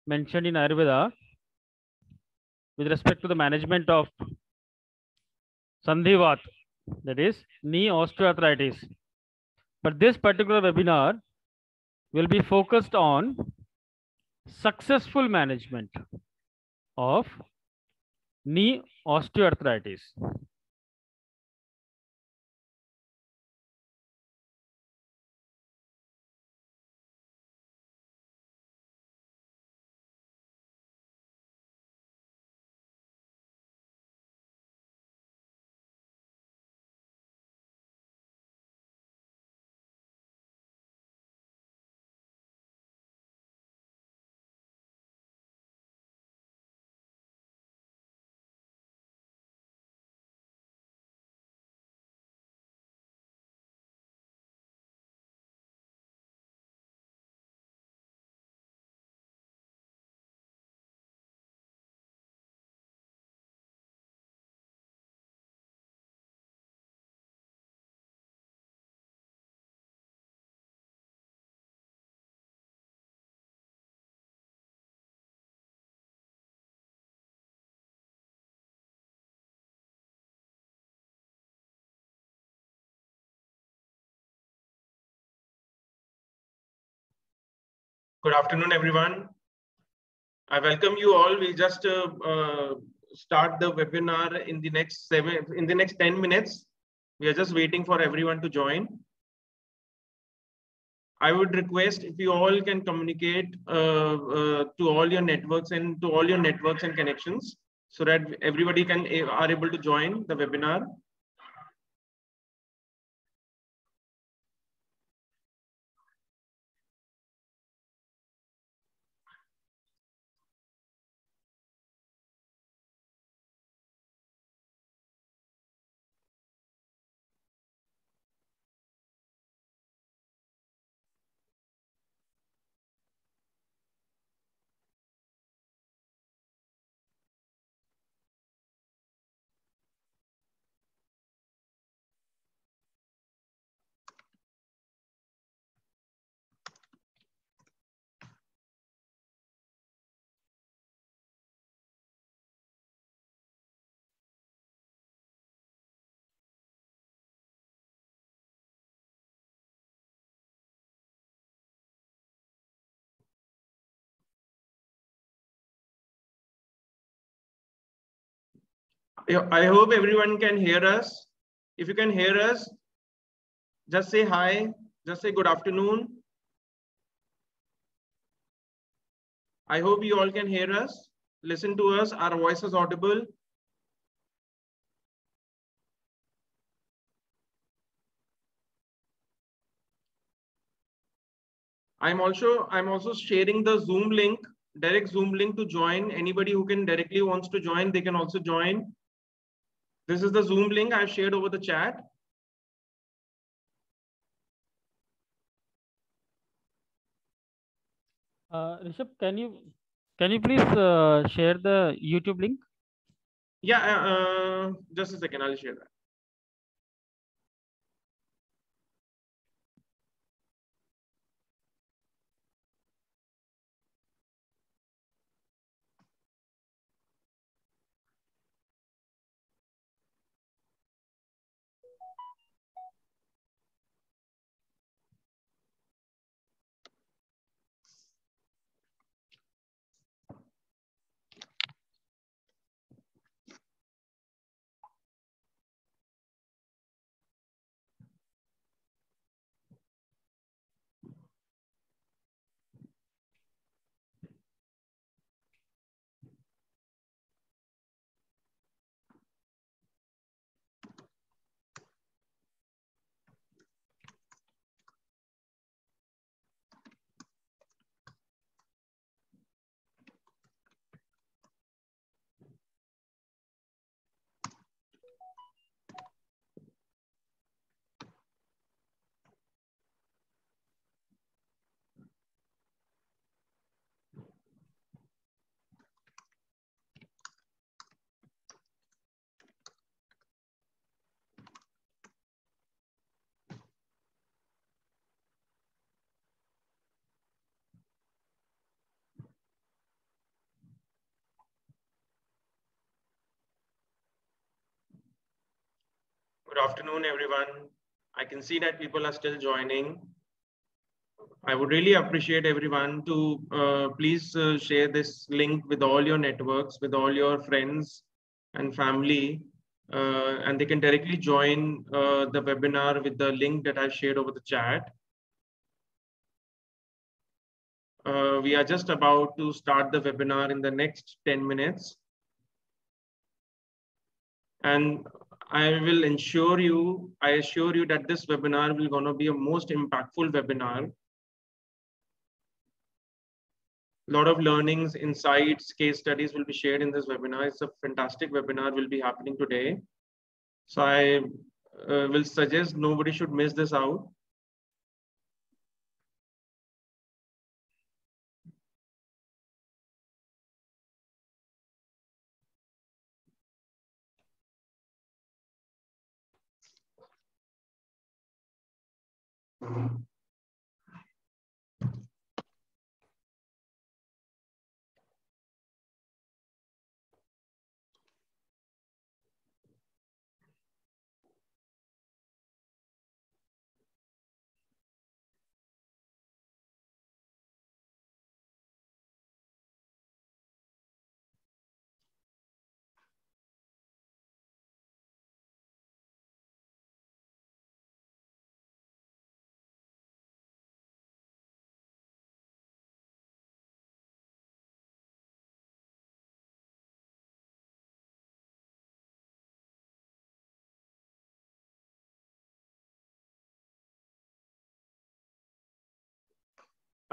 mentioned in Ayurveda with respect to the management of Sandhivat, that is knee osteoarthritis. But this particular webinar will be focused on successful management of knee osteoarthritis. Good afternoon, everyone. I welcome you all. We just start the webinar in the next 10 minutes. We are just waiting for everyone to join. I would request if you all can communicate to all your networks and connections so that everybody are able to join the webinar. I hope everyone can hear us. If you can hear us, just say hi, just say good afternoon. I hope you all can hear us, listen to us, our voice is audible. I'm also sharing the Zoom link, direct Zoom link to join. Anybody who can directly wants to join, they can also join. This is the Zoom link I've shared over the chat. Rishabh, can you please share the YouTube link? Yeah, just a second, I'll share that. Good afternoon, everyone. I can see that people are still joining. I would really appreciate everyone to please share this link with all your networks, with all your friends and family, and they can directly join the webinar with the link that I've shared over the chat. We are just about to start the webinar in the next 10 minutes. And I assure you that this webinar will gonna be a most impactful webinar. A lot of learnings, insights, case studies will be shared in this webinar. It's a fantastic webinar will be happening today. So I will suggest nobody should miss this out.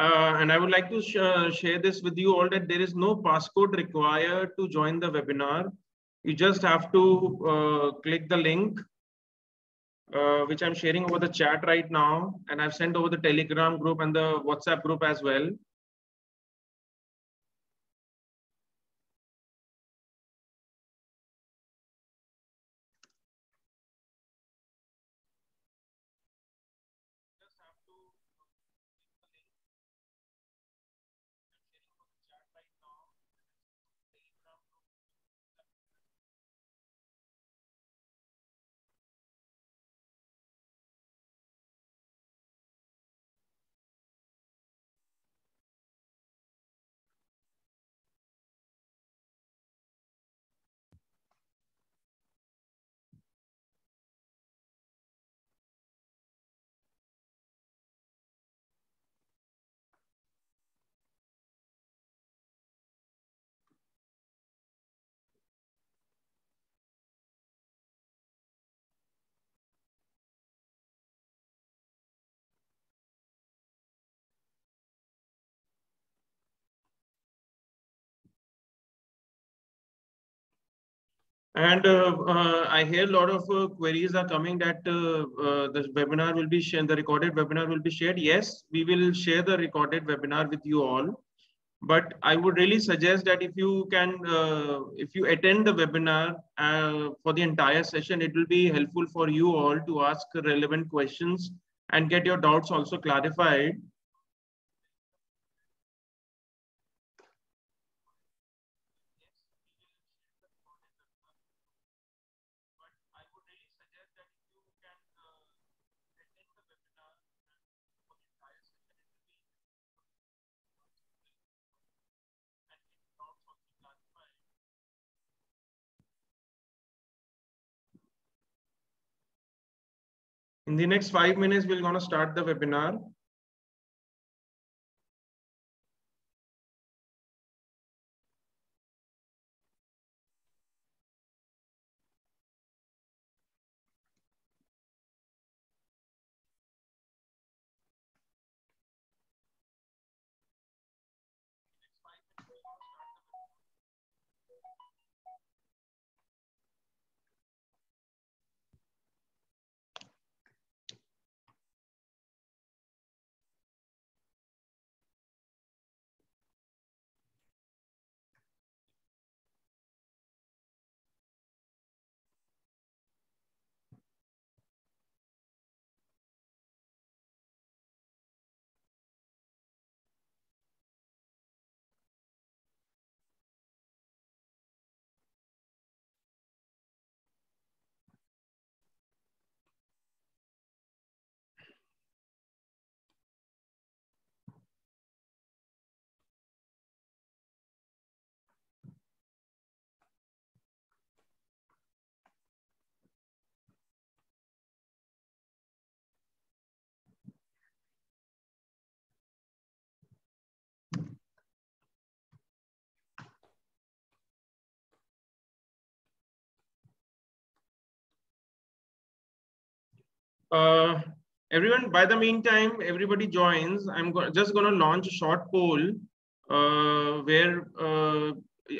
And I would like to share this with you all that there is no passcode required to join the webinar. You just have to click the link, which I'm sharing over the chat right now. And I've sent over the Telegram group and the WhatsApp group as well. And I hear a lot of queries are coming that the webinar will be shared, the recorded webinar will be shared. Yes, we will share the recorded webinar with you all. But I would really suggest that if you can, if you attend the webinar for the entire session, it will be helpful for you all to ask relevant questions and get your doubts also clarified. In the next 5 minutes, we're going to start the webinar. Everyone, by the meantime, everybody joins. I'm just going to launch a short poll where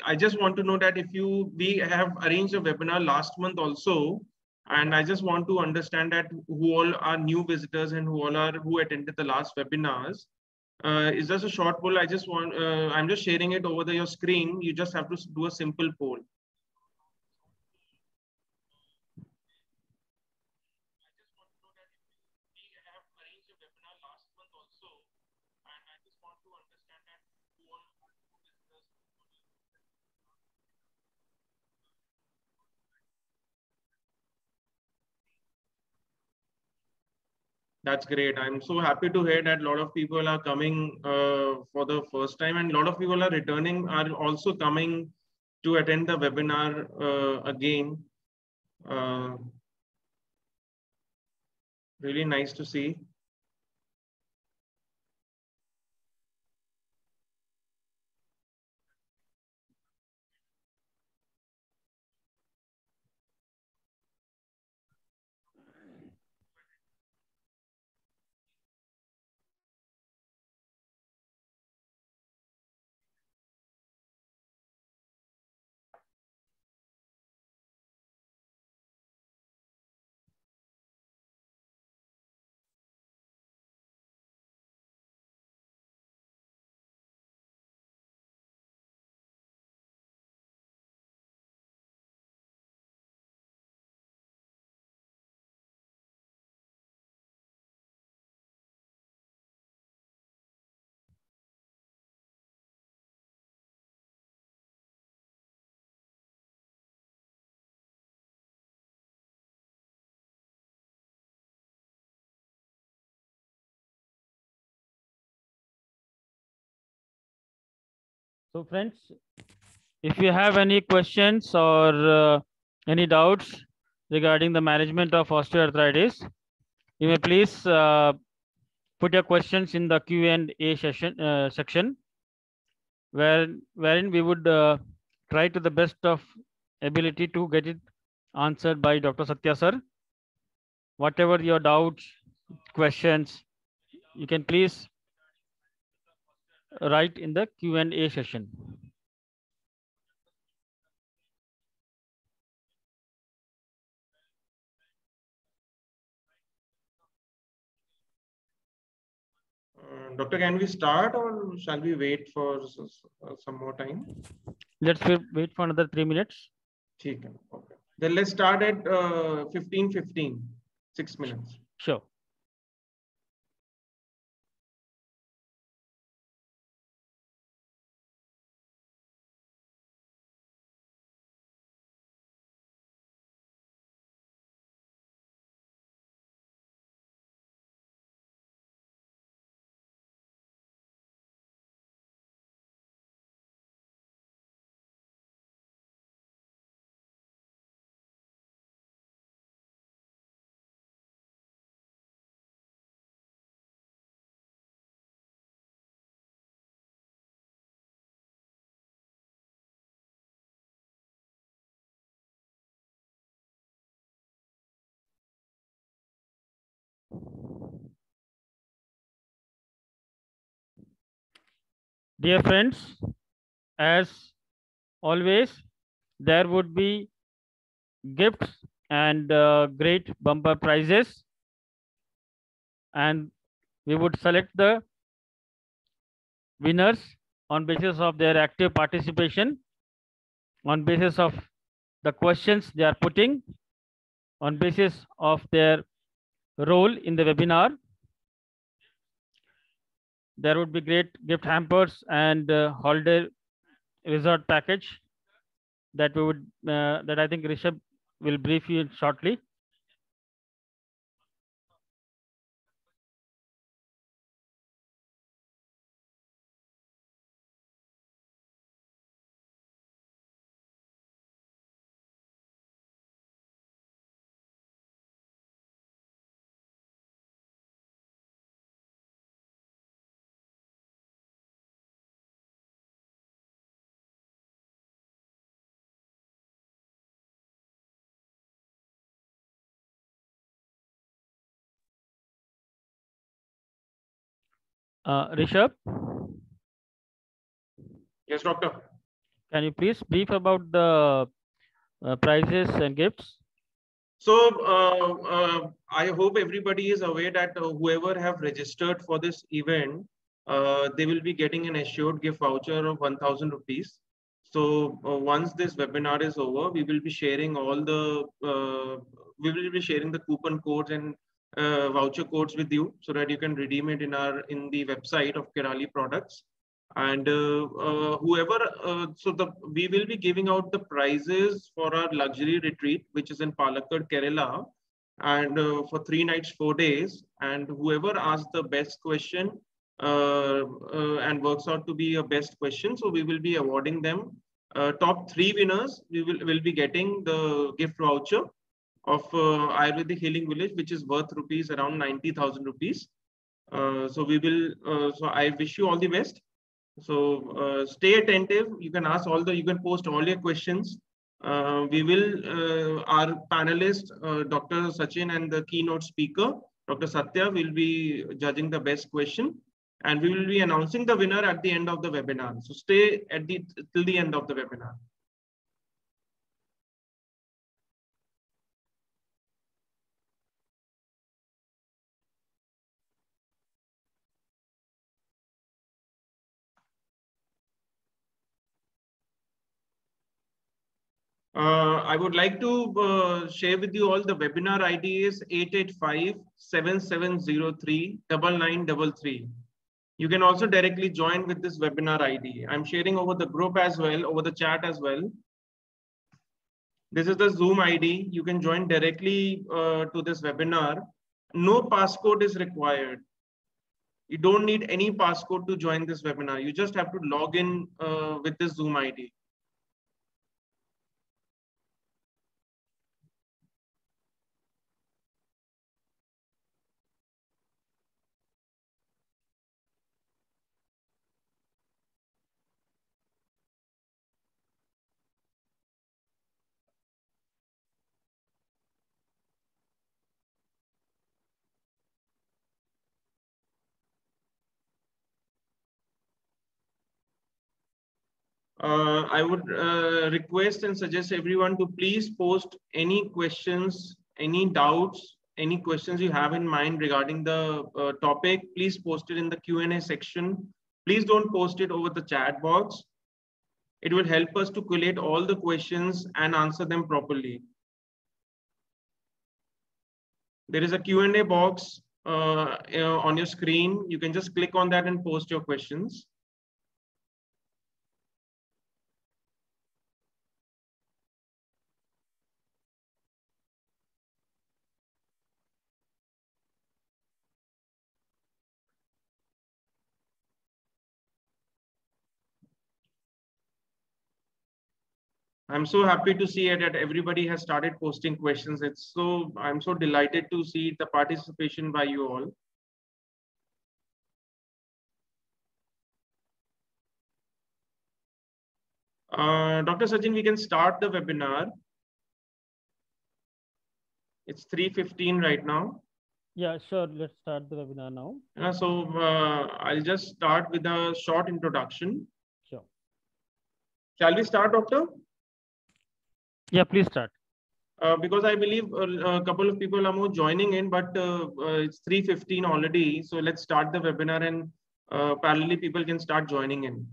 I just want to know that we have arranged a webinar last month also, and I just want to understand that who all are new visitors and who attended the last webinars. It's just a short poll. I'm just sharing it over your screen. You just have to do a simple poll. That's great. I'm so happy to hear that a lot of people are coming for the first time, and a lot of people are also coming to attend the webinar again. Really nice to see. So friends, if you have any questions or any doubts regarding the management of osteoarthritis, you may please put your questions in the Q&A section, wherein we would try to the best of ability to get it answered by Dr. Satya sir. Whatever your doubts, questions, you can please write in the Q&A session. Doctor, can we start or shall we wait for some more time? Let's wait for another 3 minutes. Okay. Then let's start at 15:15, 6 minutes. Sure. Dear friends, as always, there would be gifts and great bumper prizes, and we would select the winners on basis of their active participation, on basis of the questions they are putting, on basis of their role in the webinar. There would be great gift hampers and holiday resort package that we would that I think Rishabh will brief you shortly. Rishabh, Yes, doctor. can you please brief about the prizes and gifts? So I hope everybody is aware that whoever have registered for this event, they will be getting an assured gift voucher of 1,000 rupees. So once this webinar is over, we will be sharing the coupon codes and voucher codes with you so that you can redeem it in the website of Kerali products. And we will be giving out the prizes for our luxury retreat, which is in Palakkad, Kerala, and for 3 nights, 4 days. And whoever asks the best question and works out to be a best question, so we will be awarding them. Top 3 winners, we will be getting the gift voucher of Ayurvedic Healing Village, which is worth around 90,000 rupees. So I wish you all the best. So stay attentive. You can post all your questions. Our panelist, Dr. Sachin, and the keynote speaker, Dr. Satya, will be judging the best question, and we will be announcing the winner at the end of the webinar. So stay till the end of the webinar. I would like to share with you all the webinar ID is 885-7703-9933. You can also directly join with this webinar ID. I'm sharing over the group as well, over the chat as well. This is the Zoom ID. You can join directly to this webinar. No passcode is required. You don't need any passcode to join this webinar. You just have to log in with this Zoom ID. I would request and suggest everyone to please post any questions, any doubts, any questions you have in mind regarding the topic. Please post it in the Q&A section. Please don't post it over the chat box. It will help us to collate all the questions and answer them properly. There is a Q&A box on your screen. You can just click on that and post your questions. I'm so happy to see that everybody has started posting questions. I'm so delighted to see the participation by you all. Dr. Sachin, we can start the webinar. It's 3:15 right now. Yeah, sure. Let's start the webinar now. I'll just start with a short introduction. Sure. Shall we start, Doctor? Yeah, please start. Because I believe a couple of people are more joining in, but it's 3:15 already. So let's start the webinar and parallelly people can start joining in.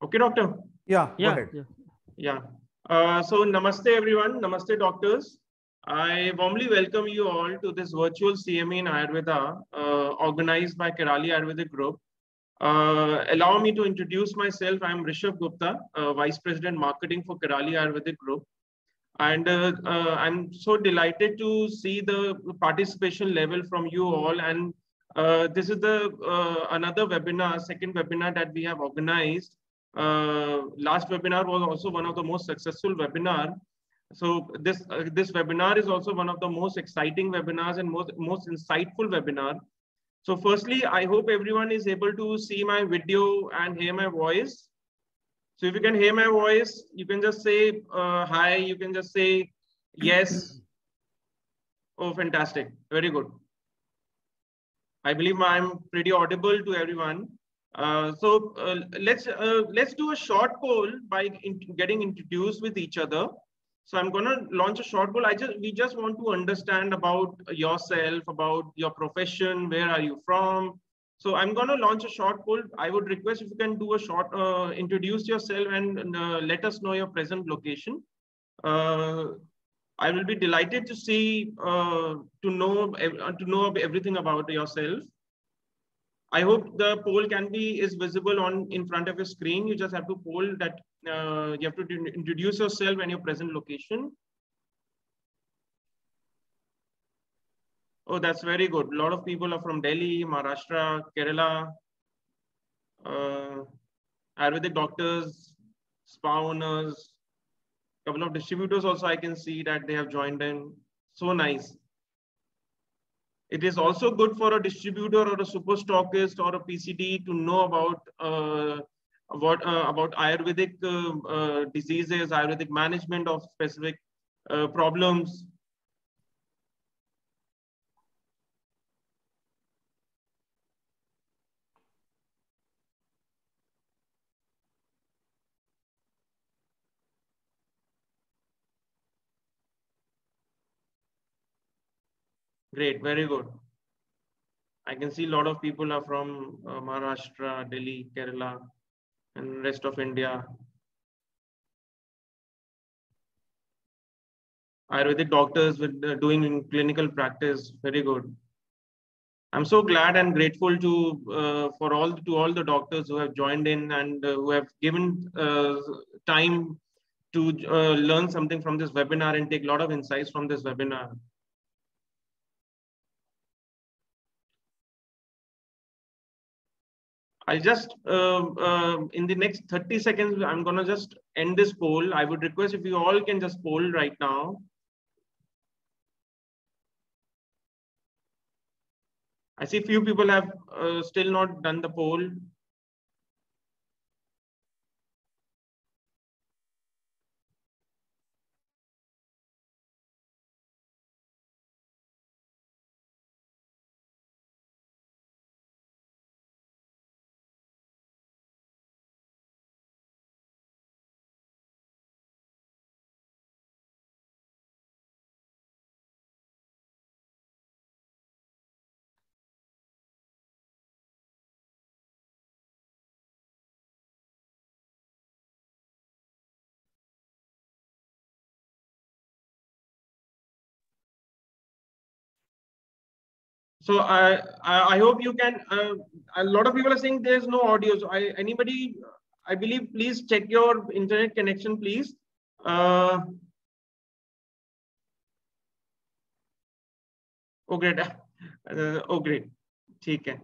Okay, Doctor? Yeah, Yeah, go ahead. yeah. So namaste, everyone. Namaste, doctors. I warmly welcome you all to this virtual CME in Ayurveda organized by Kerali Ayurvedic Group. Allow me to introduce myself. I'm Rishabh Gupta, Vice President Marketing for Kerali Ayurvedic Group. And I'm so delighted to see the participation level from you all. And this is the another webinar, second webinar that we have organized. Last webinar was also one of the most successful webinar. So this webinar is also one of the most exciting webinars and most insightful webinar. So firstly, I hope everyone is able to see my video and hear my voice. So if you can hear my voice, you can just say hi, you can just say yes. Oh, fantastic. Very good. I believe I'm pretty audible to everyone. Let's do a short poll by getting introduced with each other. So I'm going to launch a short poll. We just want to understand about yourself, about your profession, where are you from. So I'm going to launch a short poll. I would request if you can do a short, introduce yourself and let us know your present location. I will be delighted to see, to know everything about yourself. I hope the poll is visible in front of your screen. You just have to poll that you have to introduce yourself and your present location. Oh, that's very good. A lot of people are from Delhi, Maharashtra, Kerala, Ayurvedic doctors, spa owners, a couple of distributors also I can see that they have joined in. So nice. It is also good for a distributor or a super stockist or a PCD to know about Ayurvedic diseases, Ayurvedic management of specific problems. Great, very good. I can see a lot of people are from Maharashtra, Delhi, Kerala, and rest of India. Ayurvedic doctors with doing clinical practice, very good. I'm so glad and grateful to all the doctors who have joined in and who have given time to learn something from this webinar and take a lot of insights from this webinar. I'll just, in the next 30 seconds, I'm going to just end this poll. I would request if you all can just poll right now. I see few people have still not done the poll. So I hope you can. A lot of people are saying there's no audio. So anybody, I believe, please check your internet connection, please. Oh great. Oh great. Okay.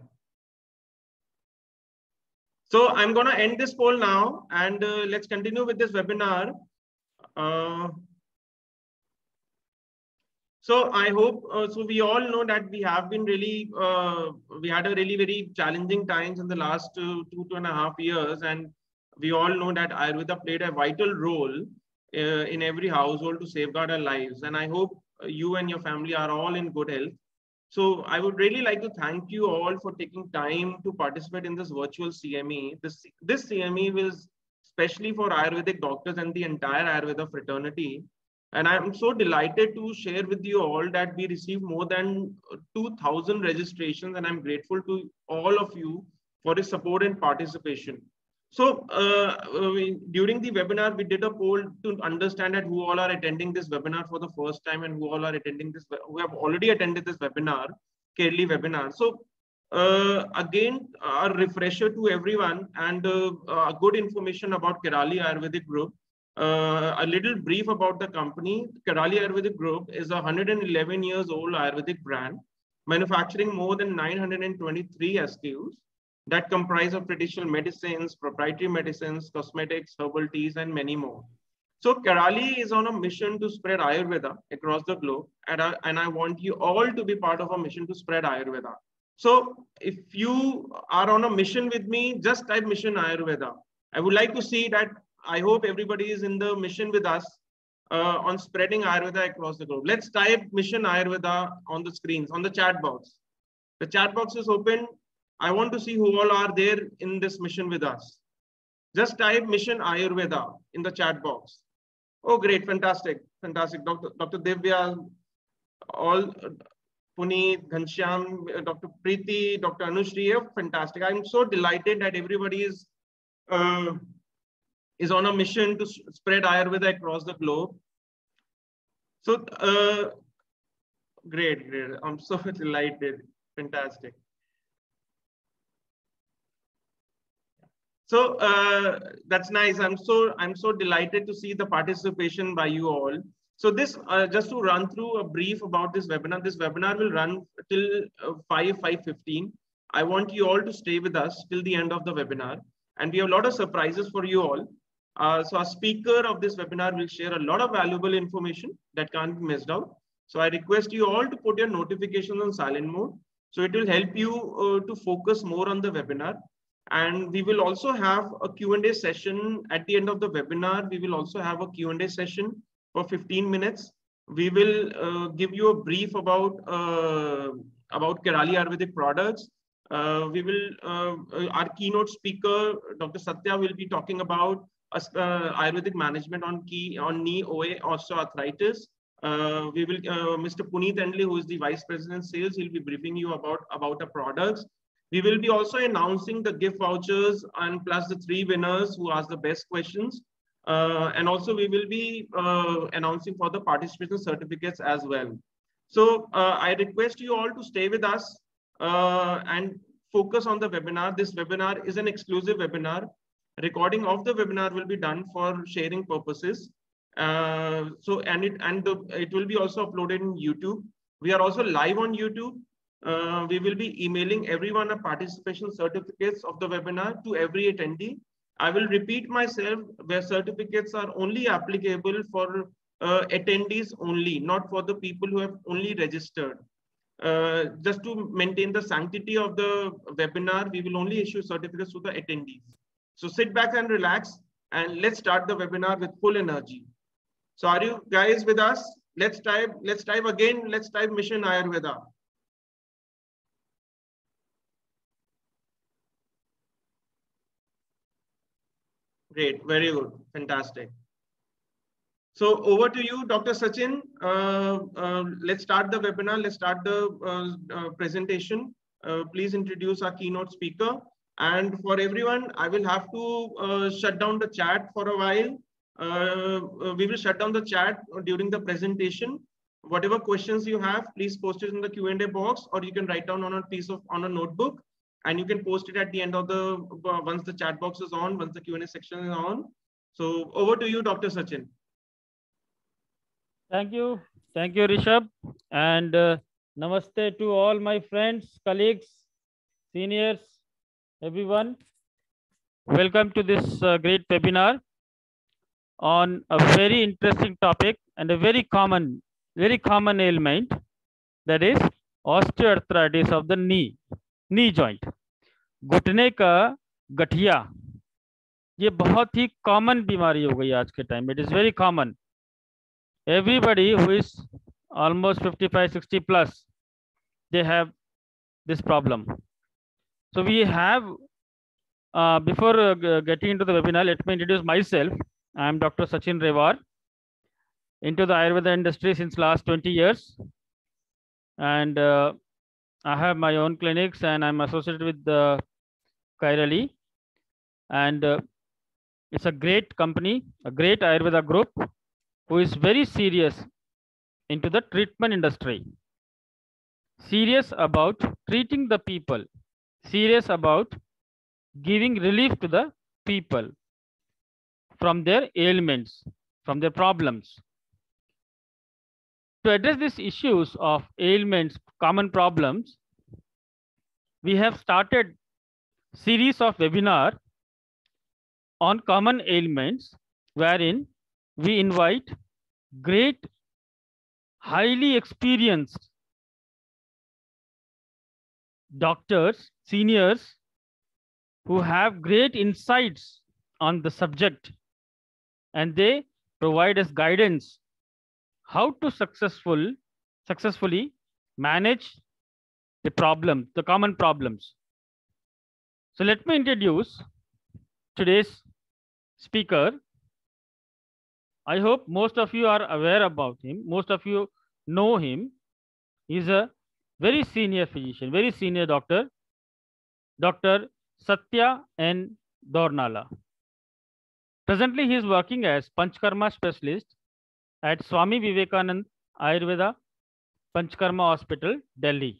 So I'm going to end this poll now, and let's continue with this webinar. So I hope, so we all know that we have been really, we had a really very challenging times in the last 2.5 years. And we all know that Ayurveda played a vital role in every household to safeguard our lives. And I hope you and your family are all in good health. So I would really like to thank you all for taking time to participate in this virtual CME. This CME was especially for Ayurvedic doctors and the entire Ayurveda fraternity. And I'm so delighted to share with you all that we received more than 2,000 registrations, and I'm grateful to all of you for your support and participation. So during the webinar, we did a poll to understand that who all are attending this webinar for the first time and who all are attending this, who have already attended this webinar, Kerali webinar. So again, a refresher to everyone and good information about Kerali Ayurvedic Group. A little brief about the company. Kairali Ayurvedic Group is a 111 years old Ayurvedic brand, manufacturing more than 923 SKUs that comprise of traditional medicines, proprietary medicines, cosmetics, herbal teas, and many more. So Kerali is on a mission to spread Ayurveda across the globe, and I want you all to be part of a mission to spread Ayurveda. So if you are on a mission with me, just type Mission Ayurveda. I would like to see that. I hope everybody is in the mission with us on spreading Ayurveda across the globe. Let's type Mission Ayurveda on the screens, on the chat box. The chat box is open. I want to see who all are there in this mission with us. Just type Mission Ayurveda in the chat box. Oh, great. Fantastic. Fantastic. Dr. Divya, all Puneet, Ghanshyam, Dr. Preeti, Dr. Anushri, fantastic. I'm so delighted that everybody is on a mission to spread Ayurveda across the globe. So, great. I'm so delighted. Fantastic. So that's nice. I'm so delighted to see the participation by you all. So this, just to run through a brief about this webinar will run till 5:15. I want you all to stay with us till the end of the webinar. And we have a lot of surprises for you all. So our speaker of this webinar will share a lot of valuable information that can't be missed out. So I request you all to put your notifications on silent mode. So it will help you to focus more on the webinar. And we will also have a Q&A session at the end of the webinar. We will also have a Q&A session for 15 minutes. We will give you a brief about Kerali Ayurvedic products. Our keynote speaker, Dr. Satya, will be talking about Ayurvedic management on knee OA osteoarthritis. Mr. Puneet Endley, who is the Vice President Sales, he'll be briefing you about the products. We will be also announcing the gift vouchers and plus the 3 winners who asked the best questions. And also we will be announcing for the participation certificates as well. So I request you all to stay with us and focus on the webinar. This webinar is an exclusive webinar. Recording of the webinar will be done for sharing purposes. It will be also uploaded in YouTube. We are also live on YouTube. We will be emailing everyone a participation certificates of the webinar to every attendee. I will repeat myself, where certificates are only applicable for attendees only, not for the people who have only registered. Just to maintain the sanctity of the webinar, we will only issue certificates to the attendees. So sit back and relax, and let's start the webinar with full energy. So are you guys with us? Let's type again. Let's type Mission Ayurveda. Great, very good, fantastic. So over to you, Dr. Sachin. Let's start the webinar. Let's start the presentation. Please introduce our keynote speaker. And for everyone, I will have to shut down the chat for a while. We will shut down the chat during the presentation. Whatever questions you have, please post it in the Q&A box, or you can write down on a notebook, and you can post it at the end of once the chat box is on, once the Q&A section is on. So over to you, Dr. Sachin. Thank you, Rishabh, and namaste to all my friends, colleagues, seniors, everyone. Welcome to this great webinar on a very interesting topic and a very common ailment, that is osteoarthritis of the knee joint. घुटने का गठिया, ये बहुत ही common बीमारी हो गई आज के time. It is very common. Everybody who is almost 55-60 plus, they have this problem. So we have, before getting into the webinar, let me introduce myself. I am Dr. Sachin Rewar, into the Ayurveda industry since last 20 years. And I have my own clinics, and I'm associated with the Kairali. And it's a great company, a great Ayurveda group, who is very serious into the treatment industry, serious about treating the people, serious about giving relief to the people from their ailments, from their problems. To address these issues of ailments, common problems, we have started series of webinar on common ailments, wherein we invite great, highly experienced doctors, seniors, who have great insights on the subject, and they provide us guidance how to successfully manage the problems, the common problems. So let me introduce today's speaker. I hope most of you are aware about him. Most of you know him. He's a very senior physician, very senior doctor, Dr. Satya N. Dornala. Presently, he is working as Panchkarma specialist at Swami Vivekanand Ayurveda Panchkarma Hospital, Delhi.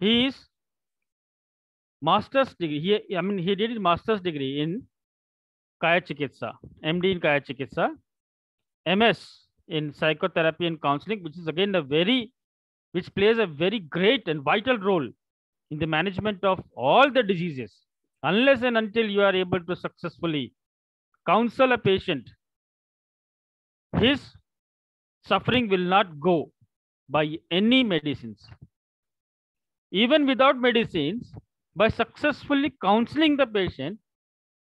He is master's degree. He did his master's degree in Kaya Chikitsa, MD in Kaya Chikitsa, MS in psychotherapy and counseling, which is again which plays a very great and vital role in the management of all the diseases. Unless and until you are able to successfully counsel a patient, his suffering will not go by any medicines. Even without medicines, by successfully counseling the patient,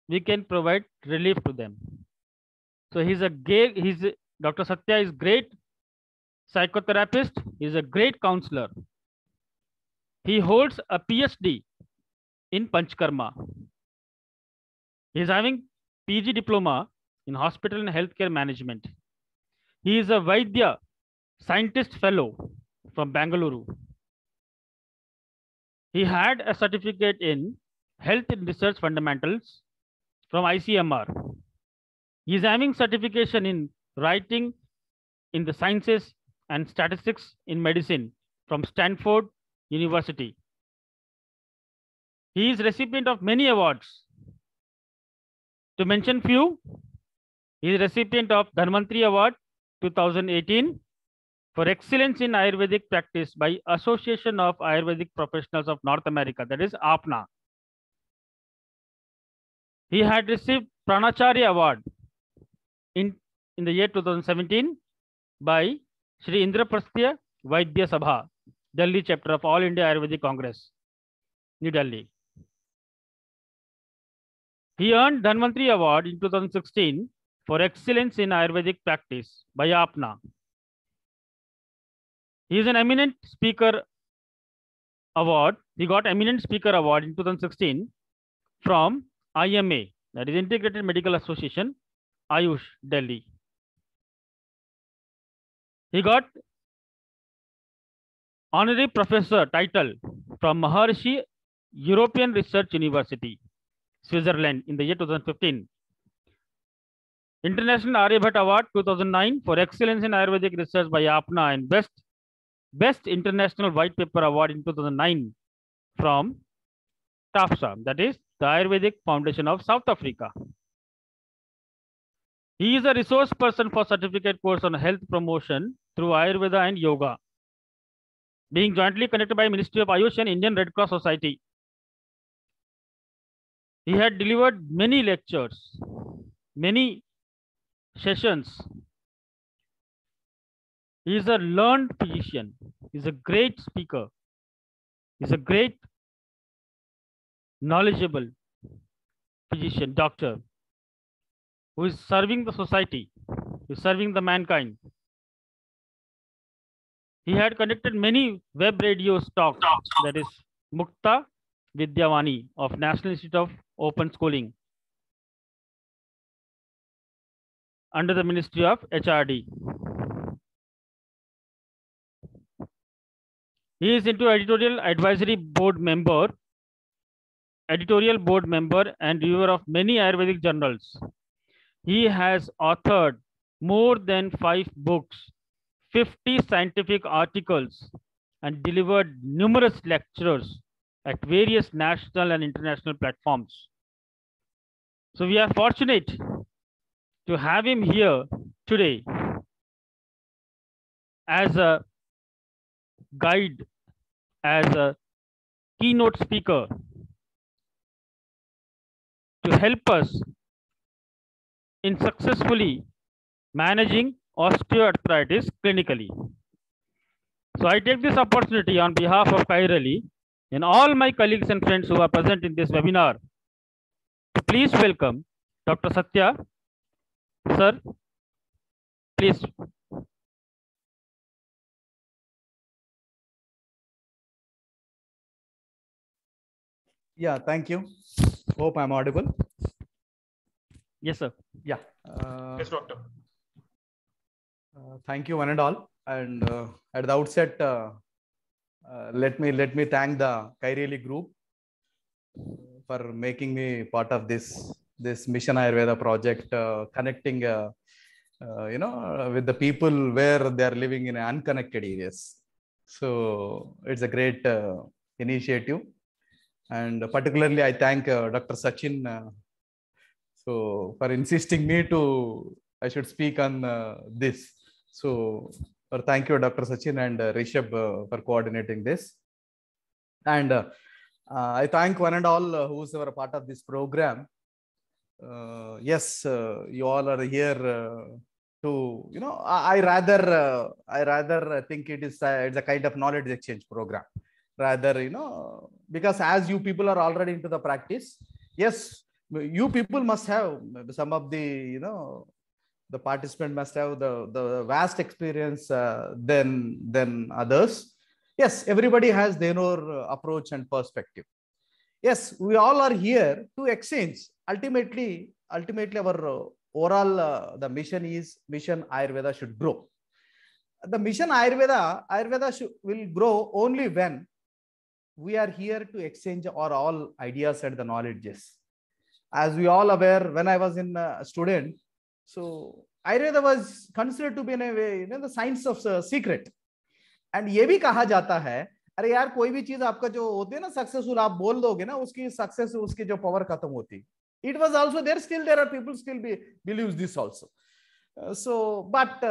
we can provide relief to them. So Dr. Satya is great psychotherapist. He is a great counselor. He holds a PhD in Panchkarma. He is having PG diploma in hospital and healthcare management. He is a Vaidya scientist fellow from Bangalore. He had a certificate in health and research fundamentals from ICMR. He is having certification in writing in the sciences and statistics in medicine from Stanford University. He is recipient of many awards. To mention few, he is recipient of Dhanvantri Award 2018 for excellence in Ayurvedic practice by Association of Ayurvedic Professionals of North America, that is APNA. He had received Pranacharya Award in the year 2017 by Shri Indraprasthya Vaidya Sabha, Delhi chapter of All India Ayurvedic Congress, New Delhi. He earned Dhanvantri Award in 2016 for excellence in Ayurvedic practice by APNA. He is an eminent speaker award. He got eminent speaker award in 2016 from IMA, that is Integrated Medical Association, Ayush, Delhi. He got honorary professor title from Maharshi European Research University, Switzerland in the year 2015. International Aryabhat Award 2009 for excellence in Ayurvedic research by APNA, and Best International White Paper Award in 2009 from TAFSA, that is the Ayurvedic Foundation of South Africa. He is a resource person for certificate course on health promotion through Ayurveda and Yoga, being jointly conducted by Ministry of Ayush and Indian Red Cross Society. He had delivered many lectures, many sessions. He is a learned physician. He is a great speaker. He is a great knowledgeable physician, doctor, who is serving the society, who is serving the mankind. He had conducted many web radio talks, that is Mukta Vidyavani of National Institute of Open Schooling under the Ministry of HRD. He is into editorial board member and reviewer of many Ayurvedic journals. He has authored more than 5 books, 50 scientific articles, and delivered numerous lectures at various national and international platforms. So we are fortunate to have him here today as a guide, as a keynote speaker, to help us in successfully managing osteoarthritis clinically. So I take this opportunity on behalf of Kairali and all my colleagues and friends who are present in this webinar to please welcome Dr. Satya. Sir, please. Yeah, thank you. Hope I'm audible. Yes, sir. Yeah. Yes, doctor. Thank you, one and all. And at the outset, let me thank the Kairali group for making me part of this Mission Ayurveda project, connecting with the people where they are living in unconnected areas. So it's a great initiative, and particularly I thank Dr. Sachin for insisting me to I should speak on this. So thank you, Dr. Sachin and Rishabh for coordinating this. And I thank one and all who's a part of this program. Yes, you all are here to, I rather think it's a kind of knowledge exchange program. Rather, because as you people are already into the practice, yes, you people must have some of the, the participant must have the vast experience than others. Yes, everybody has their own approach and perspective. Yes, we all are here to exchange. Ultimately, our overall the mission is mission Ayurveda should grow. The mission Ayurveda will grow only when we are here to exchange our all ideas and the knowledges. As we all aware, when I was in a student, so Ayurveda was considered to be in a way, the science of secret. And ये भी कहा जाता है, अरे यार कोई भी चीज आपका जो होती है ना सक्सेसफुल, आप बोल दोगे ना उसकी सक्सेस, उसकी जो पावर खत्म होती. It was also there. Still, there are people still believes this also. But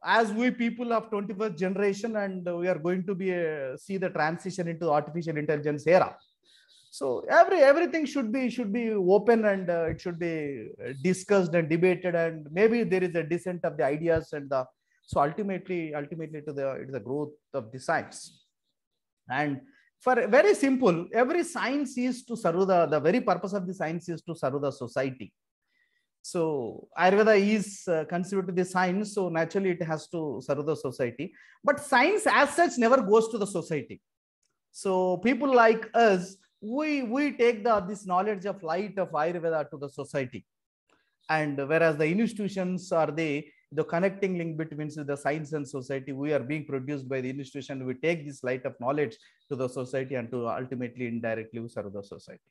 as we people of 21st generation, and we are going to be see the transition into artificial intelligence era. So everything should be open, and it should be discussed and debated, and maybe there is a descent of the ideas, and so ultimately to the growth of the science. And for very simple, every science is to serve the very purpose of the science is to serve the society. So Ayurveda is considered to be science, so naturally it has to serve the society. But science as such never goes to the society. So people like us, we take this knowledge of light of Ayurveda to the society. And whereas the institutions are the connecting link between the science and society, we are being produced by the institution. We take this light of knowledge to the society and to ultimately indirectly serve the society.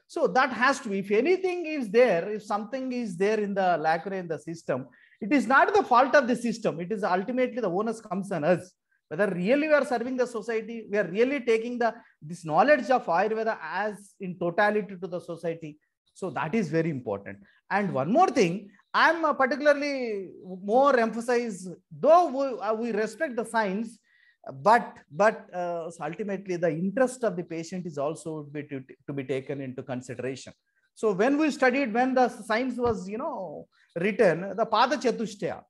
So that has to be, if anything is there, if something is there in the lacuna in the system, it is not the fault of the system. It is ultimately the onus comes on us. Whether really we are serving the society, we are really taking this knowledge of Ayurveda as in totality to the society. So that is very important. And one more thing, I'm particularly more emphasize, though we respect the science, but ultimately the interest of the patient is also to be taken into consideration. So when we studied, when the science was written, the Pada Chatushtaya,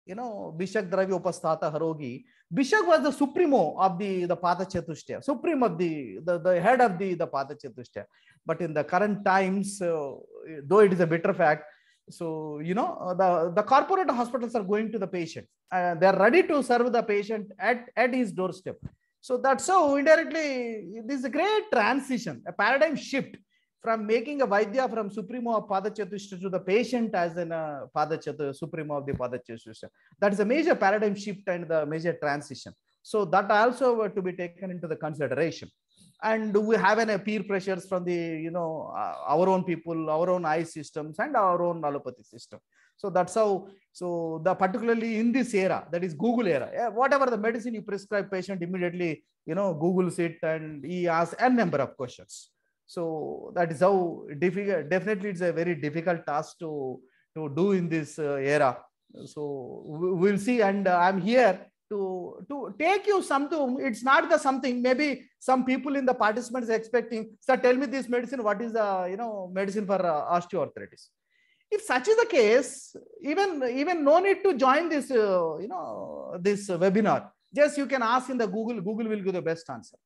Bishak Dravya Upasthata Harogi, Bishak was the supremo of the Pada Chatushtaya, supreme of the head of the Pada Chatushtaya. But in the current times, though it is a bitter fact, so the corporate hospitals are going to the patient, they are ready to serve the patient at his doorstep. So that's how indirectly this is a great transition, a paradigm shift from making a Vaidya from Supremo of Pada Chatushtaya to the patient as in a Supremo of the Pada Chatushtaya. That is a major paradigm shift and the major transition. So that also to be taken into the consideration. And we have peer pressures from the, our own people, our own eye systems and our own allopathy system. So that's how, particularly in this era, that is Google era, whatever the medicine you prescribe patient immediately, Googles it and he asks a number of questions. So that is how difficult, definitely it's a very difficult task to do in this era. So we'll see. And I'm here to take you something. It's not the something, maybe some people in the participants are expecting, sir, tell me this medicine, what is the, medicine for osteoarthritis. If such is the case, even no need to join this, this webinar. Just you can ask in the Google will give the best answer.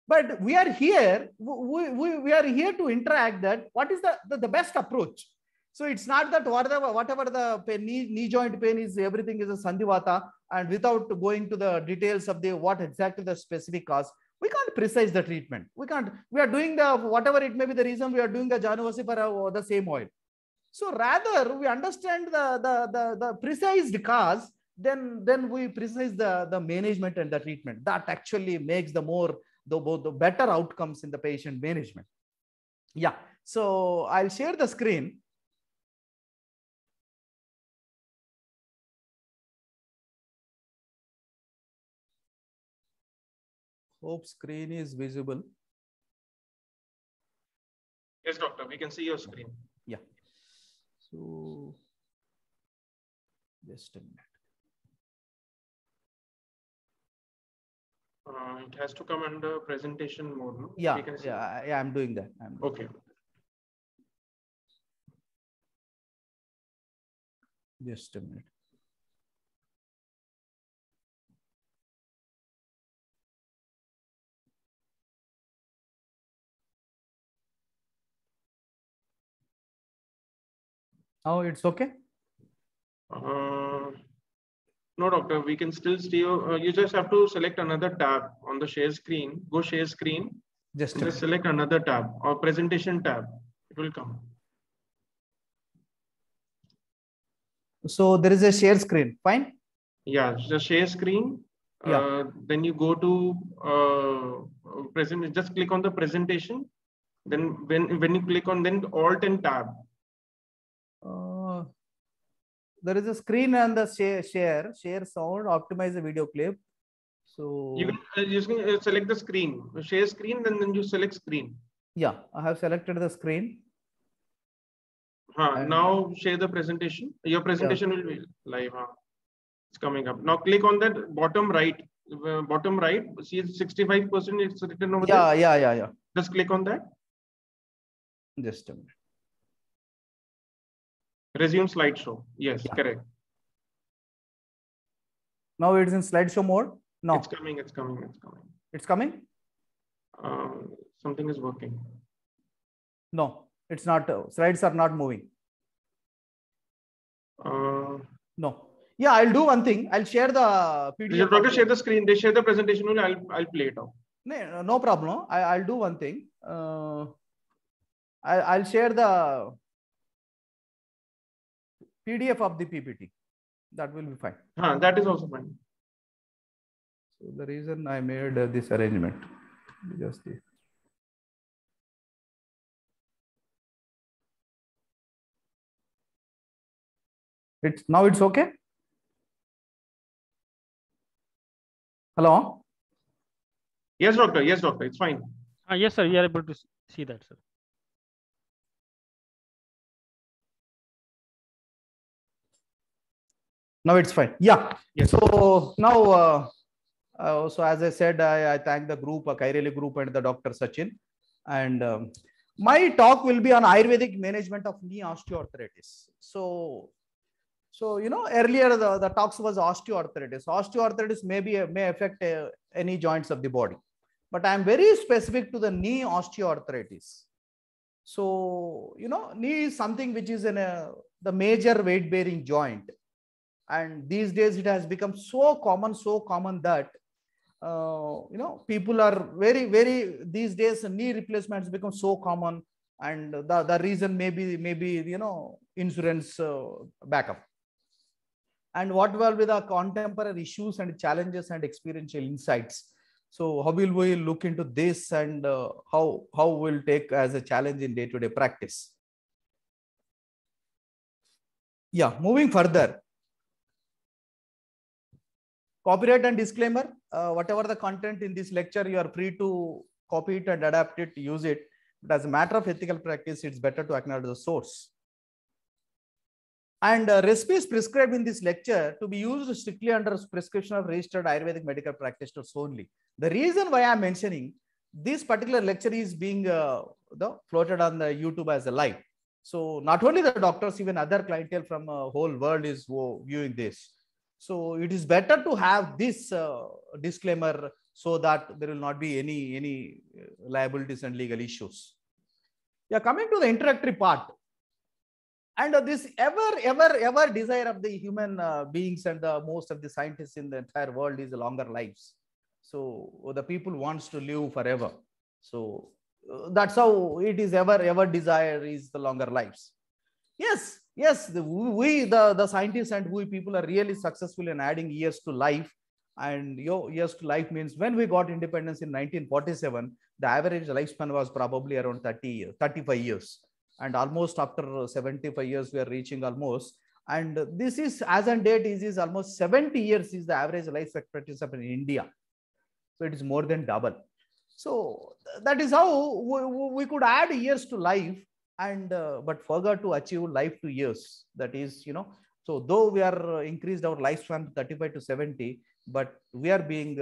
But we are here, we are here to interact that what is the best approach. So it's not that whatever the pain, knee joint pain is, everything is a Sandhivata, and without going to the details of what exactly the specific cause, We can't precise the treatment. We can't. We are doing the whatever it may be the reason we are doing the Januvasi for the same oil. So rather we understand the precise cause, then we precise the management and the treatment. That actually makes the better outcomes in the patient management. Yeah. So I'll share the screen. Hope screen is visible. Yes, doctor, we can see your screen. Yeah. So just a minute. It has to come under presentation mode. No? Yeah, yeah, I'm doing that. Okay. Just a minute. Oh, it's okay. No, doctor, we can still see you. You just have to select another tab on the share screen. Go share screen. Just select another tab or presentation tab. It will come. So there is a share screen. Fine. Yeah, the share screen. Yeah. Then you go to present. Just click on the presentation. Then when you click on then Alt and Tab. There is a screen and the share sound, optimize the video clip. So you can select the screen, share screen, then you select screen. Yeah, I have selected the screen. Now share the presentation. Your presentation will be live. It's coming up. Now click on that bottom right. See 65%. It's written over there. Yeah. Just click on that. Just a minute. Resume slideshow. Yes, correct. Now it's in slideshow mode. No, it's coming. It's coming. Something is working. No, it's not. Slides are not moving. No. Yeah, I'll do one thing. I'll share the PDF. Doctor, share the screen. They share the presentation. I'll play it out. No problem. I'll do one thing. I'll share the PDF of the PPT. That will be fine. That is also fine. So the reason I made this arrangement, just this. Now it's okay. Hello. Yes, doctor. Yes, doctor. It's fine. Yes, sir. You are able to see that, sir. Now it's fine. Yeah. Yes. So now, so as I said, I thank the group, Kairali group, and the Dr. Sachin. And my talk will be on Ayurvedic management of knee osteoarthritis. So earlier the talks was osteoarthritis. Osteoarthritis may affect any joints of the body, but I am very specific to the knee osteoarthritis. So knee is something which is the major weight bearing joint. And these days it has become so common that, people are very, these days knee replacements become so common. And the reason maybe insurance backup. And what will be the contemporary issues and challenges and experiential insights. So how will we look into this, and how we'll take as a challenge in day-to-day practice. Yeah, moving further. Copyright and disclaimer, whatever the content in this lecture, you are free to copy it and adapt it, use it. But as a matter of ethical practice, it's better to acknowledge the source. And recipes prescribed in this lecture to be used strictly under prescription of registered Ayurvedic medical practitioners only. The reason why I'm mentioning this particular lecture is being floated on the YouTube as a live. So not only the doctors, even other clientele from the whole world is viewing this. So it is better to have this disclaimer so that there will not be any liabilities and legal issues. Yeah, coming to the introductory part. And this ever desire of the human beings and most of the scientists in the entire world is longer lives. So the people wants to live forever. So that's how it is ever desire is the longer lives. Yes, the scientists and we people are really successful in adding years to life. And years to life means when we got independence in 1947, the average lifespan was probably around 30 years, 35 years. And almost after 75 years, we are reaching almost. And this is, as on date, is almost 70 years is the average life expectancy in India. So it is more than double. So that is how we could add years to life, and but forgot to achieve life to years. That is, so though we are increased our lifespan 35 to 70, but we are being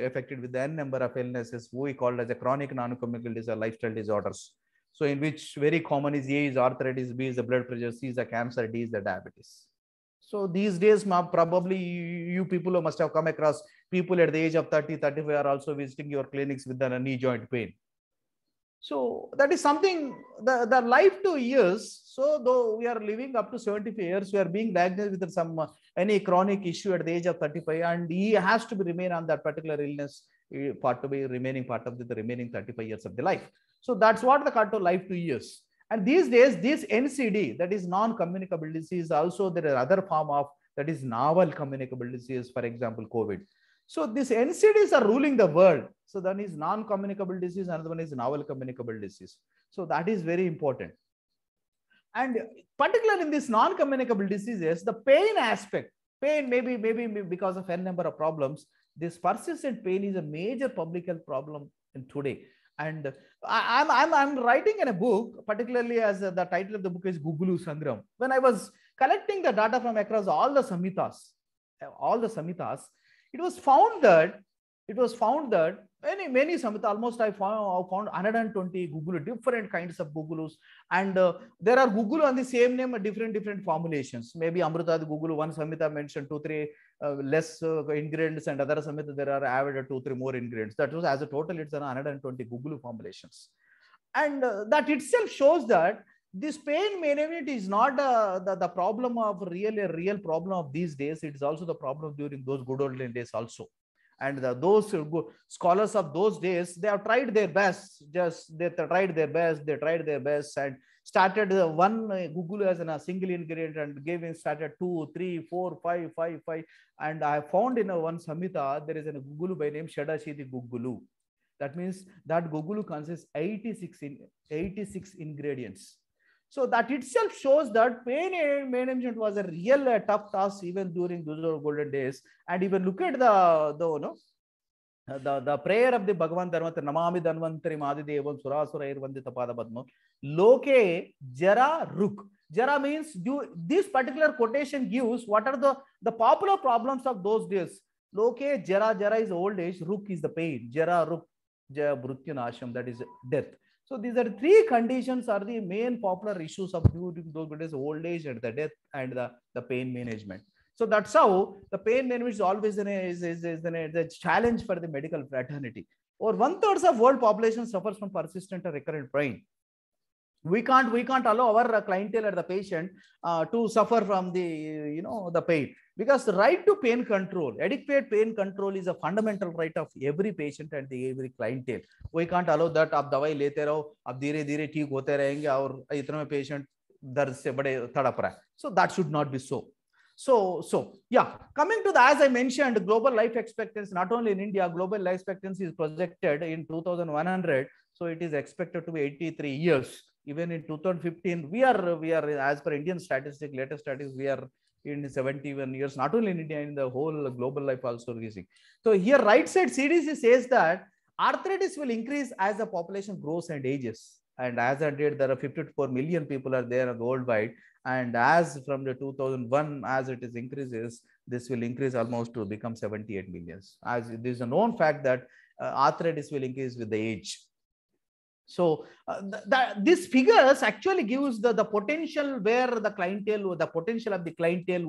affected with the n number of illnesses we call as a chronic non-communicable disease, lifestyle disorders. So in which very common is A is arthritis, B is the blood pressure, C is the cancer, D is the diabetes. So these days, probably you people must have come across people at the age of 30, 35 are also visiting your clinics with a knee joint pain. So that is something, the life to years. So though we are living up to 75 years, we are being diagnosed with some any chronic issue at the age of 35, and he has to be remain on that particular illness part to be remaining part of the remaining 35 years of the life. So that's what the cut to life to years. And these days, this NCD, that is non-communicable disease, also there are other form of that is novel communicable disease, for example, COVID. So these NCDs are ruling the world. So one is non-communicable disease, another one is novel communicable disease. So that is very important. And particularly in this non-communicable diseases, the pain aspect, pain maybe because of n number of problems, this persistent pain is a major public health problem in today. And I'm writing in a book, particularly as the title of the book is Gugulu Sangram. When I was collecting the data from across all the samhitas, it was found that many samhita, almost I found 120 Gugulu, different kinds of Gugulus, and there are Gugulu on the same name, different formulations. Maybe Amrutad Gugulu, one samhita mentioned 2-3 less ingredients, and other samhita there are added 2-3 more ingredients. That was as a total, it's 120 Gugulu formulations, and that itself shows that this pain management is not the problem of real problem of these days. It is also the problem during those good old days also. And those scholars of those days, they have tried their best. They tried their best and started one Gugulu as a single ingredient and started 2, 3, 4, 5. And I found in one Samhita, there is a Gugulu by name Shadashiti Gugulu. That means that Gugulu consists 86 ingredients. So that itself shows that pain management was a real tough task even during those golden days. And even look at the prayer of the Bhagavan Dharmata, Namami Dhanvantari Madidevam Surasura Irvandita Padabadmo, Loke Jara Ruk. Jara means this particular quotation gives what are the popular problems of those days. Loke Jara is old age, Ruk is the pain, Jara Ruk, Jaya Mrutyunasham, that is death. So these are 3 conditions are the main popular issues of during those days: old age and the death and the pain management. So that's how the pain management is always a challenge for the medical fraternity. Or 1/3 of world population suffers from persistent or recurrent pain. We can't allow our clientele or the patient to suffer from the pain, because the right to pain control, adequate pain control, is a fundamental right of every patient and every clientele. We can't allow that आप दवाई लेते रहो, आप धीरे-धीरे ठीक होते रहेंगे और इतने में patient दर्द से बड़े तड़प रहा है. So that should not be so. So yeah, coming to as I mentioned, global life expectancy, not only in India, global life expectancy is projected in 2100. So it is expected to be 83 years. Even in 2015, we are as per Indian statistics, latest statistics, we are in 71 years, not only in India, in the whole global life also increasing. So here right side CDC says that arthritis will increase as the population grows and ages. And as I did, there are 54 million people are there worldwide. And as from the 2001, as it is increases, this will increase almost to become 78 millions. As it is a known fact that arthritis will increase with the age. So these figures actually gives the potential where the clientele, the potential of the clientele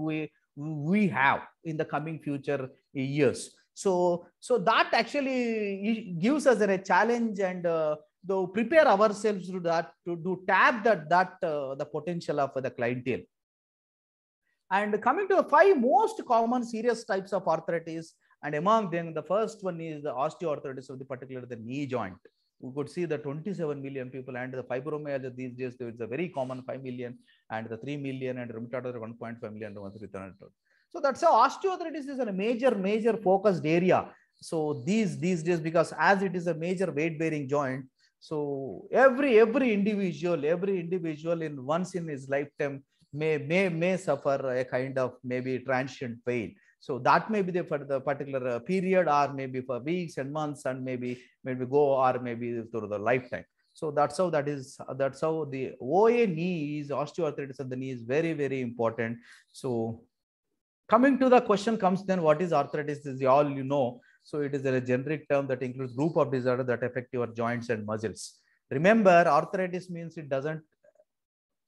we have in the coming future years. So that actually gives us a challenge and to prepare ourselves to that, to tap the potential of the clientele. And coming to the 5 most common serious types of arthritis, And among them, the first one is the osteoarthritis of the particular the knee joint. We could see the 27 million people, and the fibromyalgia these days, it's a very common 5 million, and the 3 million, and rheumatoid arthritis 1.5 million to 1.3. So that's how osteoarthritis is a major focused area. So these days, because as it is a major weight bearing joint, so every individual in once in his lifetime may suffer a kind of maybe transient pain. So that may be for the particular period, or maybe for weeks and months, and maybe go, or maybe through the lifetime. So that's how the OA knee is osteoarthritis of the knee is very important. So coming to the question comes then, what is arthritis? Is all you know. So it is a generic term that includes group of disorders that affect your joints and muscles. Remember, arthritis means it doesn't.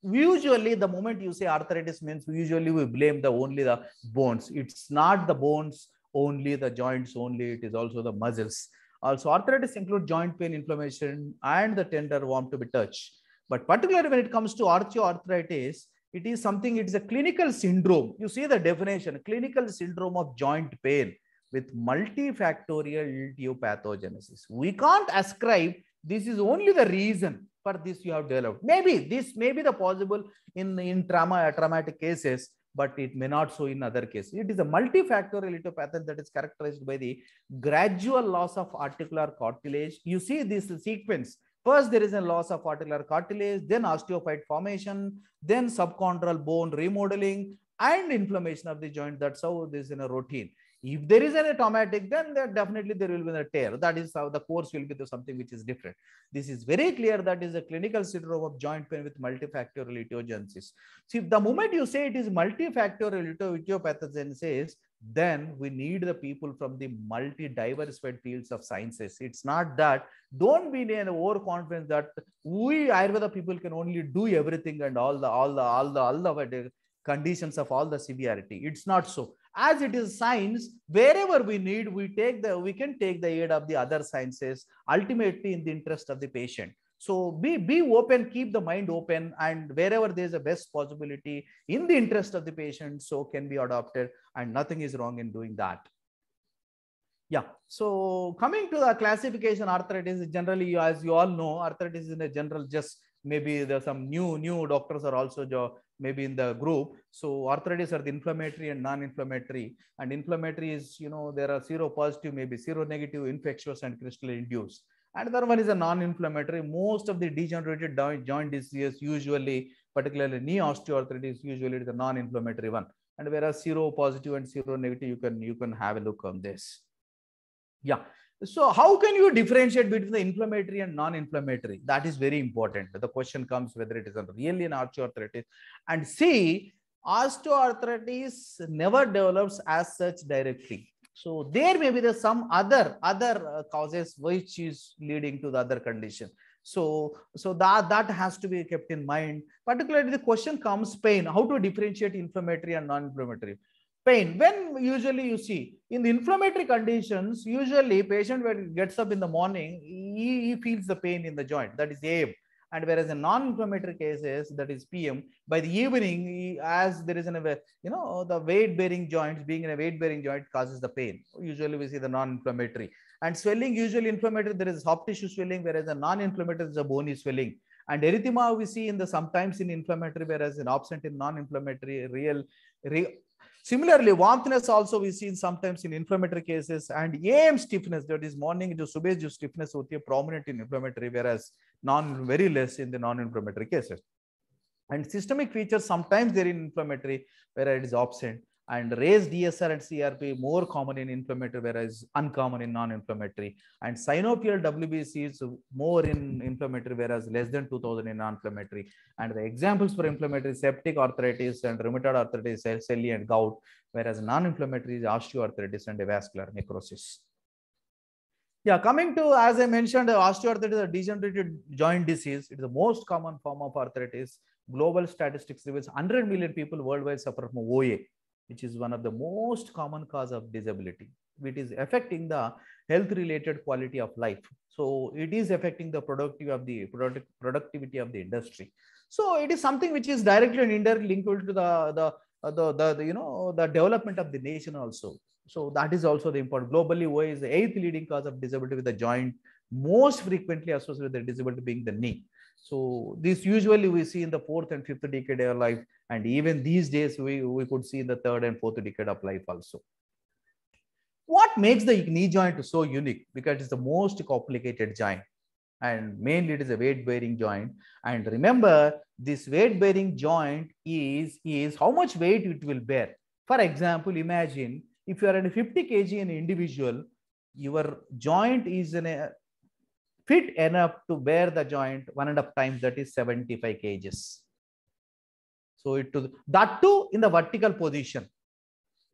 Usually, the moment you say arthritis means usually we blame only the bones. It's not the bones only, the joints only. It is also the muscles. Also, arthritis includes joint pain, inflammation, and the tender warm to be touched. But particularly when it comes to osteoarthritis, it is something. It's a clinical syndrome. You see the definition: clinical syndrome of joint pain with multifactorial etiopathogenesis. We can't ascribe this is only the reason for this you have developed. Maybe this may be the possible in traumatic cases, but it may not so in other cases. It is a multifactorial idiopathy that is characterized by the gradual loss of articular cartilage. You see this sequence. First, there is a loss of articular cartilage, then osteophyte formation, then subchondral bone remodeling, and inflammation of the joint. That's how this is in a routine. If there is any traumatic, then definitely there will be a tear. That is how the course will be something which is different. This is very clear that is a clinical syndrome of joint pain with multifactorial etiogenesis. See, the moment you say it is multifactorial etiopathogenesis, then we need the people from the multi-diversified fields of sciences. It's not that. Don't be in an overconfidence that we Ayurveda people can only do everything and all the conditions of all the severity. It's not so. As it is science, wherever we need, we can take the aid of the other sciences, ultimately in the interest of the patient. So be open, keep the mind open, and wherever there is a best possibility in the interest of the patient, so can be adopted, and nothing is wrong in doing that. Yeah. So coming to the classification, arthritis generally, as you all know, arthritis in a general, just maybe there's some new doctors are also maybe in the group. So arthritis are the inflammatory and non-inflammatory. And inflammatory is, there are seropositive, maybe seronegative, infectious, and crystal induced. Another one is a non-inflammatory. Most of the degenerated joint diseases, usually, particularly knee osteoarthritis, usually it is a non-inflammatory one. And whereas seropositive and seronegative, you can have a look on this. Yeah. So how can you differentiate between the inflammatory and non-inflammatory? That is very important. The question comes whether it is really an osteoarthritis. And see, osteoarthritis never develops as such directly. So there may be some other causes which is leading to the other condition. So that has to be kept in mind. Particularly the question comes pain. How to differentiate inflammatory and non-inflammatory? Pain. When usually you see in the inflammatory conditions, usually patient when he gets up in the morning, he feels the pain in the joint. That is AM. And whereas in non-inflammatory cases, that is PM, by the evening, as there is the weight-bearing joints, being in a weight-bearing joint causes the pain. Usually we see the non-inflammatory. And swelling, usually inflammatory, there is soft tissue swelling, whereas the non-inflammatory is a bony swelling. And erythema we see sometimes in inflammatory, whereas in absent in non-inflammatory, Similarly, warmthness also we see sometimes in inflammatory cases, and AM stiffness, that is morning to subage stiffness would be prominent in inflammatory, whereas very less in the non-inflammatory cases. And systemic features sometimes they're in inflammatory, whereas it is absent. And raised DSR and CRP more common in inflammatory, whereas uncommon in non-inflammatory. And synovial WBC is more in inflammatory, whereas less than 2000 in non-inflammatory. And the examples for inflammatory septic arthritis and rheumatoid arthritis, celi and gout, whereas non-inflammatory is osteoarthritis and vascular necrosis. Yeah, coming to, as I mentioned, osteoarthritis is a degenerative joint disease. It is the most common form of arthritis. Global statistics reveals 100 million people worldwide suffer from OA, which is one of the most common cause of disability. It is affecting the health-related quality of life. So it is affecting the productivity of the industry. So it is something which is directly and indirectly linked to the development of the nation also. So that is also the important. Globally, OA is the 8th leading cause of disability with the joint, most frequently associated with the disability being the knee. So this usually we see in the 4th and 5th decade of life, and even these days we could see in the 3rd and 4th decade of life also. What makes the knee joint so unique? Because it's the most complicated joint, and mainly it is a weight bearing joint. And remember, this weight bearing joint is how much weight it will bear. For example, imagine if you are in a 50 kg an individual, your joint is in a fit enough to bear the joint 1.5 times, that is 75 kgs. So that too in the vertical position.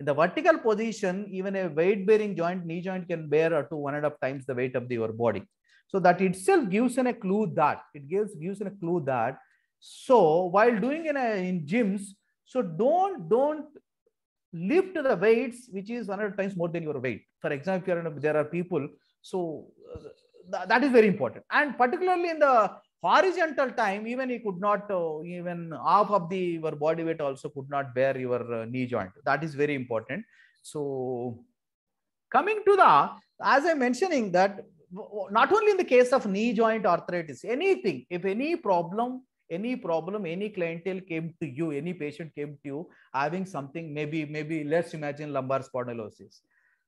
In the vertical position, even a weight bearing joint, knee joint, can bear up to 1.5 times the weight of your body. So that itself gives a clue that so while doing in gyms, so don't lift the weights which is 100 times more than your weight. For example, there are people, so that is very important. And particularly in the horizontal time, even you could not, even half of your body weight also could not bear your knee joint. That is very important. So coming to as I'm mentioning that, not only in the case of knee joint arthritis, anything, if any problem, any clientele came to you, any patient came to you having something, maybe let's imagine lumbar spondylosis.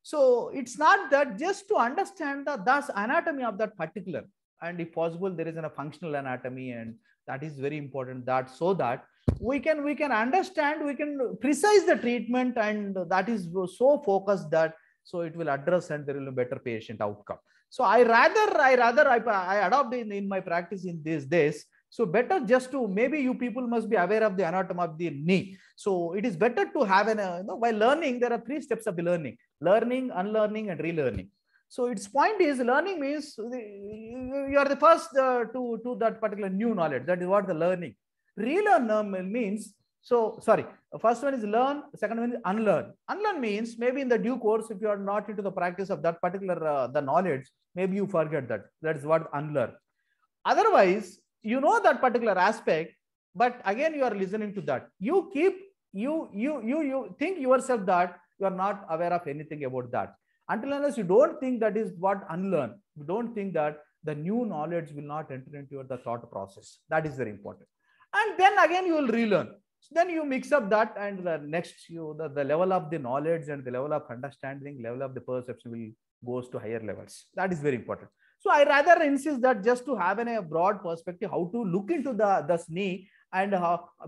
So it's not that, just to understand the anatomy of that particular, and if possible there is a functional anatomy, and that is very important, that so that we can understand, we can precise the treatment, and that is so focused that so it will address and there will be better patient outcome. So I adopt in my practice in these days. So better just to, maybe you people must be aware of the anatomy of the knee. So it is better to have while learning, there are 3 steps of the learning: learning, unlearning, and relearning. So its point is, learning means you are the first to that particular new knowledge. That is what the learning. Relearn means, first one is learn, second one is unlearn. Unlearn means maybe in the due course, if you are not into the practice of that particular the knowledge, maybe you forget that. That is what unlearn. Otherwise, you know that particular aspect, but again you are listening to that. You think yourself that you are not aware of anything about that. Until unless you don't think, that is what unlearn. You don't think that the new knowledge will not enter into the thought process. That is very important. And then again you will relearn. So then you mix up that, and the next the level of the knowledge and the level of understanding, level of the perception will goes to higher levels. That is very important. So I rather insist that just to have a broad perspective, how to look into the knee, and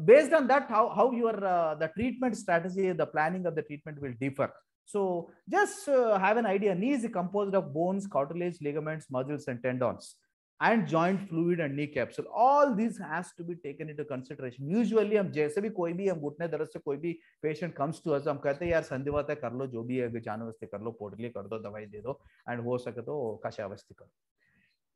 based on that, how your the treatment strategy, the planning of the treatment will differ. So just have an idea. Knee is composed of bones, cartilage, ligaments, muscles, and tendons, and joint fluid and knee capsule. All these has to be taken into consideration. Usually हम जैसे भी कोई भी हम घुटने दर्द से कोई भी patient comes to us, हम कहते हैं यार संधिवात है, कर लो जो भी है, जानुवस्ती कर लो, पोटली कर दो, दवाई दे दो, and हो सके तो कषायवस्ती करो.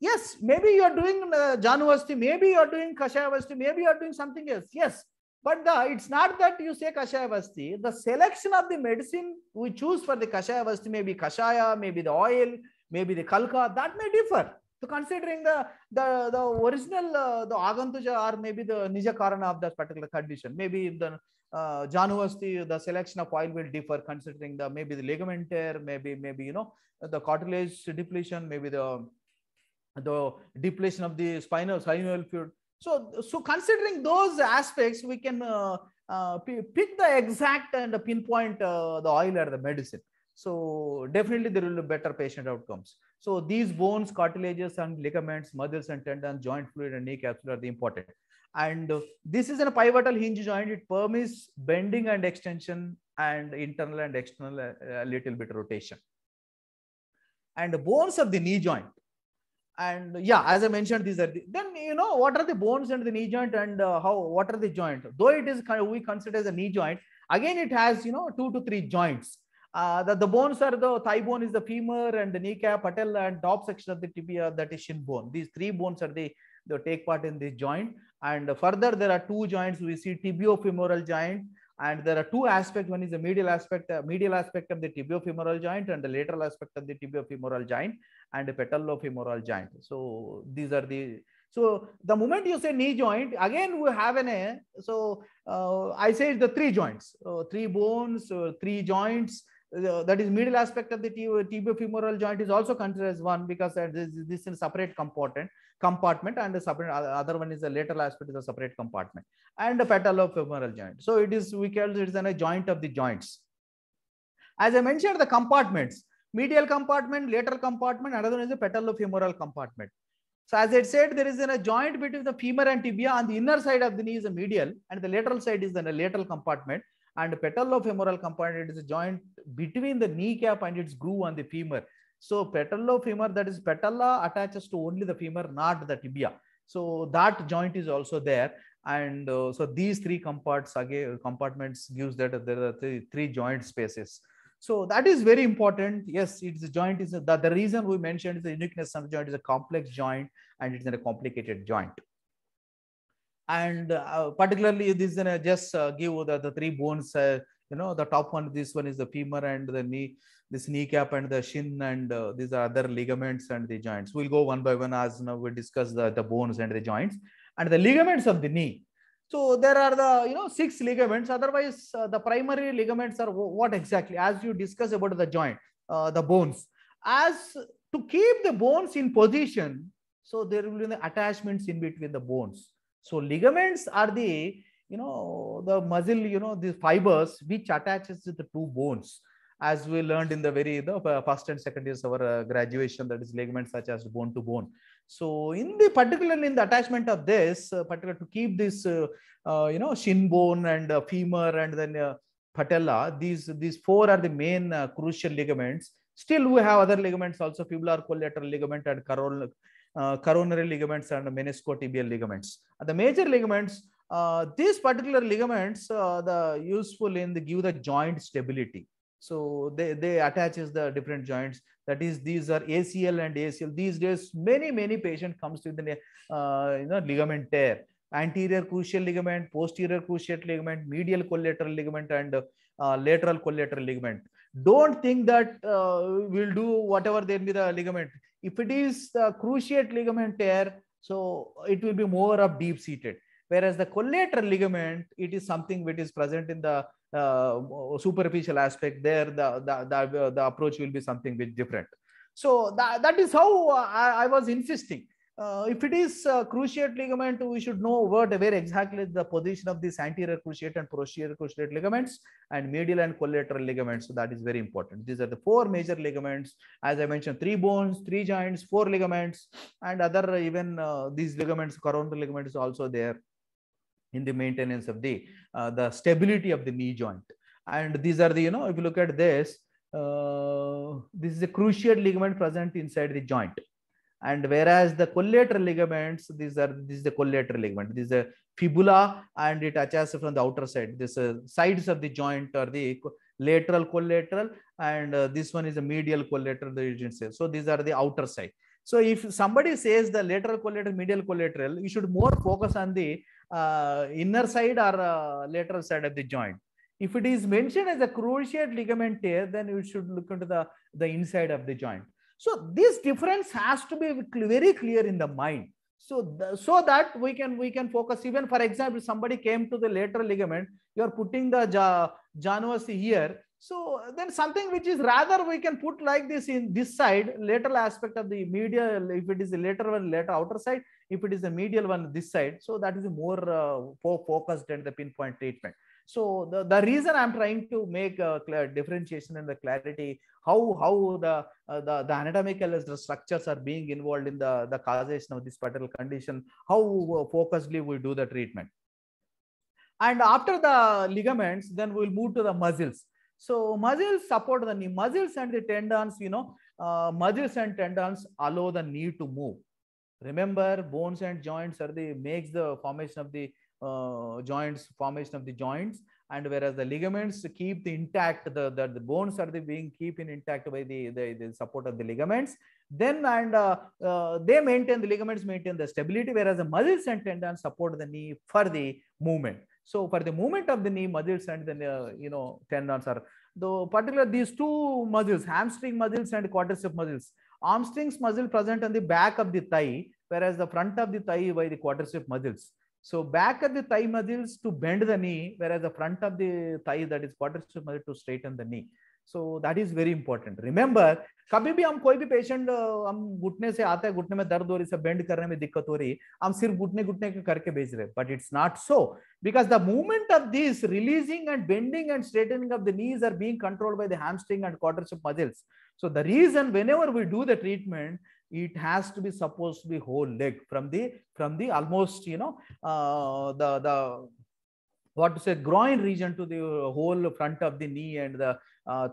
Yes, maybe you are doing januasti, maybe you are doing kashayavasti, maybe you are doing something else. Yes, but it's not that you say kashayavasti. The selection of the medicine we choose for the kashayavasti, maybe kashaya, maybe the oil, maybe the kalka, that may differ. So considering the original the agantuja, or maybe the nija karana of that particular condition, maybe the januasti, the selection of oil will differ considering maybe the ligament tear, maybe the cartilage depletion, maybe the depletion of the spinal fluid. So considering those aspects, we can pick the exact and pinpoint the oil or the medicine. So definitely there will be better patient outcomes. So these bones, cartilages, and ligaments, muscles and tendons, joint fluid, and knee capsule are the important. And this is a pivotal hinge joint. It permits bending and extension, and internal and external a little bit rotation. And the bones of the knee joint. And yeah, as I mentioned, these are then what are the bones and the knee joint, and what are the joint? Though it is we consider as a knee joint, again it has 2 to 3 joints. The bones are the thigh bone is the femur, and the kneecap, patella, and top section of the tibia, that is shin bone. These 3 bones are the take part in this joint. And further there are 2 joints. We see tibiofemoral joint, and there are 2 aspects. One is the medial aspect of the tibiofemoral joint, and the lateral aspect of the tibiofemoral joint, and the patellofemoral joint. So these are so the moment you say knee joint, again we have I say the 3 joints, 3 bones, 3 joints, that is medial aspect of the tibiofemoral joint is also considered as one, because this is a separate compartment, and the separate other one is the lateral aspect is a separate compartment, and the patellofemoral joint. So it is, we call it a joint of the joints. As I mentioned, the compartments: medial compartment, lateral compartment, another one is the patellofemoral compartment. So as I said, there is a joint between the femur and tibia. On the inner side of the knee is a medial, and the lateral side is the lateral compartment. And patellofemoral compartment is a joint between the kneecap and its groove on the femur. So patellofemur, that is patella, attaches to only the femur, not the tibia. So that joint is also there. And so these three compartments gives that there are three joint spaces. So that is very important. Yes, it's a joint is the reason we mentioned is the uniqueness of the joint is a complex joint, and it's a complicated joint. And particularly this just give the three bones, the top one, this one is the femur and the knee, this kneecap and the shin, and these are other ligaments and the joints. We'll go one by one as now we discuss the bones and the joints and the ligaments of the knee. So there are the 6 ligaments. Otherwise, the primary ligaments are what exactly? As you discuss about the joint, the bones, as to keep the bones in position. So there will be the attachments in between the bones. So ligaments are the the muscle, the fibers which attaches to the two bones, as we learned in the first and second years of our graduation, that is ligaments such as bone to bone. So particularly in the attachment of this, particular to keep this shin bone and femur and then patella, these 4 are the main crucial ligaments. Still we have other ligaments also, fibular collateral ligament and coronary ligaments and meniscotibial ligaments. The major ligaments, these particular ligaments, the useful in give the joint stability. So they attaches the different joints. That is, these are ACL and ACL. These days, many patients comes with the ligament tear. Anterior cruciate ligament, posterior cruciate ligament, medial collateral ligament, and lateral collateral ligament. Don't think that we'll do whatever there be the ligament. If it is the cruciate ligament tear, so it will be more of deep seated. Whereas the collateral ligament, it is something which is present in the superficial aspect. There the approach will be something bit different. So that is how I was insisting. If it is cruciate ligament, we should know where exactly the position of this anterior cruciate and posterior cruciate ligaments, and medial and collateral ligaments. So that is very important. These are the 4 major ligaments. As I mentioned, 3 bones, 3 joints, 4 ligaments, and other even these ligaments, coronal ligament is also there in the maintenance of the stability of the knee joint. And these are the, if you look at this, this is a cruciate ligament present inside the joint. And whereas the collateral ligaments, this is the collateral ligament. This is a fibula, and it attaches from the outer side. This sides of the joint are the lateral collateral, and this one is the medial collateral. So these are the outer side. So if somebody says the lateral collateral, medial collateral, you should more focus on the inner side or lateral side of the joint. If it is mentioned as a cruciate ligament tear, then you should look into the inside of the joint. So this difference has to be very clear in the mind. So that we can focus. Even for example, somebody came to the lateral ligament, you are putting the Janus here. So then something which is rather we can put like this in this side, lateral aspect of the medial, if it is the lateral one, lateral outer side, if it is the medial one, this side. So that is a more focused and the pinpoint treatment. So the reason I'm trying to make a clear differentiation and the clarity, how the anatomical structures are being involved in the causation of this particular condition, how focusedly we do the treatment. And after the ligaments, then we'll move to the muscles. So muscles support the knee. Muscles and the tendons, muscles and tendons allow the knee to move. Remember, bones and joints are makes the formation of the joints, and whereas the ligaments keep the intact, the bones are being keeping intact by the support of the ligaments. Then they maintain, the ligaments maintain the stability, whereas the muscles and tendons support the knee for the movement. So for the movement of the knee, muscles and the tendons are particular these 2 muscles, hamstring muscles and quadricep muscles. Hamstrings muscle present on the back of the thigh, whereas the front of the thigh by the quadricep muscles. So back of the thigh muscles to bend the knee, whereas the front of the thigh, that is quadricep muscle, to straighten the knee. So that is very important. Remember, कभी भी हम कोई भी patient हम घुटने से आता है, घुटने में दर्द हो रही है, बेंड करने में दिक्कत हो रही है, हम सिर्फ घुटने घुटने करके भेज रहे हैं, but it's not so, because the movement of this releasing and bending and straightening of the knees are being controlled by the hamstring and quadricep muscles. So the reason whenever we do the treatment, it has to be supposed to be whole leg from the almost, you know, the what to say, groin region to the whole front of the knee and the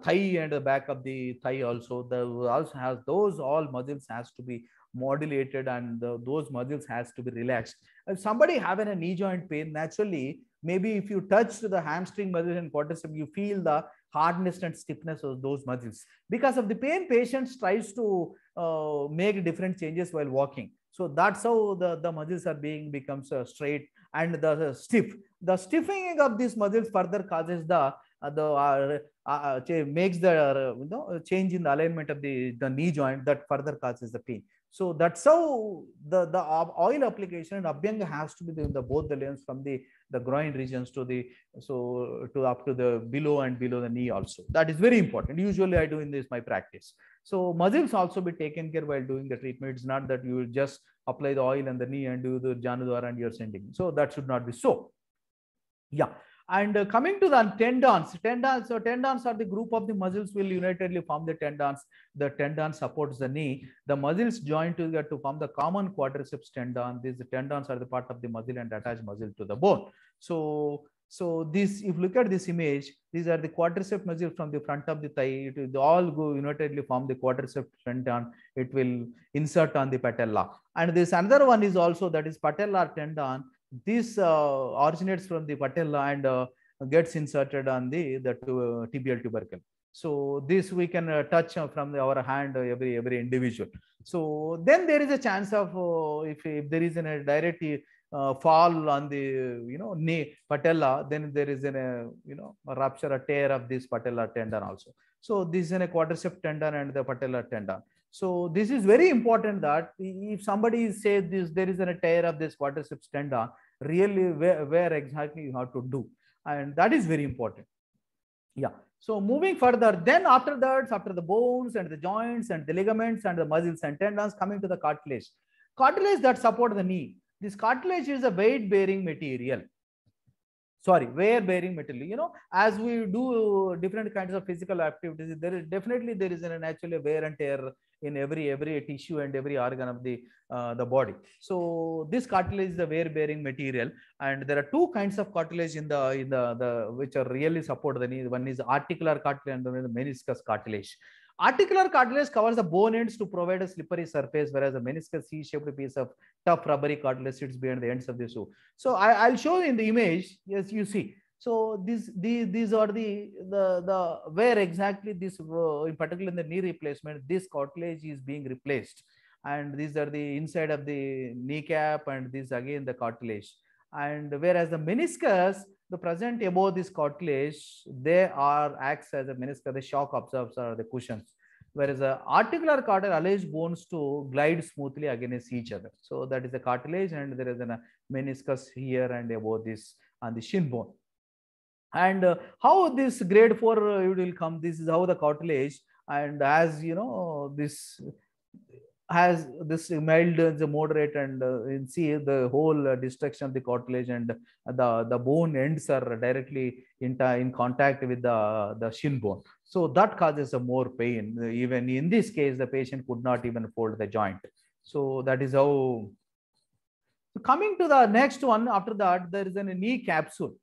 thigh and the back of the thigh also. The also has those all muscles has to be modulated, and those muscles has to be relaxed. If somebody having a knee joint pain, naturally, maybe if you touch the hamstring muscle and quadricep, you feel the hardness and stiffness of those muscles. Because of the pain, patients tries to make different changes while walking. So that's how the muscles are becomes straight and the stiff. The stiffening of these muscles further causes makes the change in the alignment of the knee joint, that further causes the pain. So that's how the oil application and abhyanga has to be in the both the lanes from the groin regions to the to up to the below the knee also. That is very important. Usually I do in this my practice. So muscles also be taken care while doing the treatment. It's not that you just apply the oil on the knee and do the Janudwara and you're sending. So that should not be so. Yeah. And coming to the tendons, so tendons are the group of the muscles will unitedly form the tendons. The tendon supports the knee. The muscles join together to form the common quadriceps tendon. These tendons are the part of the muscle and attach muscle to the bone. So this, if you look at this image, these are the quadriceps muscle from the front of the thigh. It will all go unitedly form the quadriceps tendon. It will insert on the patella. And this another one is also, that is patellar tendon. This originates from the patella and gets inserted on the tibial tubercle. So this we can touch from our hand every individual. So then there is a chance of if there is a direct fall on the knee patella, then there is a a rupture, a tear of this patellar tendon also. So this is a quadricep tendon and the patellar tendon. So this is very important, that if somebody says this, there is a tear of this quadriceps tendon, really where exactly you have to do, and that is very important. Yeah. So moving further, then after that, after the bones and the joints and the ligaments and the muscles and tendons, coming to the cartilage. Cartilage that support the knee. This cartilage is a weight-bearing material. Sorry, wear-bearing material. As we do different kinds of physical activities, there is a naturally wear and tear in every tissue and every organ of the body. So this cartilage is the wear-bearing material, and there are two kinds of cartilage in the which are really support the knee. One is articular cartilage and one is the meniscus cartilage. Articular cartilage covers the bone ends to provide a slippery surface, whereas the meniscus C-shaped piece of tough rubbery cartilage sits behind the ends of the shoe. So I'll show you in the image. Yes, you see. So these are the where exactly this in particular in the knee replacement, this cartilage is being replaced, and these are the inside of the kneecap, and this again the cartilage. And whereas the meniscus, the present above this cartilage, they are acts as a meniscus, the shock absorbers are the cushions, whereas the articular cartilage allows bones to glide smoothly against each other. So that is the cartilage, and there is a meniscus here and above this on the shin bone. And how this grade 4 it will come, this is how the cartilage, and as this has this mild, the moderate, and you see the whole destruction of the cartilage, and the bone ends are directly in contact with the shin bone. So that causes a more pain. Even in this case, the patient could not even fold the joint. So that is how. So coming to the next one, after that, there is a knee capsule.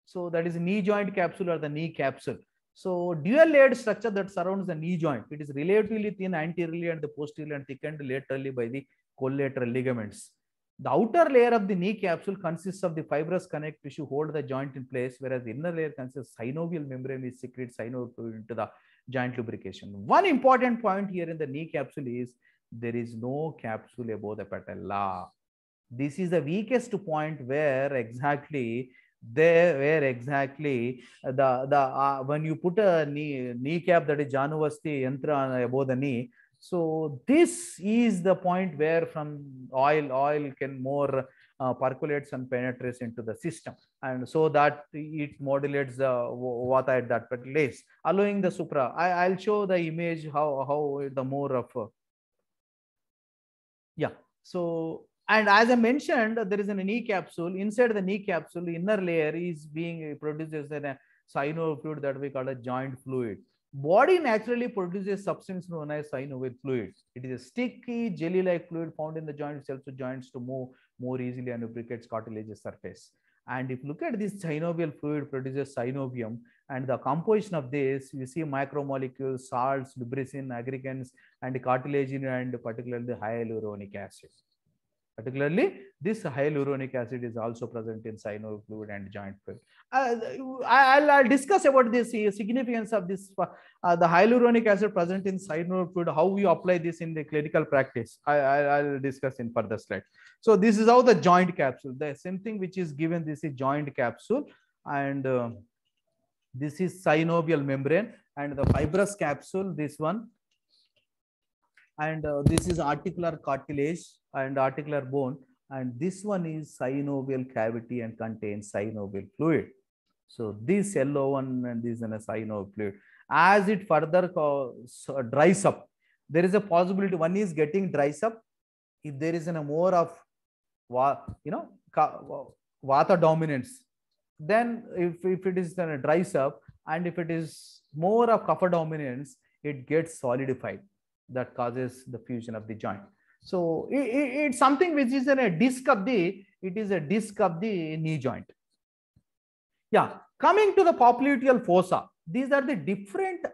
So that is a knee joint capsule or the knee capsule. So dual layered structure that surrounds the knee joint. It is relatively thin anteriorly and the posteriorly and thickened laterally by the collateral ligaments. The outer layer of the knee capsule consists of the fibrous connective tissue hold the joint in place, whereas the inner layer consists of synovial membrane which secretes synovial into the joint lubrication. One important point here in the knee capsule is there is no capsule above the patella. This is the weakest point where exactly when you put a kneecap, that is Januvasti yantra above the knee, So this is the point where from oil can more percolates and penetrates into the system, and so that it modulates the vata at that place, allowing the supra. I'll show the image how the more of yeah. So, and as I mentioned, there is a knee capsule. Inside the knee capsule, the inner layer is being produces a synovial fluid that we call a joint fluid. Body naturally produces substance known as synovial fluid. It is a sticky jelly-like fluid found in the joint itself, so joints to move more easily and lubricates cartilageous surface. And if you look at this synovial fluid produces synovium, and the composition of this, you see micromolecules, salts, lubricin, aggregates, and cartilagen, and particularly the hyaluronic acid. Particularly, this hyaluronic acid is also present in synovial fluid and joint fluid. I'll discuss about this significance of this, the hyaluronic acid present in synovial fluid, how we apply this in the clinical practice. I'll discuss in further slide. So this is how the joint capsule, the same thing which is given, this is joint capsule, and this is synovial membrane, and the fibrous capsule, this one, and this is articular cartilage and articular bone, and this one is synovial cavity and contains synovial fluid. So this yellow one and this is a synovial fluid. As it further dries up, there is a possibility one is getting dries up. If there is a more of vata dominance, then if it is dries up, and if it is more of kapha dominance, it gets solidified. That causes the fusion of the joint. So it's something which is in a disc of the, it is a disc of the knee joint. Yeah, coming to the popliteal fossa, these are the different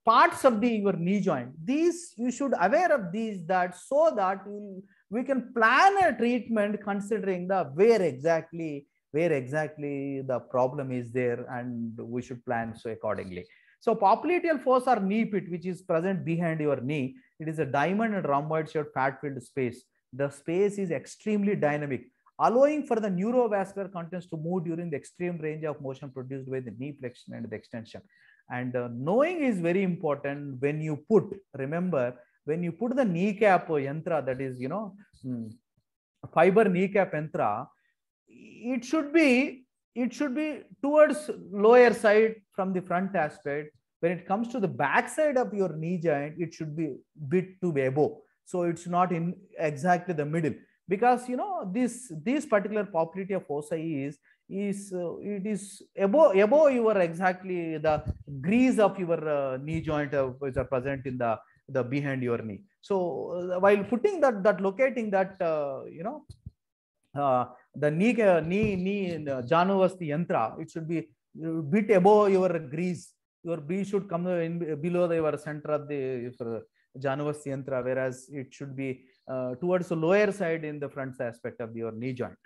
parts of your knee joint. These you should aware of these, that so that we can plan a treatment considering the where exactly the problem is there, and we should plan so accordingly. So popliteal fossa or knee pit, which is present behind your knee, it is a diamond and rhomboid shaped fat-filled space. The space is extremely dynamic, allowing for the neurovascular contents to move during the extreme range of motion produced by the knee flexion and the extension. And knowing is very important when you put, remember, when you put the kneecap yantra, that is, fiber kneecap yantra, it should be towards lower side from the front aspect. When it comes to the back side of your knee joint, it should be bit to above. So it's not in exactly the middle, because this particular popliteal fossa is above your exactly the grease of your knee joint which are present in the behind your knee. So while putting that locating that the knee Januvasti yantra, it should be bit above your grease. Your B should come in below your center of the Januvasti yantra, whereas it should be towards the lower side in the front aspect of your knee joint.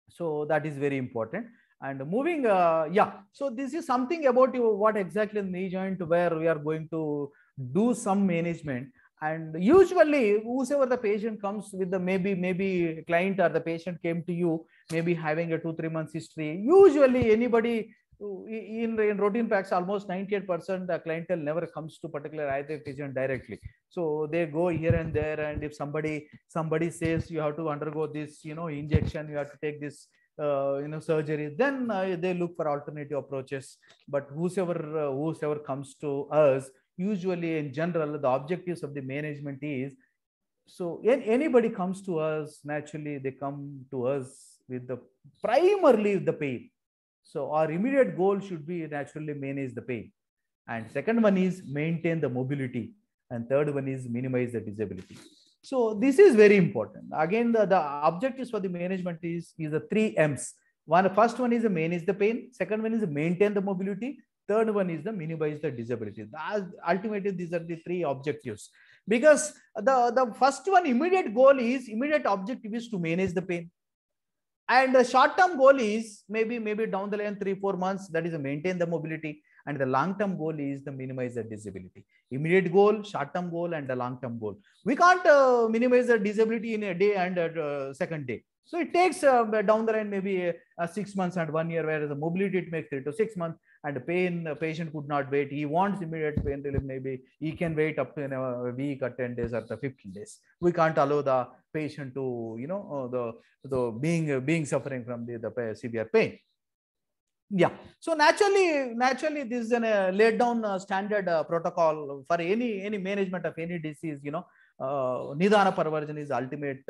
So that is very important. And moving, so this is something about what exactly the knee joint, where we are going to do some management. And usually, whosoever the patient comes with the maybe client or the patient came to you, maybe having a 2-3 months history. Usually, anybody in routine practice, almost 98% the clientele never comes to particular Ayurvedic patient directly. So they go here and there, and if somebody says you have to undergo this, injection, you have to take this, surgery, then they look for alternative approaches. But whosoever comes to us, usually in general, the objectives of the management is, so anybody comes to us, naturally they come to us with primarily the pain. So our immediate goal should be naturally manage the pain. And second one is maintain the mobility. And third one is minimize the disability. So this is very important. Again, the objectives for the management is the 3 M's. First one is to manage the pain. Second one is to maintain the mobility. Third one is the minimize the disability. Ultimately, these are the 3 objectives. Because the first one, immediate objective is to manage the pain. And the short-term goal is maybe down the line 3-4 months, that is to maintain the mobility. And the long-term goal is to minimize the disability. Immediate goal, short-term goal, and the long-term goal. We can't minimize the disability in a day and a second day. So it takes down the line maybe 6 months and 1 year, whereas the mobility it makes 3 to 6 months, and pain, patient could not wait. He wants immediate pain relief. Maybe he can wait up to a week or 10 days or 15 days. We can't allow the patient to, the being suffering from the severe pain. Yeah, so naturally this is a laid down standard protocol for any management of any disease. Nidana Parvarjan is ultimate.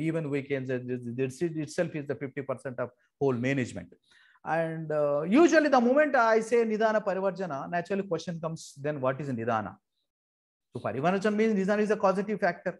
Even we can say this itself is the 50% of whole management. And usually the moment I say Nidana Parivarjana, naturally question comes, then what is Nidana? So Parivarjan means Nidana is a causative factor,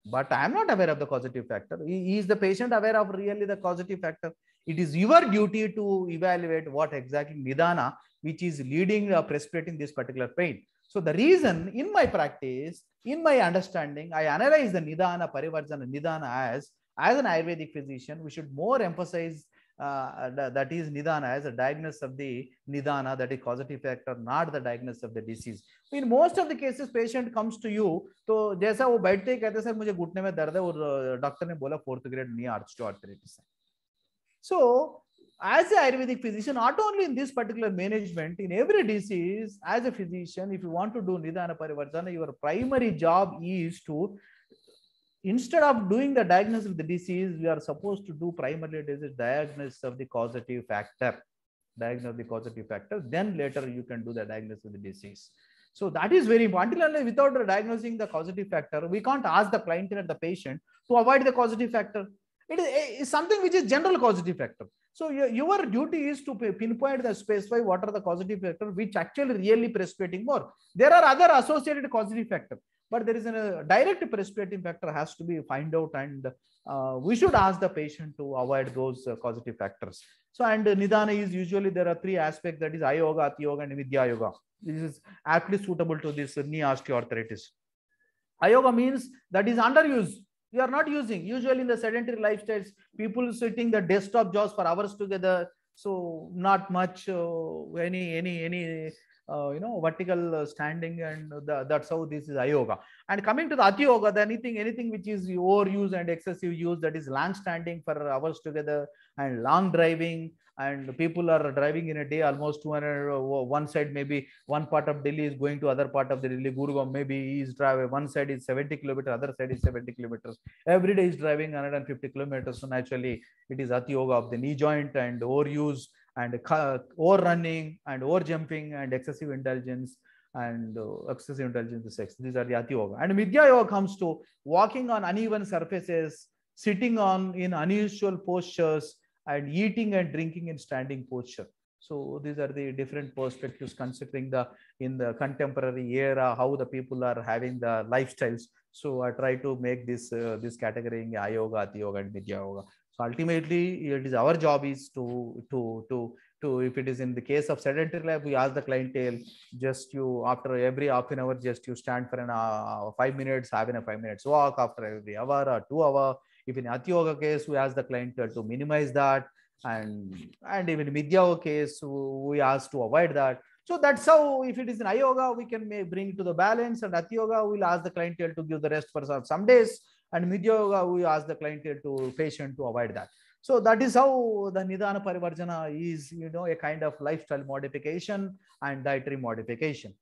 but I am not aware of the causative factor. Is the patient aware of really the causative factor? It is your duty to evaluate what exactly Nidana, which is leading precipitating this particular pain. So the reason in my practice, in my understanding, I analyze the Nidana, Parivarjana, Nidana as an Ayurvedic physician, we should more emphasize that is Nidana as a diagnosis of the Nidana, that is causative factor, not the diagnosis of the disease. In most of the cases, patient comes to you, तो जैसा वो बैठते ही कहते sir मुझे घुटने में दर्द है और डॉक्टर ने बोला 4th grade knee osteoarthritis. So as an Ayurvedic physician, not only in this particular management, in every disease, as a physician, if you want to do Nidana Parivarjana, your primary job is to, instead of doing the diagnosis of the disease, we are supposed to do primarily diagnosis of the causative factor. Diagnose the causative factor, then later you can do the diagnosis of the disease. So that is very important. Until without diagnosing the causative factor, we can't ask the client or the patient to avoid the causative factor. It is something which is general causative factor. So your duty is to pinpoint the specify what are the causative factors which actually really precipitating more. There are other associated causative factors, but there is a direct precipitating factor has to be find out, and we should ask the patient to avoid those causative factors. So, and Nidana is usually there are 3 aspects, that is Ayoga, Ati Yoga, and Vidya Yoga. This is aptly suitable to this knee osteoarthritis. Ayoga means that is underuse. We are not using. Usually in the sedentary lifestyles, people sitting the desktop jobs for hours together. So not much any vertical standing, and that's how this is Ayoga. And coming to the Ati Yoga, anything which is overuse and excessive use, that is long standing for hours together and long driving. And people are driving in a day almost 200. One side, maybe one part of Delhi is going to other part of the Delhi. Gurgaon, maybe is driving. One side is 70 kilometers, other side is 70 kilometers. Every day is driving 150 kilometers. So naturally, it is Ati Yoga of the knee joint, and overuse and over running and over jumping and excessive indulgence and excessive indulgence to sex. These are the Ati Yoga. And Vidya Yoga comes to walking on uneven surfaces, sitting in unusual postures, and eating and drinking in standing posture. So these are the different perspectives considering in the contemporary era how the people are having the lifestyles. So I try to make this category in Ayoga, Ati Yoga, and Vidya Yoga. So ultimately, it is our job is to if it is in the case of sedentary life, we ask the clientele, just you after every half an hour, just you stand for 5 minutes, having a 5 minutes walk after every hour or 2 hours. If in Ati Yoga case, we ask the client to minimize that, and even in Vidya Yoga case, we ask to avoid that. So that's how, if it is in Ayoga, we can bring it to the balance, and Ati Yoga, we'll ask the clientele to give the rest for some days, and Vidya Yoga, we ask the clientele to patient to avoid that. So that is how the Nidana Parivarjana is, a kind of lifestyle modification and dietary modification.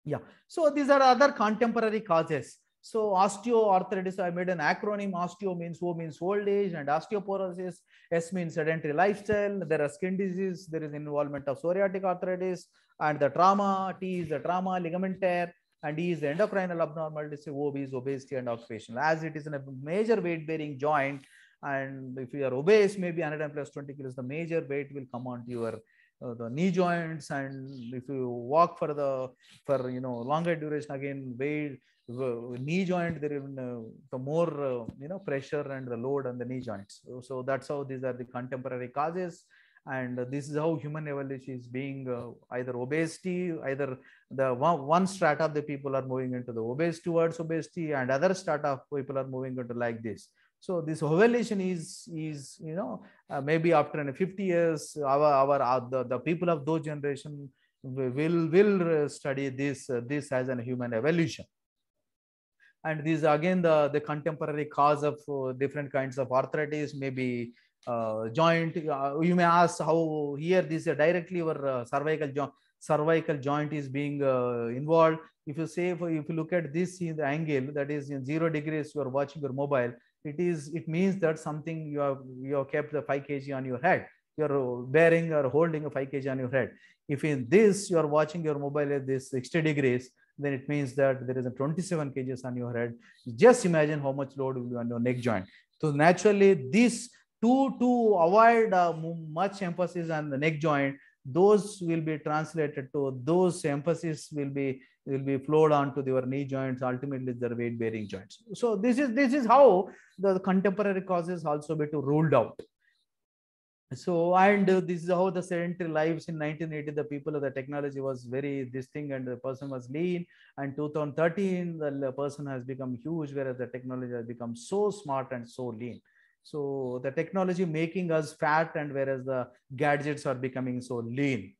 Yeah. So these are other contemporary causes. So osteoarthritis, I made an acronym. Osteo means old age, and osteoporosis, S means sedentary lifestyle. There are skin disease. There is involvement of psoriatic arthritis, and the trauma. T is the trauma, ligament tear, and E is the endocrinal abnormality. O is obesity and occupational. As it is in a major weight-bearing joint, and if you are obese, maybe 100 plus 20 kilos, the major weight will come onto your the knee joints. And if you walk for longer duration, again weight. Knee joint, there is the more pressure and the load on the knee joints. So that's how these are the contemporary causes, and this is how human evolution is being either obesity, either the one strata of the people are moving into the obese towards obesity, and other strata of people are moving into like this. So this evolution is maybe after 50 years, the people of those generation will study this as a human evolution. And these again the contemporary cause of different kinds of arthritis, maybe joint. You may ask how here this directly your cervical joint is being involved. If you say, if you look at this in the angle that is in 0 degrees, you are watching your mobile. It means that something you have kept the 5 kg on your head. You are bearing or holding a 5 kg on your head. If in this you are watching your mobile at this 60 degrees, then it means that there is a 27 kgs on your head. Just imagine how much load will be on your neck joint. So naturally, this to avoid much emphasis on the neck joint, those will be translated to those emphasis will be flowed on to your knee joints, ultimately the weight bearing joints. So this is how the contemporary causes also be ruled out. So, and this is how the sedentary lives in 1980, the people of the technology was very this thing, and the person was lean, and 2013 the person has become huge, whereas the technology has become so smart and so lean. So the technology making us fat, and whereas the gadgets are becoming so lean.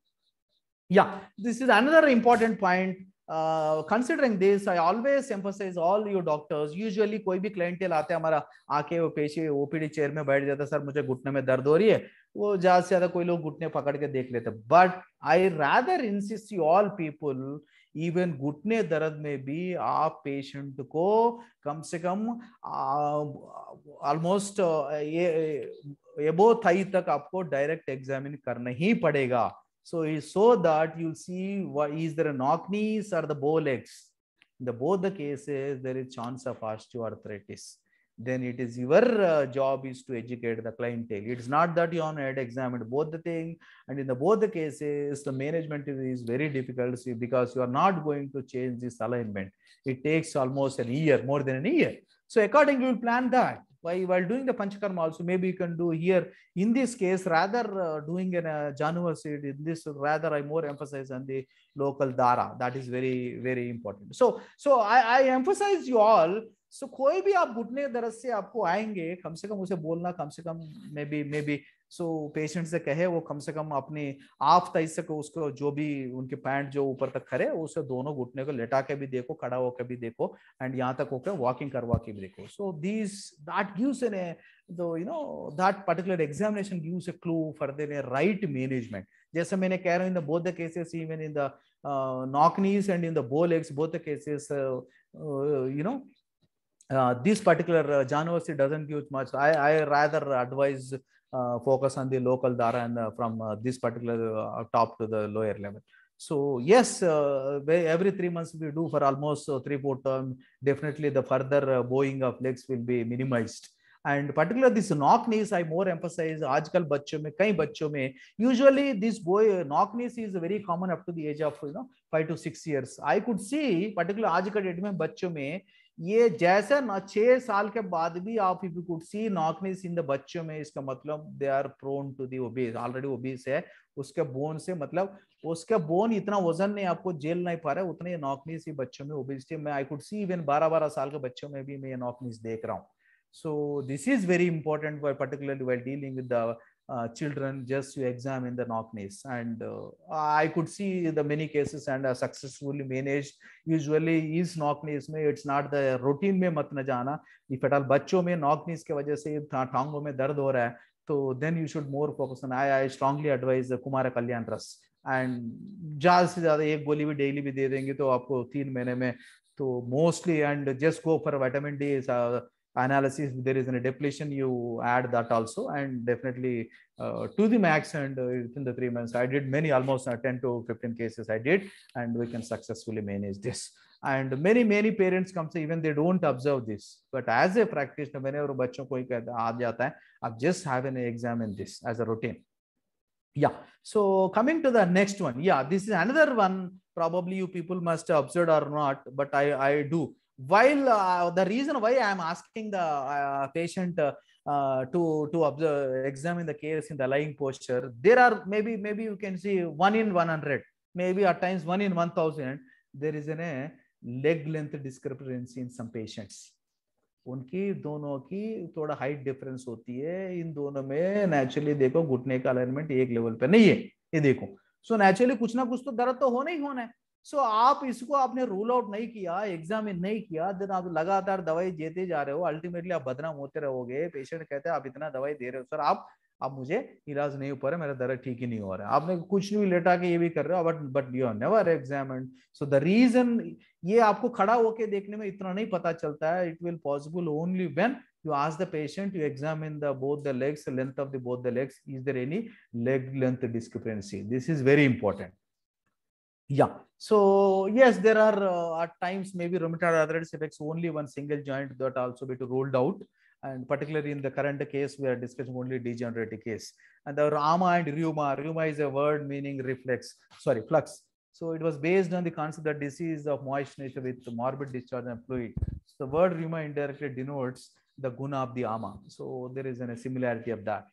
Yeah, this is another important point. Considering this, I always emphasize all you doctors. Usually कोई भी clientele आते हैं हमारा, आके वो patient OPD chair में बैठ जाता है, सर मुझे घुटने में दर्द हो रही है, वो ज्यादा से ज्यादा कोई लोग घुटने पकड़ के देख लेते हैं. But I rather insist you all people, even घुटने दर्द में भी आप पेशेंट को कम से कम ऑलमोस्ट एबो थाई तक आपको डायरेक्ट एग्जामिन करना ही पड़ेगा. So that you'll see what is there a knock knees or the bow legs. In both the cases, there is chance of osteoarthritis. Then it is your job is to educate the clientele. It's not that you had examined both the thing, and in both the cases, the management is very difficult because you are not going to change this alignment. It takes almost a year, more than a year. So accordingly, you will plan that. While doing the panchakarma also, maybe you can do here in this case, rather doing a January seed, in this rather I more emphasize on the local dara. That is very, very important. So I emphasize you all. So कोई भी आप घुटने दर्द से आपको आएंगे, कम से कम उसे बोलना, कम से कम maybe so पेशेंट से कहे वो कम से कम अपने आप तय से उसको जो भी उनके पैंट जो ऊपर तक खड़े उसे दोनों घुटने को लेटा के भी देखो, खड़ा होकर भी देखो, एंड यहाँ तक होकर वॉकिंग करवा के भी देखो. So that gives that particular examination gives a clue for the right management. जैसे मैंने कह रहा हूँ, in both the cases, even in the knock knees and in the bow legs, both the cases, this particular January doesn't give much. I rather advise focus on the local dara and from this particular top to the lower level. So yes, every 3 months we do for almost 3-4 terms. Definitely the further bowing of legs will be minimized. And particularly this knock knees, I more emphasize. आजकल बच्चों में, कई बच्चों में, usually this knock knees is very common up to the age of 5 to 6 years. I could see particularly आज के date में बच्चों में ये जैसे 6 साल के बाद भी आप if you could see knock knees in the बच्चों में, इसका मतलब they are prone to the obese, already obese है. उसके बोन से मतलब उसका बोन इतना वजन नहीं आपको झेल नहीं पा रहा है, उतने knock knees बच्चों में obesity में I could see even 12 साल के बच्चों में भी मैं ये knock knees देख रहा हूँ. So this is very important, particularly while dealing with the children, just to examine the knock knees. And I could see the many cases and successfully managed. Usually is knock knees में, it's not the routine में मत न जाना. If at all बच्चों में knock knees के वजह से टांगों में दर्द हो रहा है, तो then you should more focus on. I strongly advise Kumar कल्याण रस. And ज़्यादा से ज़्यादा एक गोली भी डेली भी दे देंगे तो आपको 3 महीने में तो mostly, and just go for vitamin D analysis. If there is a depletion, you add that also, and definitely to the max, and within the 3 months I did many, almost 10 to 15 cases I did, and we can successfully manage this. And many parents come say even they don't observe this, but as a practitioner whenever बच्चों को आ जाता है, आप just have an examine this as a routine. Yeah, so coming to the next one, yeah, this is another one probably you people must have observed or not, but I do. While the reason why I am asking the patient to observe, examine the case in the lying posture, there are maybe you can see 1 in 100, maybe at times 1 in 1000, there is a leg length discrepancy in some patients. उनकी दोनों की थोड़ा height difference होती है. इन दोनों में naturally देखो घुटने का अलाइनमेंट एक लेवल पे नहीं है, ये देखो. सो नेचुरली कुछ ना कुछ तो दर्द तो होना ही होना है. सो आप इसको आपने रूल आउट नहीं किया, एग्जामिन नहीं किया, देन आप लगातार दवाई देते जा रहे हो, अल्टीमेटली आप बदनाम होते रहोगे। पेशेंट कहते हैं आप इतना दवाई दे रहे हो सर, आप मुझे इलाज नहीं हो पा रहा, मेरा दर्द ठीक ही नहीं हो रहा है, आपने कुछ नहीं लेटा के ये भी कर रहे हो, but you are never examined. So the reason, ये आपको खड़ा होके देखने में इतना नहीं पता चलता है, it will possible only when you ask the patient, you examine both the legs, length of both the legs, is there any leg length discrepancy? This is very important. Yeah, so yes, there are at times maybe rheumatoid arthritis affects only one single joint, that also be ruled out, and particularly in the current case we are discussing only degenerative case. And the rama and rheuma is a word meaning flux. So it was based on the concept that disease of moist nature with morbid discharge and fluid. So the word rheuma indirectly denotes the guna of the ama. So there is a similarity of that.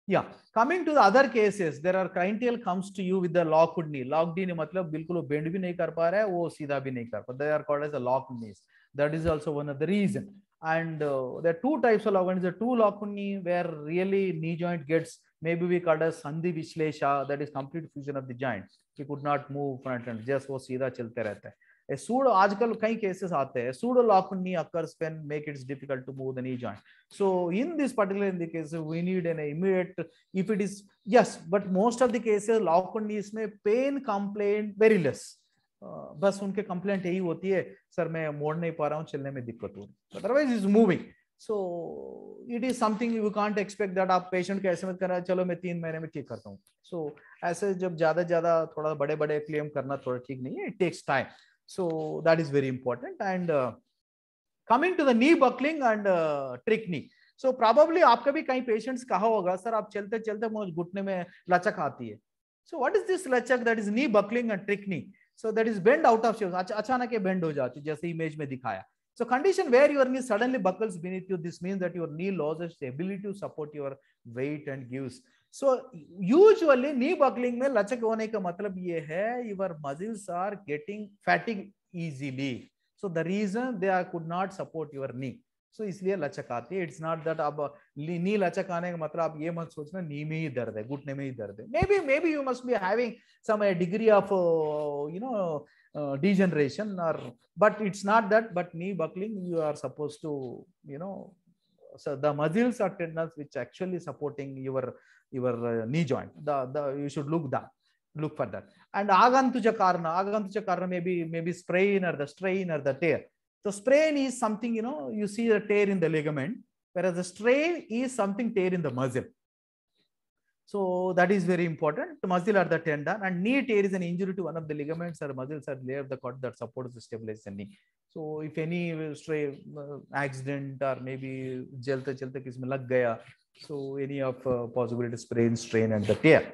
Yeah, coming to the other cases, there are clientele comes to you with the locked knee. Locked knee मतलब बिल्कुल वो bend भी नहीं कर पा रहा है, वो सीधा भी नहीं कर पा. They are called as a locked knees. That is also one of the reason. And there are two types of locked knees. The two locked knee where really knee joint gets, maybe we call as sandhi vishlesha, that is complete fusion of the joint. He could not move front and just वो सीधा चलते रहता है. A pseudo, आजकल कई cases आते हैं, pseudo locked knee occurs when make it difficult to move the knee joint. So in this particular case, we need an immediate, if it is, yes, but most of the cases locked knees में pain complaint very less. बस उनके complaint यही होती है, sir मैं मोड़ नहीं पा रहा हूँ, चलने में दिक्कत हो रही है, otherwise is moving. So it is something you can't expect that आप patient के ऐसे मत करना, चलो मैं 3 महीने में ठीक करता हूँ. So ऐसे जब ज्यादा थोड़ा बड़े claim करना थोड़ा ठीक नहीं है, it takes time. So that is very important. And coming to the knee buckling and trick knee. So probably आपका भी कई patients कहा होगा, सर आप चलते चलते मुझे घुटने में लचक आती है. So what is this लचक? That is knee buckling and trick knee. So that is bend out of shape. अचानक ये bend हो जाती है, जैसे image में दिखाया. So condition where your knee suddenly buckles beneath you, this means that your knee loses the ability to support your weight and gives. So usually knee buckling में लचक होने का मतलब ये है, your muscles are getting fatigued easily. So the reason they could not support your knee. So इसलिए लचक आती है. It's not that अब knee लचक आने का मतलब आप ये मत सोचना knee में ही दर्द है, घुटने में ही दर्द है. Maybe you must be having some degree of degeneration, but it's not that. But knee buckling, you are supposed to, so the muscles or tendons which actually supporting your knee joint, you should look for that. And agantuja karna maybe sprain or the strain or the tear. So sprain is something, you see the tear in the ligament, whereas the strain is something tear in the muscle. So that is very important. The muscle or the tendon, and knee tear is an injury to one of the ligaments or muscles or layer of the cord that supports the stabilize the knee. So if any accident or maybe jalte kisme lag gaya, so any of possibility sprain, strain and the tear.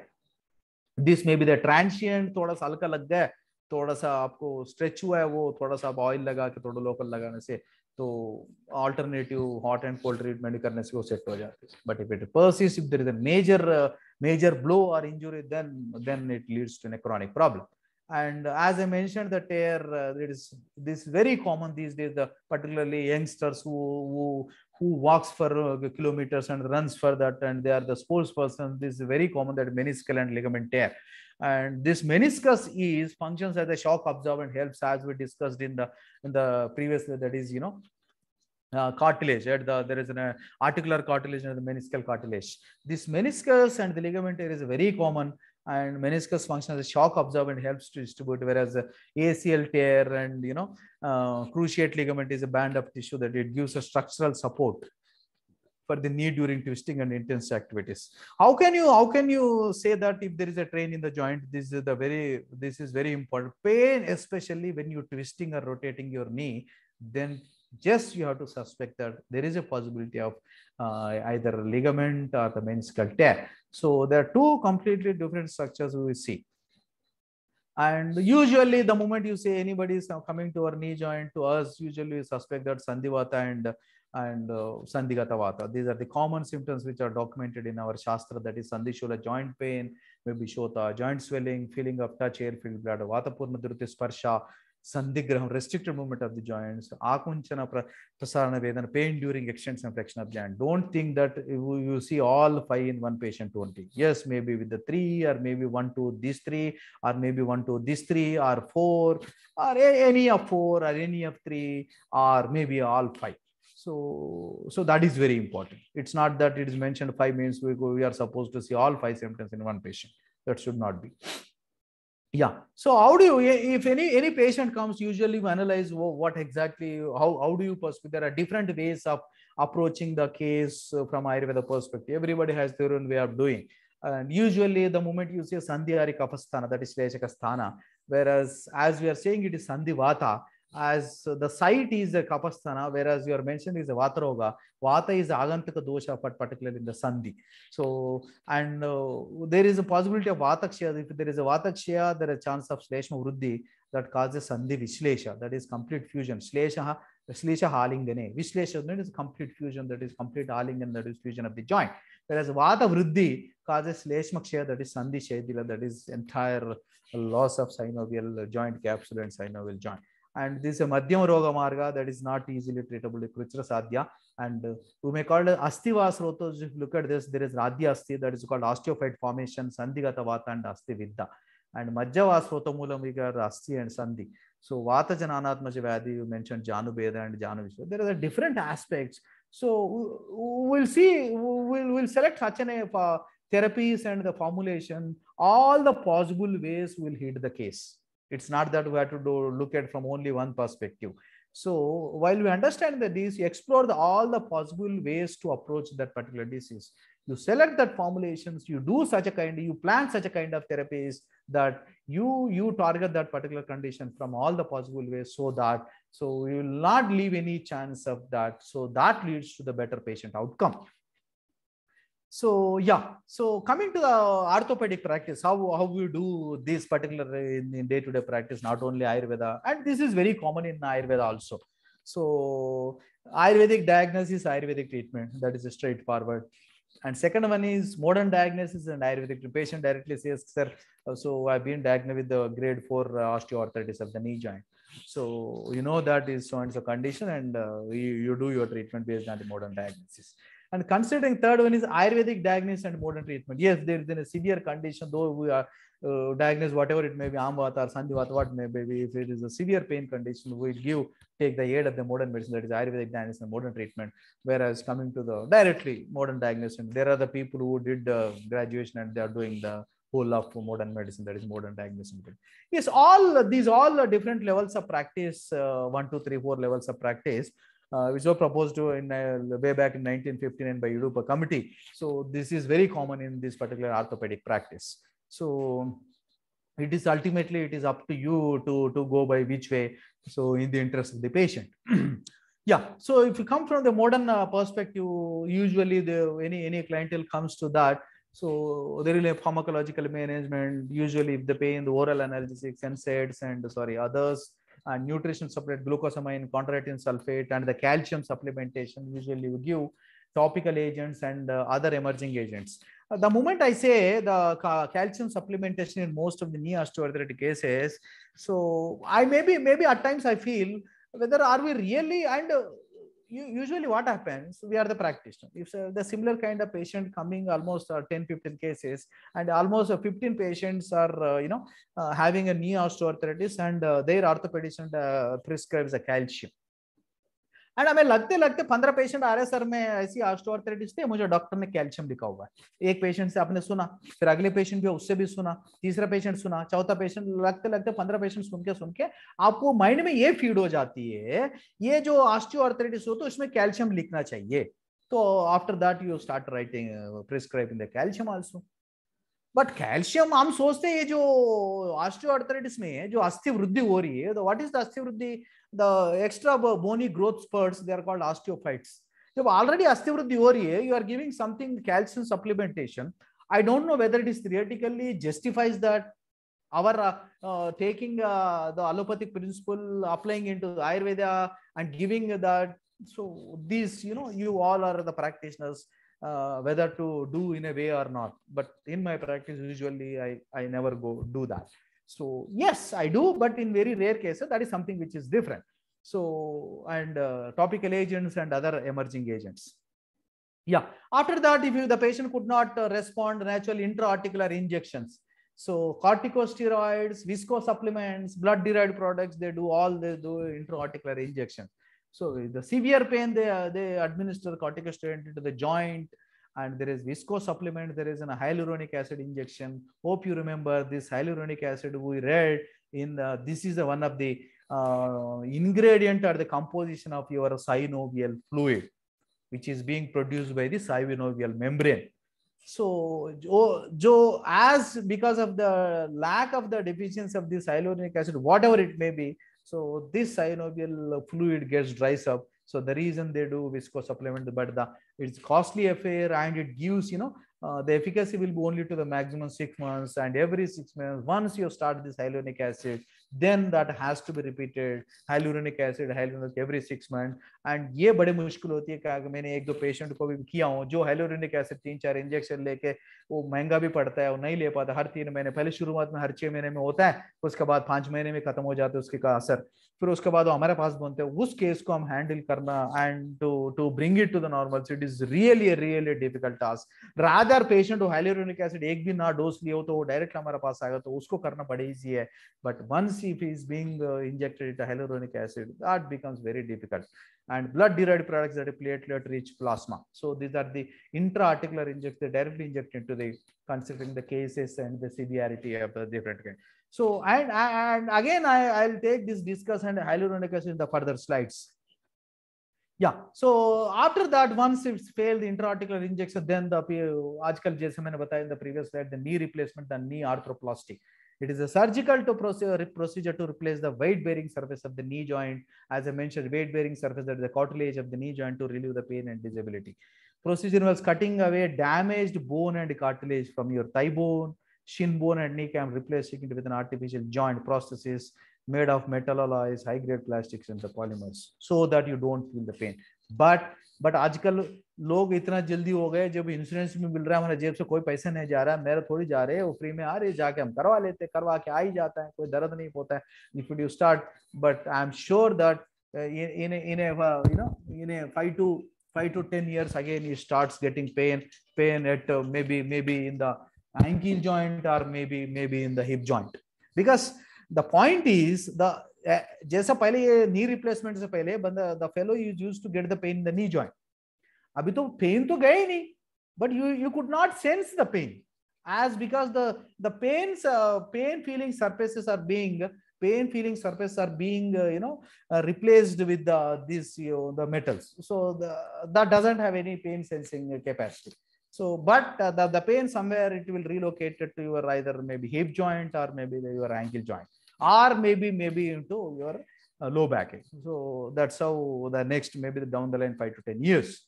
This may be the transient, थोड़ा सा हल्का लग गया, थोड़ा सा आपको stretch हुआ है, वो थोड़ा सा ऑयल लगा के थोड़ा लोकल लगाने से, तो alternative hot and cold treatment करने से वो सेट हो जाती है. But if it persists, if there is a major blow or injury, then it leads to a chronic problem. And as I mentioned, the tear, this is very common these days, particularly youngsters who walks for kilometers and runs for that, and they are the sports person. This is very common, that meniscal and ligament tear. And this meniscus functions as a shock absorber and helps, as we discussed in the previous, that is cartilage. There is an articular cartilage and the meniscal cartilage. This meniscus and the ligament tear is very common, and meniscus functions as a shock absorber and helps to distribute, whereas ACL tear and cruciate ligament is a band of tissue that it gives a structural support for the knee during twisting and intense activities. How can you say that if there is a strain in the joint? This is very important. Pain, especially when you're twisting or rotating your knee, then just you have to suspect that there is a possibility of either ligament or the meniscal tear. So there are two completely different structures we see. And usually the moment you say anybody is coming to our knee joint to us, usually we suspect that Sandhivata and Sandhigata Vata. These are the common symptoms which are documented in our Shastra, that is Sandhishula joint pain, maybe Shota joint swelling, feeling of touch, air filled blood, Vatapurna Dhruti Sparsha, Sandhigraham, restricted movement of the joints, Akunchana Prasarana Vedana, pain during extension and flexion of joint. Don't think that you see all 5 in one patient only. Yes, maybe with the 3, or maybe 1 to these 3, or maybe 1 to these 3, or 4, or any of 4, or any of 3, or maybe all 5. So that is very important. It's not that it is mentioned 5 means we are supposed to see all 5 symptoms in one patient. That should not be. Yeah. So how do you, if any patient comes, usually we analyze what exactly, how do you pursue? There are different ways of approaching the case from Ayurveda perspective. Everybody has their own way of doing. And usually the moment you say Sandhyari Kapasthana, that is Shleshaka Sthana, whereas as we are saying it is Sandhi Vata, as the site is a Kapasthana, whereas you are mentioned is a Vata Roga. Vata is Agantaka dosha, but particularly in the Sandhi. So, and there is a possibility of Vata Kshaya. If there is a Vata Kshaya, there is a chance of Shleshma Vruddhi that causes Sandhi Vishlesha, that is complete fusion. Shlesha Halingane. Vishlesha, that is complete fusion, that is complete Halingane, that is fusion of the joint. Whereas Vata Vruddhi causes Shleshma Kshaya, that is Sandhi Shedila, that is entire loss of synovial joint capsule and synovial joint. And this is a Madhyama Roga Marga that is not easily treatable with Kruchra Sadhya. And we may call it Asti Vasrotos. If you look at this, there is Radhya Asti, that is called osteophyte formation, Sandhigata Vata and Asti Vidya. And Majja Vasrotomulam we got Asti and Sandhi. So Vata Jananatmaja Vyadhi, you mentioned Janu Beda and Janu Vishwa. There are different aspects. So we'll see, we'll select such an therapies and the formulation, all the possible ways will hit the case. It's not that we have to look at from only one perspective. So while we understand the disease, you explore all the possible ways to approach that particular disease. You select that formulations, you do such a kind, you plan such a kind of therapies that you target that particular condition from all the possible ways, so you will not leave any chance of that. So that leads to the better patient outcome. So yeah, so coming to the orthopedic practice, how we do this particular in day-to-day practice, not only Ayurveda, and this is very common in Ayurveda also. So Ayurvedic diagnosis, Ayurvedic treatment, that is straightforward. And second one is modern diagnosis and Ayurvedic. The patient directly says, sir, so I've been diagnosed with the grade 4 osteoarthritis of the knee joint. So you know that is so and so condition, and you do your treatment based on the modern diagnosis. And considering third one is Ayurvedic diagnosis and modern treatment. Yes, there is a severe condition, though we are diagnosed whatever it may be, Amvata or Sandhivata, what may be. If it is a severe pain condition, we take the aid of the modern medicine, that is Ayurvedic diagnosis and modern treatment. Whereas coming to the directly modern diagnosis, there are the people who did graduation and they are doing the whole of modern medicine, that is modern diagnosis. Yes, all different levels of practice, 1, 2, 3, 4 levels of practice. Which were proposed in way back in 1959 by Udupa committee. So this is very common in this particular orthopedic practice. So it is ultimately it is up to you to go by which way. So in the interest of the patient. Yeah. So if you come from the modern perspective, usually any clientele comes to that. So there is a pharmacological management. Usually, if they pay in the oral analgesics, NSAIDs, and others. And nutrition supplement, glucosamine, chondroitin sulfate, and the calcium supplementation. Usually we give topical agents and other emerging agents. The moment I say the calcium supplementation in most of the knee osteoarthritic cases, so I maybe at times I feel whether are we really, and usually what happens, we are the practitioner. If the similar kind of patient coming almost 10-15 cases, and almost 15 patients are having a knee osteoarthritis, and their orthopedist prescribes a calcium. And हमें लगते लगते 15 patient आ रहे sir मैं ऐसी osteoarthritis थे, मुझे doctor ने calcium लिखा हुआ है। एक पेशेंट से आपने सुना, फिर अगले पेशेंट भी उससे भी सुना, तीसरा पेशेंट सुना, चौथा पेशेंट, लगते लगते 15 पेशेंट सुन के आपको माइंड में ये फीड हो जाती है ये जो ऑस्टियोआर्थराइटिस हो तो इसमें कैल्शियम लिखना चाहिए। तो after that you start writing prescribing the calcium also. But calcium हम सोचते हैं ये जो ऑस्टियोआर्थराइटिस में जो अस्थि वृद्धि हो रही है, व्हाट इज द अस्थि वृद्धि? The extra bony growth spurts, they are called osteophytes. जब ऑलरेडी अस्थि वृद्धि हो रही है, you are giving something calcium supplementation. I don't know whether it is theoretically justifies that our taking the allopathic principle, applying into Ayurveda and giving that. So these, you all are the practitioners, whether to do in a way or not. But in my practice, usually I never go do that. So yes, I do, but in very rare cases, that is something which is different. So, and topical agents and other emerging agents. Yeah. After that, if the patient could not respond, natural intra-articular injections. So corticosteroids, visco supplements, blood-derived products, they do intra-articular injections. So the severe pain, they administer corticosteroid into the joint, and there is visco supplement, there is a hyaluronic acid injection. Hope you remember this hyaluronic acid we read in this is one of the ingredient or the composition of your synovial fluid, which is being produced by the synovial membrane. So as because of the lack of the deficiency of this hyaluronic acid, whatever it may be, so this synovial fluid gets dries up. So the reason they do visco supplement, but it's costly affair, and it gives, the efficacy will be only to the maximum 6 months, and every 6 months, once you start this hyaluronic acid, then that has to be repeated, hyaluronic acid every 6 months. And ये बड़े मुश्किल होती है कि मैंने एक दो patient को भी किया हूँ जो hyaluronic acid 3-4 इंजेक्शन लेके वो महंगा भी पड़ता है, वो नहीं ले पाता, हर 3 महीने, पहले शुरुआत में हर 6 महीने में होता है, उसके बाद 5 महीने में खत्म हो जाता है उसके का असर, फिर उसके बाद वो हमारे पास बनते हैं, उस केस को हम हैंडल करना and to bring it to the normal, it is really difficult task. Rather patient हो हाइलुरोनिक एसिड एक भी ना डोज लिए हो तो वो डायरेक्ट हमारे पास आएगा, तो उसको करना बड़े इजी है, but once if he is being injected it hyaluronic acid, that becomes very difficult. And blood derived products that are platelet rich plasma, so these are the intra-articular injections, they directly inject into the, considering the cases and the severity of the different kind. So and again I'll take this discuss and hyaluronic acid in the further slides. Yeah, so after that, once it's failed the intra-articular injection, then the आजकल जैसे मैंने बताया in the previous slide, the knee replacement and knee arthroplasty. It is a surgical procedure to replace the weight-bearing surface of the knee joint. As I mentioned, weight-bearing surface, that is the cartilage of the knee joint, to relieve the pain and disability. Procedure was cutting away damaged bone and cartilage from your thigh bone, shin bone and kneecap, replacing it with an artificial joint prosthesis made of metal alloys, high-grade plastics and the polymers, so that you don't feel the pain. But आजकल लोग इतना जल्दी हो गए, जब insurance में मिल रहा है, हमारे जेब से कोई पैसा नहीं जा रहा है, मेरा थोड़ी जा रहे हैं, वो फ्री में आ रहे, जाके हम करवा लेते, करवा के आ ही जाता है, कोई दर्द नहीं होता है if you start. But I am sure that in a 5 to 10 years again he starts getting pain at maybe in the ankle joint or maybe in the hip joint, because the point is the जैसा पहले ये knee replacement से पहले बंदा the fellow used to get the pain in the knee joint. अभी तो pen तो गए ही नहीं, but you could not sense the pain, as because the pain feeling surfaces are being replaced with the metals, so that doesn't have any pain sensing capacity. So but the pain somewhere it will relocate to your either maybe hip joint or maybe your ankle joint, or maybe into your low back. So that's how the next maybe down the line 5 to 10 years.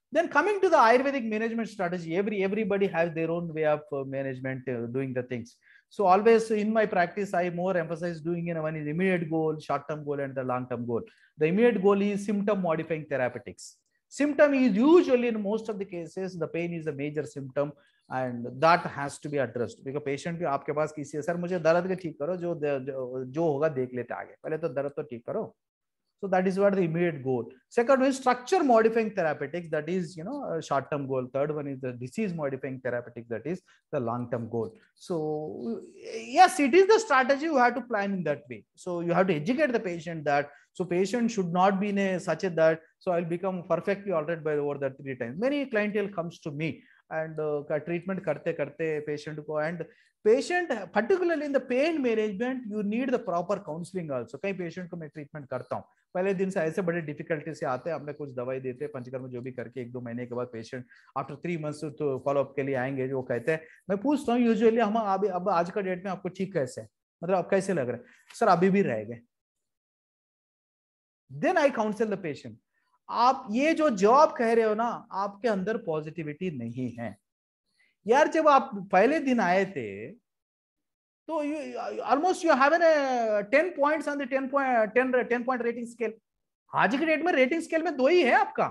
Then coming to the Ayurvedic management strategy, everybody has their own way of management, doing the things. So always in my practice, I more emphasize doing one is immediate goal, short-term goal, and the long-term goal. The immediate goal is symptom modifying therapeutics. Symptom is usually in most of the cases the pain is a major symptom, and that has to be addressed, because patient भी आपके पास किसी sir मुझे दर्द के ठीक करो, जो होगा देख लेते आगे, पहले तो दर्द तो ठीक करो. So that is what the immediate goal. Second one is structure modifying therapeutics, that is short term goal. Third one is the disease modifying therapeutics, that is the long term goal. So yes, it is the strategy you have to plan in that way. So you have to educate the patient that, so patient should not be in such a that, so I'll become perfectly all right by over that 3 times. Many clientele comes to me and treatment karte patient ko, and patient particularly in the pain management you need the proper counseling also. कई patient को मैं treatment करता हूँ, पहले दिन से ऐसे बड़े डिफिकल्टी से आते हैं, हमने कुछ दवाई देते हैं, पंचकर्म जो भी करके 1-2 महीने के बाद पेशेंट आफ्टर 3 मंथ्स तो फॉलो अप के लिए आएंगे, जो कहते हैं, मैं पूछता हूँ यूजुअली हम अब आज का डेट में आपको ठीक कैसे है, मतलब अब कैसे लग रहा है, सर अभी भी रह गए. Then I counsel the patient, आप ये जो जवाब कह रहे हो ना, आपके अंदर पॉजिटिविटी नहीं है यार. जब आप पहले दिन आए थे तो almost you have 10 points on the 10 point rating scale. आज के डेट में रेटिंग स्केल में 2 ही है आपका.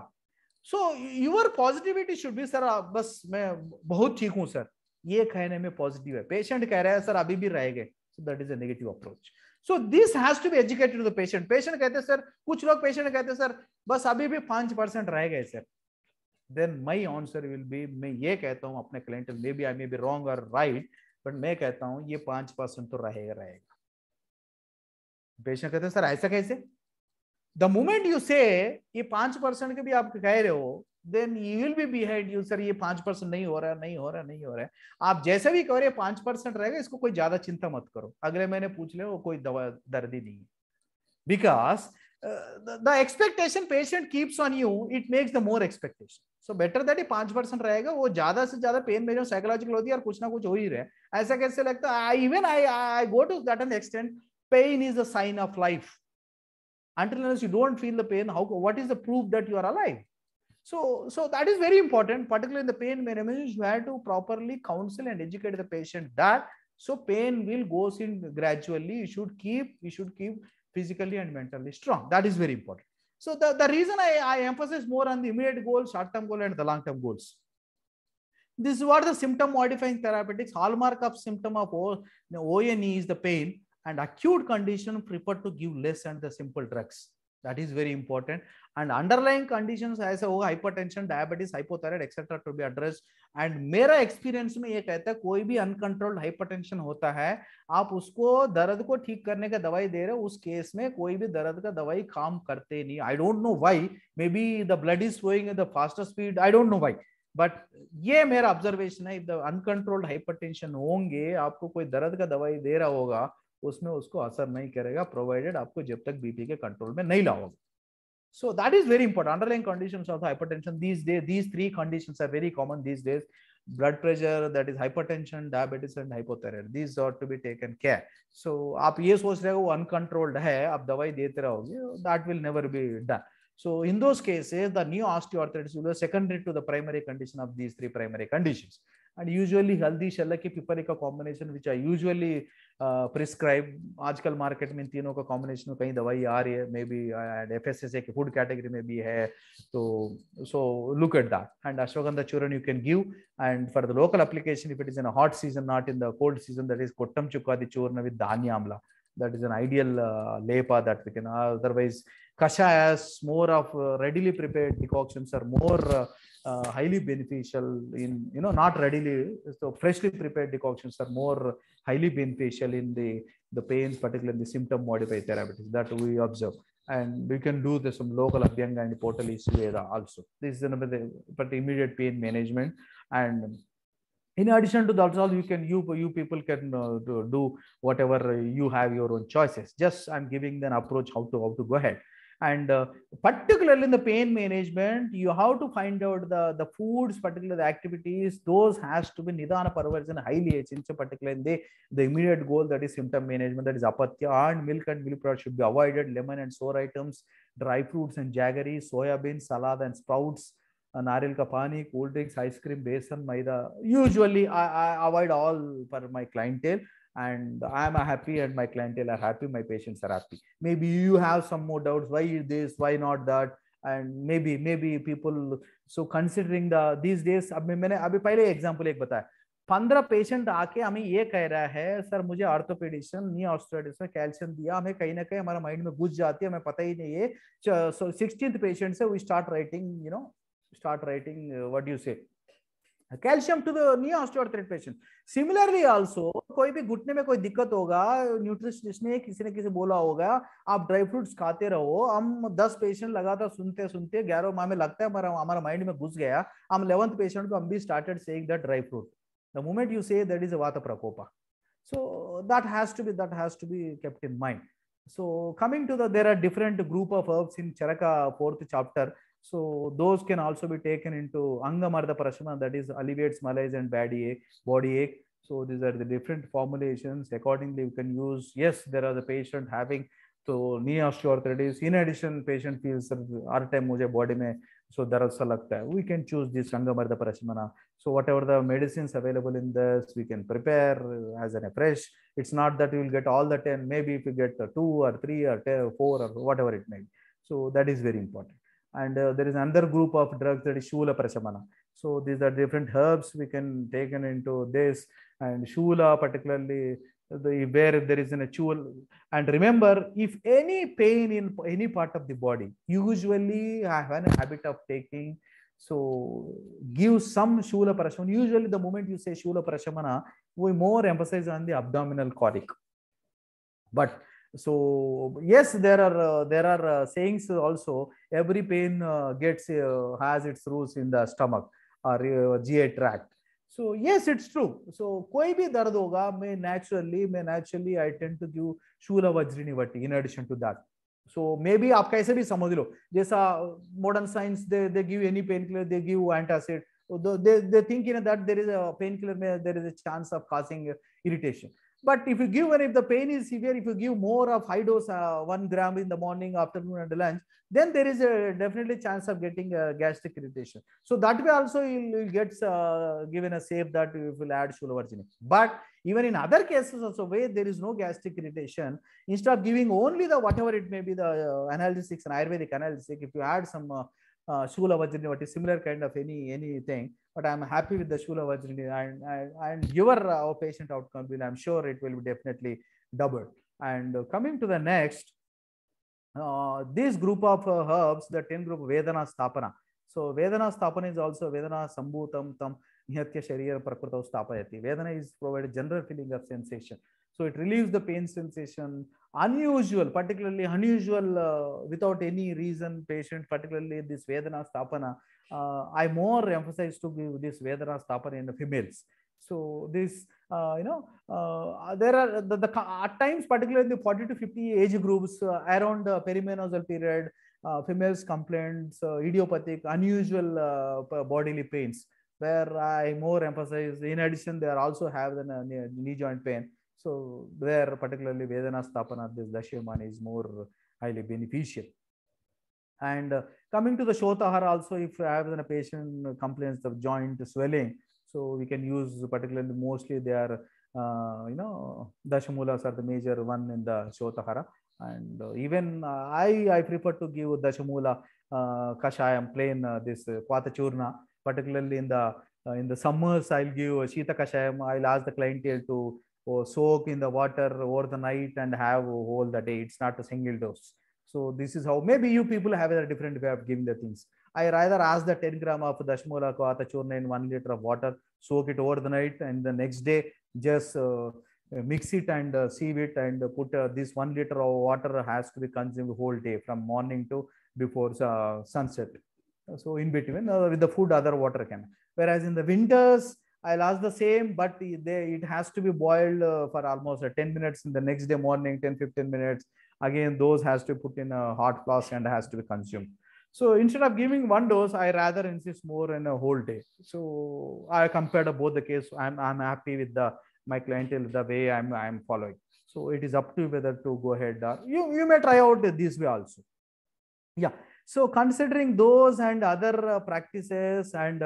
So your positivity should be, sir बस मैं बहुत ठीक हूं सर, ये कहने में पॉजिटिव है, पेशेंट कह रहा है सर अभी भी रह गए, so that is a negative approach. So this has to be educated to the patient. Patient कहते हैं सर, कुछ लोग पेशेंट कहते हैं सर बस अभी भी 5% रह गए sir. Then my answer will be, मैं ये कहता हूँ अपने client, maybe I may be wrong or right, but मैं कहता हूँ ये 5% तो रहेगा. पेशेंट कहते हैं सर ऐसा कैसे? The moment you say ये 5% के भी आप कह रहे हो, then you will be behind you, sir ये 5% नहीं हो रहा है. आप जैसे भी कह रहे 5% रहेगा, इसको कोई ज्यादा चिंता मत करो, अगले महीने पूछ ले, वो कोई दवा दर्दी नहीं है. Because the expectation patient keeps on you, it makes the more expectation. So better that ये 5% रहेगा, वो ज्यादा से ज्यादा पेन में जो साइकोलॉजिकल होती है और कुछ ना कुछ हो ही रहा है. ऐसा कैसे लगता है? Even I go to that extent, pain is a sign of life. Until unless you don't feel the pain, what is the proof that you are alive? So that is very important, particularly in the pain management. You have to properly counsel and educate the patient that so pain will goes in gradually. You should keep physically and mentally strong. That is very important. So the reason I emphasize more on the immediate goal, short-term goal, and the long-term goals. This is what the symptom modifying therapeutics. Hallmark of symptom of ONE is the pain, and acute condition prefer to give less and the simple drugs. That is very important. And underlying conditions as hypertension, diabetes, hypothyroid, etc. to be addressed. And मेरा experience में ये कहता है कोई भी uncontrolled hypertension होता है, आप उसको दर्द को ठीक करने का दवाई दे रहे हो, उस केस में कोई भी दर्द का दवाई काम करते नहीं. I don't know why. Maybe the blood is flowing at the faster speed. I don't know why. But ये मेरा observation है. If the uncontrolled hypertension होंगे, आपको कोई दर्द का दवाई दे रहा होगा, उसमें उसको असर नहीं करेगा, प्रोवाइडेड आपको जब तक बीपी के कंट्रोल में नहीं लाओगे. So that is very important. Underlying conditions of hypertension these days, these three conditions are very common these days: blood pressure, that is hypertension, diabetes, and hypothyroid. These are to be taken care. So आप ये सोच रहे हो वो uncontrolled है, आप दवाई देते रहोगे, that will never be done. So in those cases, the new osteoarthritis will be secondary to the primary condition of these three primary conditions. And usually haldi shalak ki pipari ka combination which I usually prescribe. आजकल market में इन तीनों का combination में कई दवाई आ रही है, may be FSSA की फूड कैटेगरी में भी है, तो so look at that. And ashwagandha churn you can give, and for the local application, if it is in a hot season, not in the cold seaseason, that is kottam chukkadi churna with dhanya amla. That is an ideal lepa that we can. Otherwise, kashayas, more of readily prepared decoctions are more highly beneficial in, not readily, so freshly prepared decoctions are more highly beneficial in the pains, particularly the symptom modified therapeutics that we observe. And we can do some local Abhyanga and Popliteal Fosa also. This is another but immediate pain management. And in addition to that, also you people can do whatever you have your own choices. Just I'm giving an approach how to go ahead. And particularly in the pain management, you have to find out the foods, particularly the activities, those has to be nidana parvarjan highly essential, particularly in the immediate goal, that is symptom management, that is apatya, and milk products should be avoided, lemon and sour items, dry fruits and jaggery, soya beans, salad and sprouts, nariyal ka pani, cool drinks, ice cream, besan, maida. Usually I avoid all for my clientele. And I am happy and my clientele are happy, my patients are happy. Maybe you have some more doubts, why this, why not that, and maybe people, so considering these days, मैंने अभी पहले example एक बताया, 15 patient आके हमें ये कह रहा है सर मुझे ऑर्थोपेडिशन नी ऑस्टियोआर्थराइटिस में कैल्शियम दिया, हमें कहीं ना कहीं हमारा माइंड में घुस जाती है, हमें पता ही नहीं है. So 16th patient से we start writing what do you say, calcium to the knee osteoarthritis patient. Similarly also कोई भी घुटने में कोई दिक्कत होगा, न्यूट्रिशनिस्ट ने किसी ने किसी बोला होगा आप ड्राई फ्रूट्स खाते रहो. हम 10 पेशेंट लगातार सुनते 11 माह में लगता है हमारा माइंड में घुस गया. हम 11th पेशेंट को हम भी started saying that dry fruit. The moment you say that is a वाता प्रकोपा. So that has to be kept in mind. So coming to there are different group of herbs in Charaka 4th chapter. So those can also be taken into Angamarda Prashana, that is alleviates malaise and body ache. So these are the different formulations. Accordingly, you can use, yes, there are the patient having so knee osteoarthritis. In addition, patient feels her time मुझे body में so दर्द सा लगता है. We can choose this Angamarda Prashana. So whatever the medicines available in this, we can prepare as an fresh. It's not that you will get all the 10. Maybe if you get 2 or 3 or 4 or whatever it may be. So that is very important. And there is another group of drugs, that is Shula Prashamana. So these are different herbs we can take into this. And Shula particularly, where there is a chul. And remember, if any pain in any part of the body, usually I have a habit of taking, so give some Shula Prashamana. Usually the moment you say Shula Prashamana, we more emphasize on the abdominal colic. But so yes, there are sayings also, every pain gets has its roots in the stomach or GI tract. So yes, it's true. So koi bhi dard hoga, may naturally I tend to give Shula Vajrini Vati in addition to that. So maybe आप कैसे भी समझ लो, जैसा modern science they give any painkiller, they give antacid. They think that there is a painkiller, there is a chance of causing irritation. But if you give, and if the pain is severe, if you give more of high dose 1 gram in the morning, afternoon, and lunch, then there is a definitely chance of getting gastric irritation. So that way also you'll get given a safe that you will add Shulavarjini. But even in other cases also where there is no gastric irritation, instead of giving only the whatever it may be, the analgesics and Ayurvedic analgesic, if you add some Shulavarjini, what is similar kind of anything, but I'm happy with the Shula Vajrini, and your patient outcome will, I'm sure it will be definitely doubled. And coming to the next, this group of herbs, the 10 group Vedana Stapana. So Vedana Stapana is also Vedana Sambhutam Tam Nihatya Sharira Prakrita Stapayati. Vedana is provided general feeling of sensation. So it relieves the pain sensation. Unusual, particularly unusual, without any reason, patient, particularly this Vedana Stapana, I more emphasize to give this Vedana Stapana in the females. So this, there are at times, particularly in the 40 to 50 age groups, around perimenopausal period, females complaints, idiopathic, unusual bodily pains, where I more emphasize. In addition, they also have the knee joint pain. So there, particularly Vedana Stapana, this Dashyamani is more highly beneficial. And coming to the Shotahara also, if I have a patient complaints of joint swelling, so we can use particularly mostly they are, Dashamulas are the major one in the Shotahara. And even I prefer to give Dashamula Kashayam plain, this Kwatachurna, particularly in the summers, I'll give Shita Kashayam. I'll ask the clientele to soak in the water over the night and have whole the day. It's not a single dose. So this is how, maybe you people have a different way of giving the things. I rather ask the 10 gram of Dashmula Kvata Churna in 1 liter of water, soak it over the night, and the next day just mix it and sieve it and put this 1 liter of water has to be consumed whole day from morning to before sunset. So in between with the food, other water can. Whereas in the winters, I'll ask the same, but it has to be boiled for almost 10 minutes in the next day morning, 10-15 minutes. Again, those has to be put in a hot flask and has to be consumed. So instead of giving one dose, I rather insist more in a whole day. So I compared both the case. I'm happy with my clientele, the way I'm following. So it is up to you whether to go ahead. You may try out this way also. Yeah. So considering those and other practices and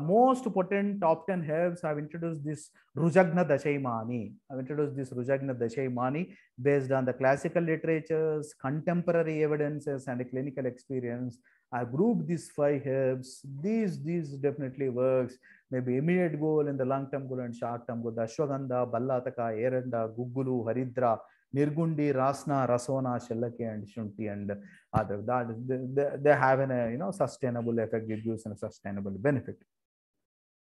most potent top 10 herbs, I've introduced this Rujagna Dashaimani. I've introduced this Rujagna Dashaimani based on the classical literatures, contemporary evidences, and a clinical experience. I grouped these 5 herbs. These definitely works. Maybe immediate goal in the long-term goal and short-term goal. The Ashwagandha, Ballataka, Eranda, Gugulu, Haridra, Nirgundi, Rasna, Rasona, Shellake, and Shunti, and other. They have a sustainable effect. It gives a sustainable benefit.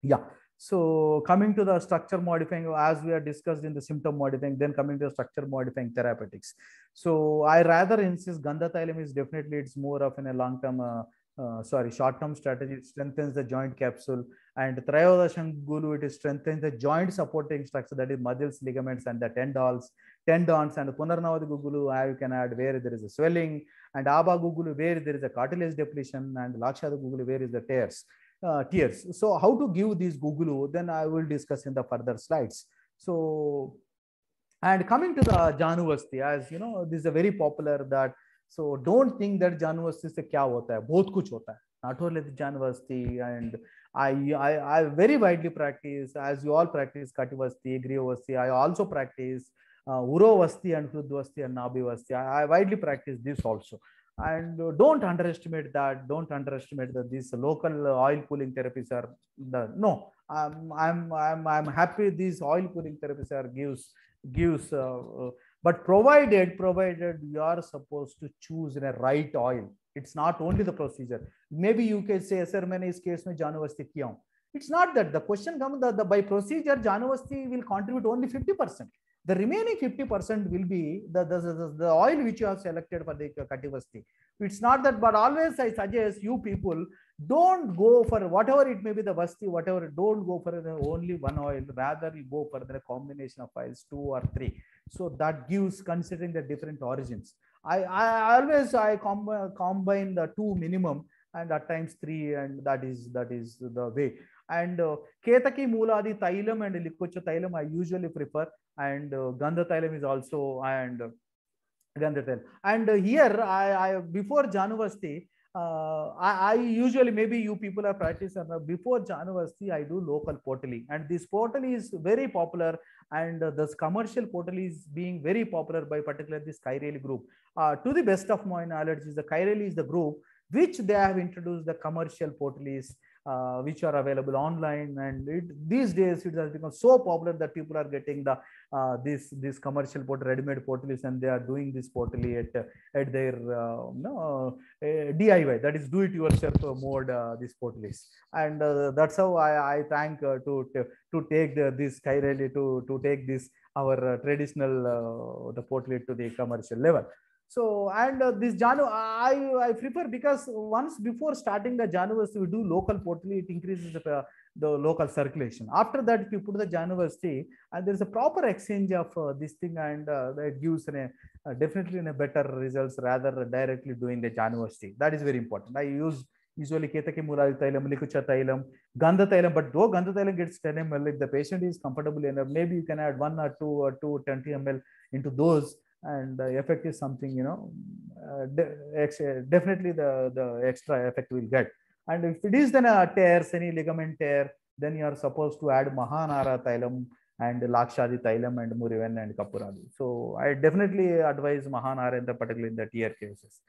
Yeah. So coming to the structure modifying, as we are discussed in the symptom modifying, then coming to the structure modifying therapeutics. So I rather insist Gandhathylam is definitely, it's more of a long-term, short-term strategy. It strengthens the joint capsule, and Trayodasham Gulu, it strengthens the joint supporting structure, that is muscles, ligaments, and the tendons, and Punarnavadi Gugulu, you can add where there is a swelling, and Aba Gugulu where there is a cartilage depletion, and Lakshada Gugulu where is the tears. So how to give these Gugulu, then I will discuss in the further slides. So, and coming to the Januvasti, as you know, this is a very popular that, so don't think that Januvasti se kya hota hai, bahut kuch hota hai. Not only the Januvasti, and I very widely practice, as you all practice Kativasti, Grihavasti, I also practice Urovasti and Hrudvasti and Nabhivasti. I widely practice this also. And don't underestimate that. Don't underestimate that these local oil pulling therapies are the no. I'm happy these oil pulling therapies are gives but provided you are supposed to choose in a right oil. It's not only the procedure. Maybe you can say, sir, मैंने इस case में जानवस्ती किया हूँ. It's not that. The question comes that by procedure, जानवस्ती will contribute only 50%. The remaining 50% will be the oil which you have selected for the Kativasti. It's not that, but always I suggest you people don't go for whatever it may be the Vasti, whatever, don't go for only one oil, rather you go for the combination of oils, 2 or 3. So that gives, considering the different origins. I always combine the 2 minimum and at times 3, and that is the way. And Ketaki Muladi Thailam and Likocha Thailam I usually prefer, and Gandha Thailam is also, and Gandha Thailam. And here I before Januvasti, I usually, maybe you people are practicing before Januvasti, I do local potali, and this potali is very popular, and this commercial potali is being very popular by particularly this Kairali group. To the best of my knowledge, the Kairali is the group which they have introduced the commercial potalis, which are available online, and these days it has become so popular that people are getting the this commercial ready-made potalis, and they are doing this potali at their DIY, that is do it yourself mode, this potalis. And that's how I thank to take this Kairali to take this our traditional the potali to the commercial level. So, and this Janu, I prefer, because once before starting the Januvasti, we do local potali, it increases the local circulation. After that, if you put the Januvasti, and there is a proper exchange of this thing, and that gives definitely in a better results rather directly doing the Januvasti. That is very important. I use usually Ketaki Murali Thailam, Likucha Thailam, Gandha Thailam, but though Gandha Thailam gets 10 ml, if the patient is comfortable enough, maybe you can add 1 or 2 or 20 ml into those. And the effect is something, you know, definitely the extra effect will get. And if it is then a tears, any ligament tear, then you are supposed to add Mahanara Thailam and Lakshadi Thailam and Murivan and Kapurali. So I definitely advise Mahanara in the particularly in the tear cases.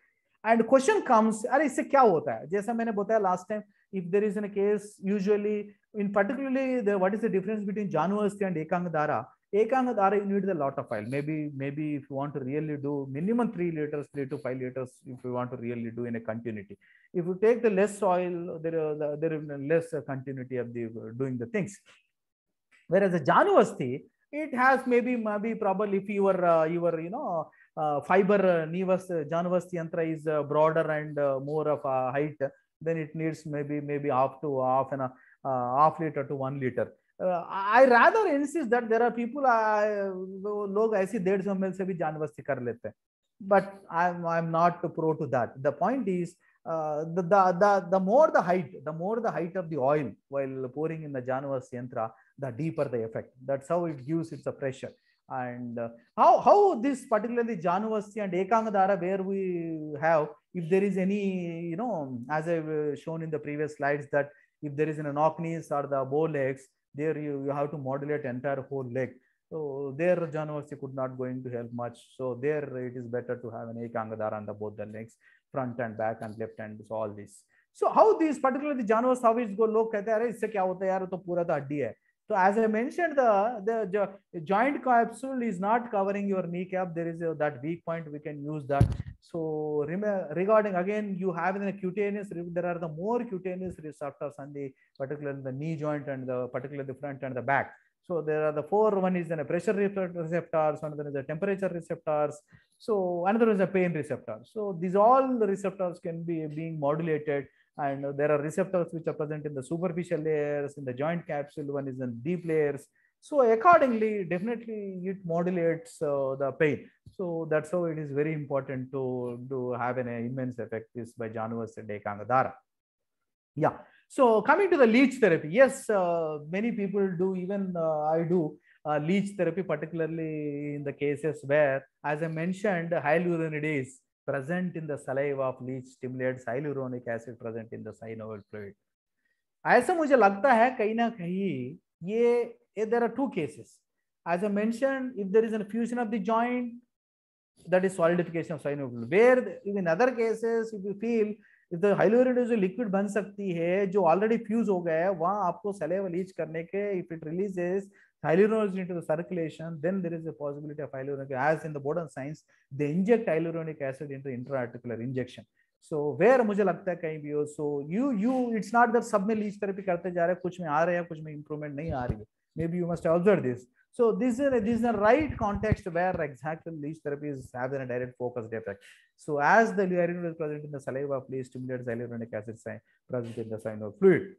And question comes, अरे इससे क्या होता है? जैसा मैंने बताया last time, if there is in a case, usually in particularly what is the difference between Januvasti and Ekangadara? Ekangadara, you need a lot of oil. Maybe if you want to really do minimum 3 liters, 3 to 5 liters, if you want to really do in a continuity. If you take the less oil, there is less continuity of the doing the things. Whereas the Januvasti, it has maybe probably if your you know fiber nevus Januvasti yantra is broader and more of a height, then it needs maybe half liter to 1 liter. I rather insist that there are people लोग ऐसी 150 ml से भी जानवस्ती कर लेते हैं, but I'm not pro to that. The point is the more the height of the oil while pouring in the Januvasti yantra, the deeper the effect. That's how it gives its a pressure. And how this particularly Januvasti and Ekangadara, where we have, if there is any, you know, as I've shown in the previous slides, that if there is in a knock knees or the bow legs, there you have to modulate entire whole leg. So there Januvasti could not going to help much. So there it is better to have an Ekangadara on the both the legs, front and back and left hand. So all this. So how these particularly Januvasti, how it go? Log कहते हैं अरे इससे क्या होता है यार, तो पूरा तो हड्डी है. So as I mentioned, the joint capsule is not covering your kneecap. There is that weak point. We can use that. So regarding again, you have in the cutaneous, there are the more cutaneous receptors on the particularly the knee joint and the particularly the front and the back. So there are the 4. One is the pressure receptors, another is the temperature receptors. So another is the pain receptor. So these all the receptors can be being modulated. And there are receptors which are present in the superficial layers, in the joint capsule, one is in deep layers. So accordingly, definitely it modulates the pain. So that's how it is very important to have an immense effect is by Januvasti and Ekangadara. Yeah. So coming to the leech therapy, yes, many people do, even I do leech therapy, particularly in the cases where, as I mentioned, hyaluronidase present in the saliva of leech stimulates hyaluronic acid present in the synovial fluid. ऐसा मुझे लगता है कहीं ना कहीं ये there are 2 cases. As I mentioned, if there is a fusion of the joint, that is solidification of synovial fluid. Where in other cases, if you feel if the hyaluronic जो liquid बन सकती है जो already fuse हो गया है, वहाँ आपको saliva leach करने के, if it releases hyaluronic into the circulation, then there is a possibility of hyaluronic. As in the modern science, they inject hyaluronic acid into intra-articular injection. So where मुझे लगता है कहीं भी हो, so you it's not that सब में leech therapy करते जा रहे हैं, कुछ में आ रहे हैं, कुछ में improvement नहीं आ रही है. Maybe you must observe this. So this is a right context where exactly leech therapy is having a direct focused effect. So as the hyaluronic is present in the saliva, please stimulate hyaluronic acid present in the synovial fluid.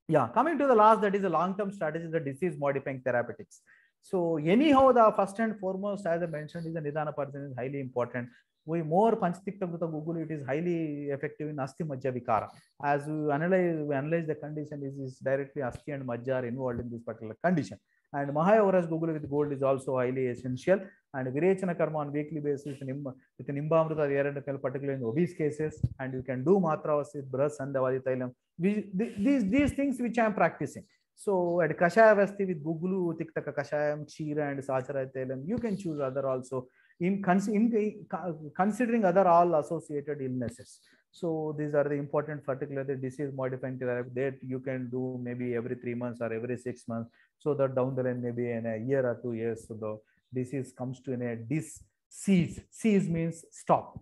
Yeah, coming to the last, that is a long-term strategy, the disease-modifying therapeutics. So anyhow, the first and foremost, as I mentioned, is the Nidana person is highly important. We more Panchatikta Google, it is highly effective in Asti Majja Vikara. As we analyze the condition, is directly Asti and Majja are involved in this particular condition. And Mahayavaras Google with gold is also highly essential. And Virechana Karma on weekly basis with Nimbamrita, particularly in obese cases. And you can do Matravas with Bras and Davadi Thailam. These things which I am practicing. So at Kashaya Vasti with Gugulu, Tiktaka Kashayam, Chira and Sachara Thailam, you can choose other also in considering other all associated illnesses. So these are the important, particularly disease modifying therapy that you can do maybe every 3 months or every 6 months, so that down the line maybe in a year or 2 years, so the disease comes to a dis-cease. Cease means stop.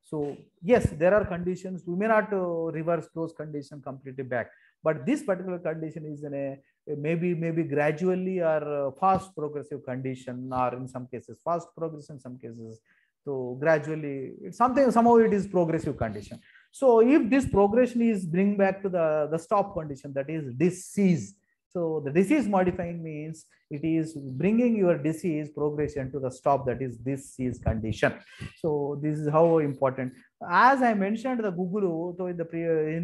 So yes, there are conditions we may not reverse those conditions completely back, but this particular condition is in a maybe gradually or fast progressive condition, or in some cases fast progression, in some cases so gradually somehow it is progressive condition. So if this progression is bring back to the stop condition, that is disease. So the disease modifying means it is bringing your disease progression to the stop, that is disease condition. So this is how important. As I mentioned, the Gugulu, so in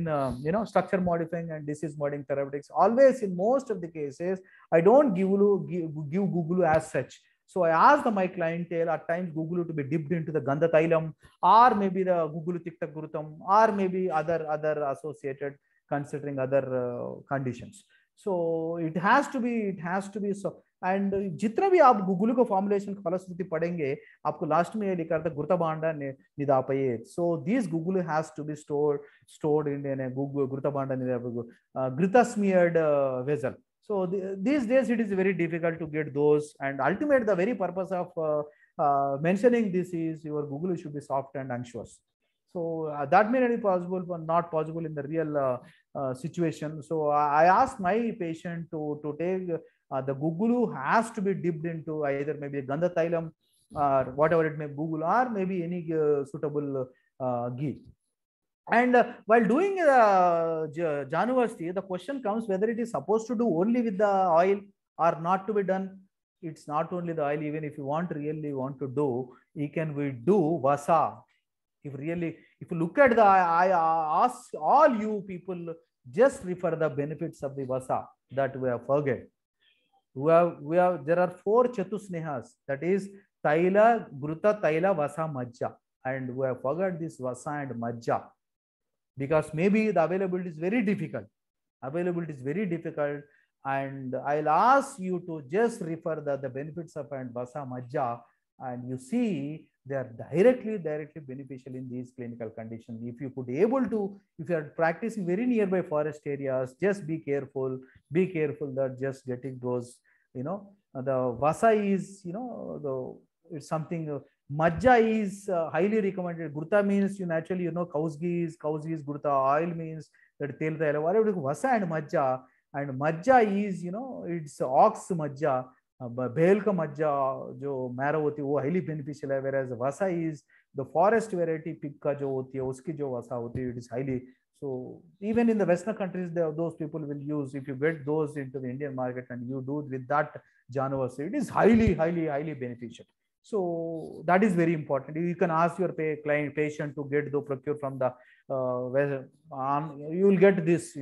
the structure modifying and disease modifying therapeutics, always in most of the cases, I don't give Gugulu as such. So I ask my clientele at times Gugulu to be dipped into the Gandha Thailam, or maybe the Gugulu Tikta Gurutam, or maybe other associated, considering other conditions. So it has to be so. And जितना भी आप गुगुलू का formulation फलश्रुति पढ़ेंगे, आपको last में ये लिखा था गुरुता भांडा निदापये. So this gugulu has to be stored in a guruta bhanda grita smeared vessel. So these days it is very difficult to get those, and ultimately the very purpose of mentioning this is your gugulu should be soft and anxious. So that may not be possible, but not possible in the real situation. So I ask my patient to take the gugulu has to be dipped into either maybe Gandha Thailam or whatever it may Gugulu, or maybe any suitable ghee. And while doing Januvasti, the question comes whether it is supposed to do only with the oil or not to be done. It's not only the oil. Even if you really want to do, we do vasa. If you look at I ask all you people, just refer the benefits of the vasa that we have forget. There are 4 chatusnehas, that is Taila, Gruta, Taila, Vasa, Majja, and we have forgot this Vasa and Majja because maybe the availability is very difficult. And I'll ask you to just refer the benefits of and Vasa, Majja, and you see they are directly beneficial in these clinical conditions. If you could able to, if you are practicing very nearby forest areas, just be careful that just getting those, the vasa is, it's something, majja is highly recommended. Gurta means you naturally, cow's ghee is gurta, oil means that tel the whatever vasa and majja is, it's ox majja. Bhel ka majja jo marrow hoti wo highly beneficial hai, whereas vasa is the forest variety pig ka jo hoti hai uski jo vasa hoti hai, it is highly. So even in the Western countries, those people will use, if you get those into the Indian market and you do with that January, it is highly beneficial. So that is very important. You can ask your patient to get the procure from the you will get this.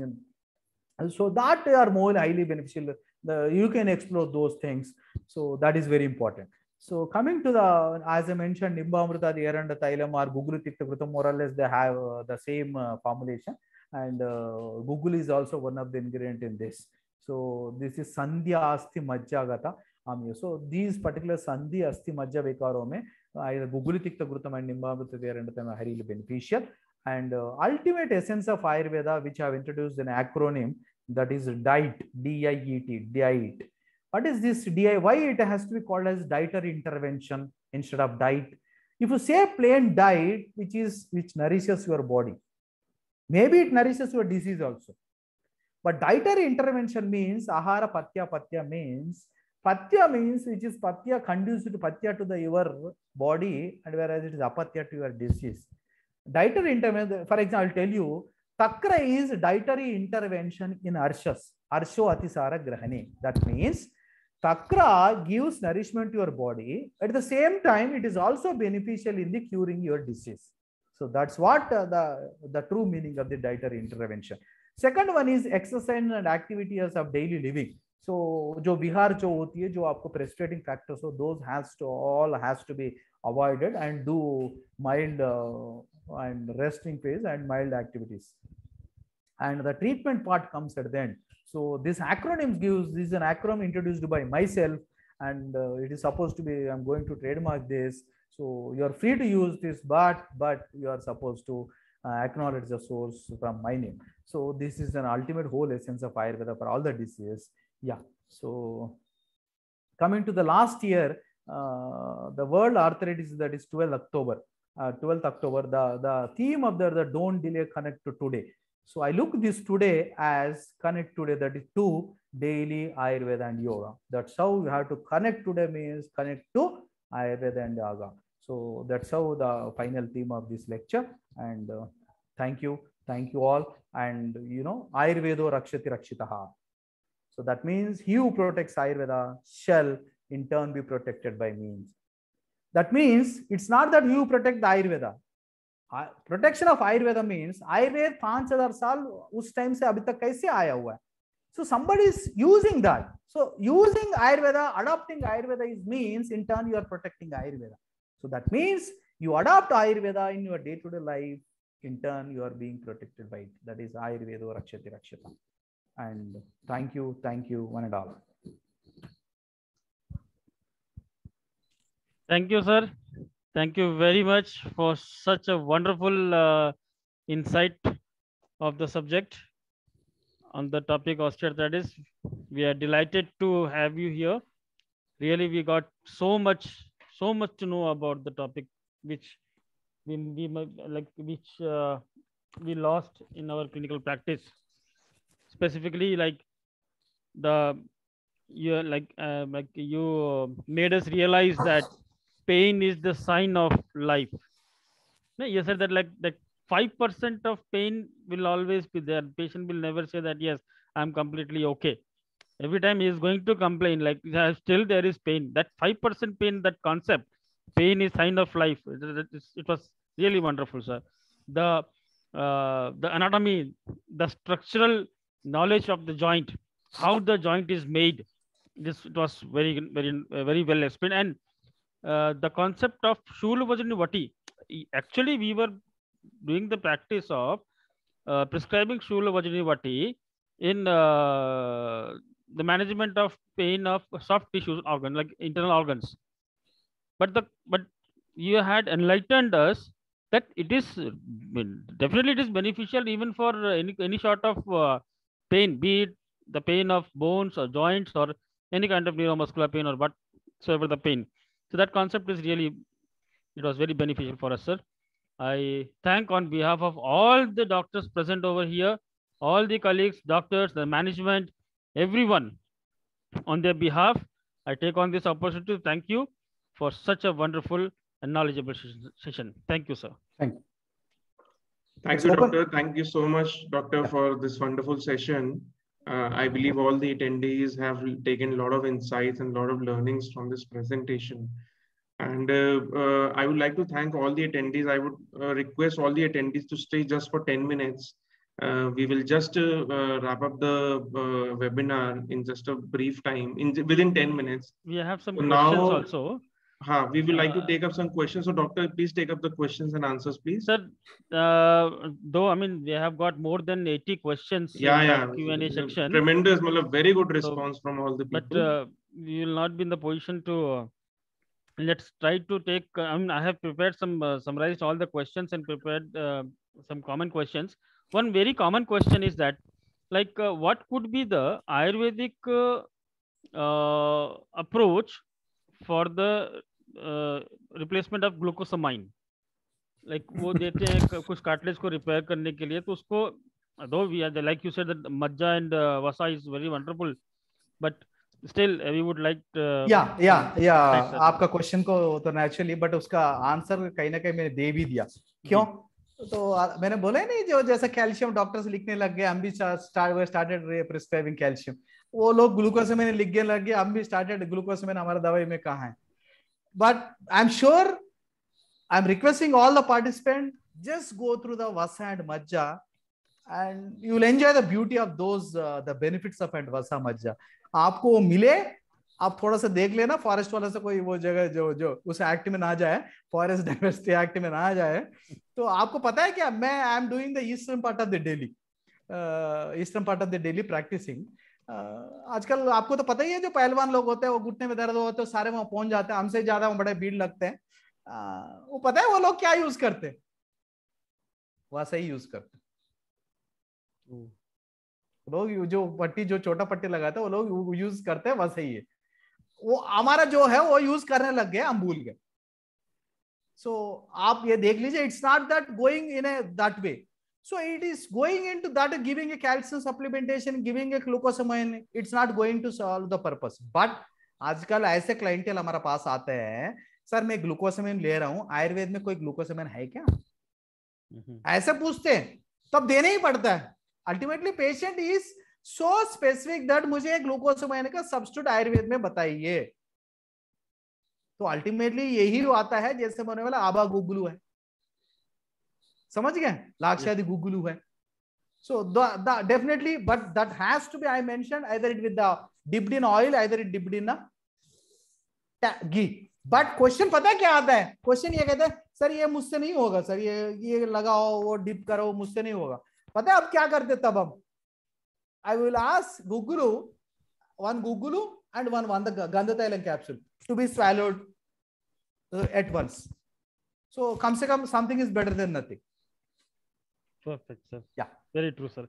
So that are more highly beneficial. You can explore those things. So that is very important. So coming to the, as I mentioned, Nimbamrita, the Eranda Thailam or Gugulu Tikta Grutam, more or less they have the same formulation, and Gugulu is also one of the ingredient in this. So this is Sandhya Asti Majja Gata. So these particular Sandhi Asti Majja Vikaro mein Either Guguli Tikta Grutam and Nimba, they are highly beneficial. And ultimate essence of Ayurveda, which I have introduced an acronym, that is DIET, D-I-E-T, DIET. What is this DI? Why it has to be called as dietary intervention instead of diet? If you say plain diet, which nourishes your body, maybe it nourishes your disease also. But dietary intervention means ahara patya means which is patya conducive to patya to the your body, and whereas it is apatya to your disease. Dietary intervention, for example, I'll tell you, Takra is dietary intervention in Arshas, Arsho Atisara Grahani. That means Takra gives nourishment to your body. At the same time, it is also beneficial in the curing your disease. So that's what the true meaning of the dietary intervention. Second one is exercise and activities of daily living. So, jo vihar jo hoti hai, jo aapko precipitating factors, so those has to be avoided, and do mild and resting phase and mild activities. And the treatment part comes at the end. So this acronym this is an acronym introduced by myself, and it is supposed to be, I'm going to trademark this. So you are free to use this, but you are supposed to acknowledge the source from my name. So this is an ultimate whole essence of Ayurveda for all the diseases. Yeah. So coming to the last year, the World Arthritis, that is 12th October. The theme of the don't delay, connect to today. So I look this today as connect today, that is to daily Ayurveda and yoga. That's how you have to connect today, means connect to Ayurveda and yoga. So that's how the final theme of this lecture. And thank you all. And Ayurvedo Rakshati Rakshitaha. So that means he who protects Ayurveda shall in turn be protected by me. That means it's not that you protect the Ayurveda. Protection of Ayurveda means Ayurveda 5000 saal us time se abhi tak kaise aaya hua hai. So somebody is using that. So using Ayurveda, adopting Ayurveda means in turn you are protecting Ayurveda. So that means you adopt Ayurveda in your day-to-day life, in turn you are being protected by it. That is Ayurveda Rakshati Rakshita. And thank you one and all. Thank you, sir. Thank you very much for such a wonderful insight of the subject on the topic osteoarthritis. We are delighted to have you here. Really, we got so much to know about the topic, which we lost in our clinical practice. Specifically, like you made us realize that pain is the sign of life. You said that like that 5% of pain will always be there. Patient will never say that yes, I'm completely okay. Every time he is going to complain, like still there is pain. That 5% pain, that concept, pain is sign of life. It was really wonderful, sir. The anatomy, the structural knowledge of the joint, how the joint is made. It was very well explained. And the concept of Shulavajani. Actually, we were doing the practice of prescribing Shulavajani in the management of pain of soft tissue organ, like internal organs. But you had enlightened us that it is definitely it is beneficial even for any sort of pain, be it the pain of bones or joints or any kind of neuromuscular pain or whatsoever the pain. So that concept is really, it was very beneficial for us, sir. I thank on behalf of all the doctors present over here, all the colleagues, doctors, the management, everyone. On their behalf, I take on this opportunity to thank you for such a wonderful and knowledgeable session. Thank you, sir. Thank you. Thank you, Doctor. Thank you so much, Doctor, for this wonderful session. I believe all the attendees have taken a lot of insights and a lot of learnings from this presentation. And I would like to thank all the attendees. I would request all the attendees to stay just for 10 minutes. We will just wrap up the webinar in just a brief time, within 10 minutes. We have some so questions now, also. We would like to take up some questions. So Doctor, please take up the questions and answers, please. Sir, though, I mean, we have got more than 80 questions in the Q&A section. Tremendous, very good response from all the people. But we will not be in the position to let's try to take, I mean, I have prepared some, summarized all the questions and prepared some common questions. One very common question is that, like, what could be the Ayurvedic approach for the replacement of glucosamine? Like वो देते हैं कुछ cartilage को repair करने के लिए, तो उसको, though we are, like you said, that Majja and Vasa is very wonderful, but still we would like आपका क्वेश्चन को तो नेचुरली, बट उसका आंसर कहीं ना कहीं मैंने दे भी दिया. क्यों? तो मैंने बोला नहीं, जो जैसा कैल्शियम डॉक्टर्स लिखने लग गए, हम भी स्टार्टेड प्रिस्क्राइबिंग कैल्शियम. वो लोग ग्लूकोसामाइन लिखने लग गए, हम भी स्टार्टेड ग्लूकोसामाइन हमारा दवाई में कहाँ है. But I am sure, I am requesting all the participant, just go through the Vasa and Majja and you will enjoy the beauty of those the benefits of and Vasa Majja. आपको वो मिले, आप थोड़ा सा देख लेना, forest वाला से कोई वो जगह जो उस एक्ट में ना जाए, फॉरेस्ट डाइवर्सिटी एक्ट में ना जाए, तो आपको पता है क्या, मैं I am doing the eastern part of the daily practicing. आजकल आपको तो पता ही है, जो पहलवान लोग होते हैं, वो घुटने में दर्द होते हैं, सारे वहां पहुंच जाते हैं, हमसे ज्यादा बड़े भीड़ लगते हैं. वो पता है वो लोग क्या यूज करते हैं, वैसा ही यूज करते लोग. जो पट्टी, जो छोटा पट्टी लगाते हैं, वो लोग यूज करते हैं, वैसा ही है. वो हमारा जो है वो यूज करने लग गए, हम भूल गए. सो आप ये देख लीजिए, it's not that going in A that way. So it is going into that, giving a calcium supplementation, giving a glucosamine, it's not going to solve the purpose. But आजकल ऐसे क्लाइंटेल हमारा पास आते हैं, सर मैं glucosamine ले रहा हूं, आयुर्वेद में कोई ग्लूकोसामाइन है क्या, ऐसे पूछते हैं, तब देना ही पड़ता है. Ultimately patient is so specific that मुझे ग्लूकोसामाइन का सब्स्टिट्यूट आयुर्वेद में बताइए. तो अल्टीमेटली यही आता है, जैसे बोलने वाला आबा गुगलू है, समझ गए, लाक्षादि गुगलू है. So definitely, but that has to be, I mentioned, either it with the dipped in oil, either it dipped in ghee. But question पता है क्या आता है, क्वेश्चन ये कहते हैं, सर ये मुझसे नहीं होगा, सर ये लगाओ, वो डिप करो, मुझसे नहीं होगा. पता है अब क्या करते, तब हम आई विल आस्क गुगलू, one gugulu and one Gandhatailam capsule to be swallowed at once. So come se come, something is better than nothing. Perfect, sir. Yeah, very true, sir.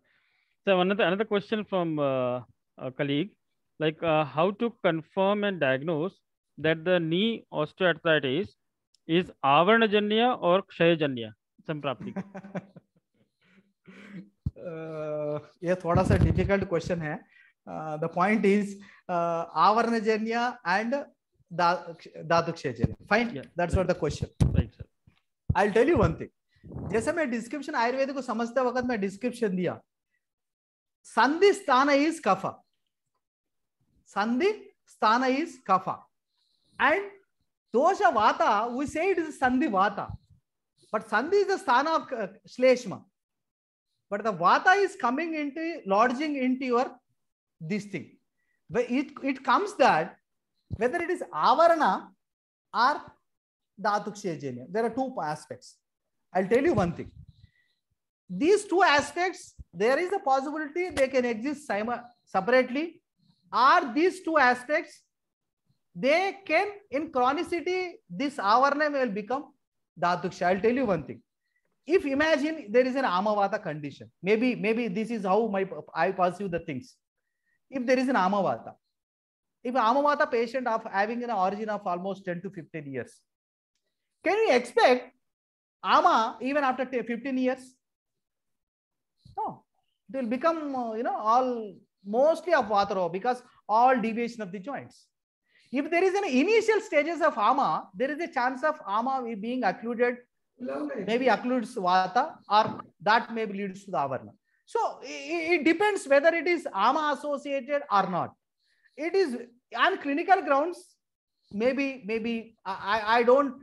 So another question from a colleague, like how to confirm and diagnose that the knee osteoarthritis is avarnajanya or kshayajanya samprapti. ये थोड़ा सा difficult question है. The point is avarnajanya and dhatu kshayajanya. Fine, yeah, that's right. What the question. Right, sir. I'll tell you one thing. जैसे मैं description Ayurveda को समझते वक्त मैं डिस्क्रिप्शन दिया, संधि स्थान इज कफा, संधि स्थान इज कफा, एंड दोष वाता we say it is sandhi vata, but sandhi is the sthana of shleshma, but the vata is coming into, lodging into your this thing. It comes that whether it is avarana or dhatu kshayajanya, there are two aspects. I'll tell you one thing. These two aspects, there is a possibility they can exist separately, or these two aspects, they can, in chronicity, this avarna will become dhatuksha. I'll tell you one thing. If imagine there is an amavata condition, maybe this is how I perceive the things. If there is an amavata, if amavata patient of having an origin of almost 10 to 15 years, can you expect ama even after 15 years? No, it will become all mostly of vataro, because all deviation of the joints. If there is an initial stages of ama, there is a chance of ama being occluded, maybe occludes vata, or that maybe leads to the avarna. So it depends whether it is ama associated or not. It is on clinical grounds. Maybe I don't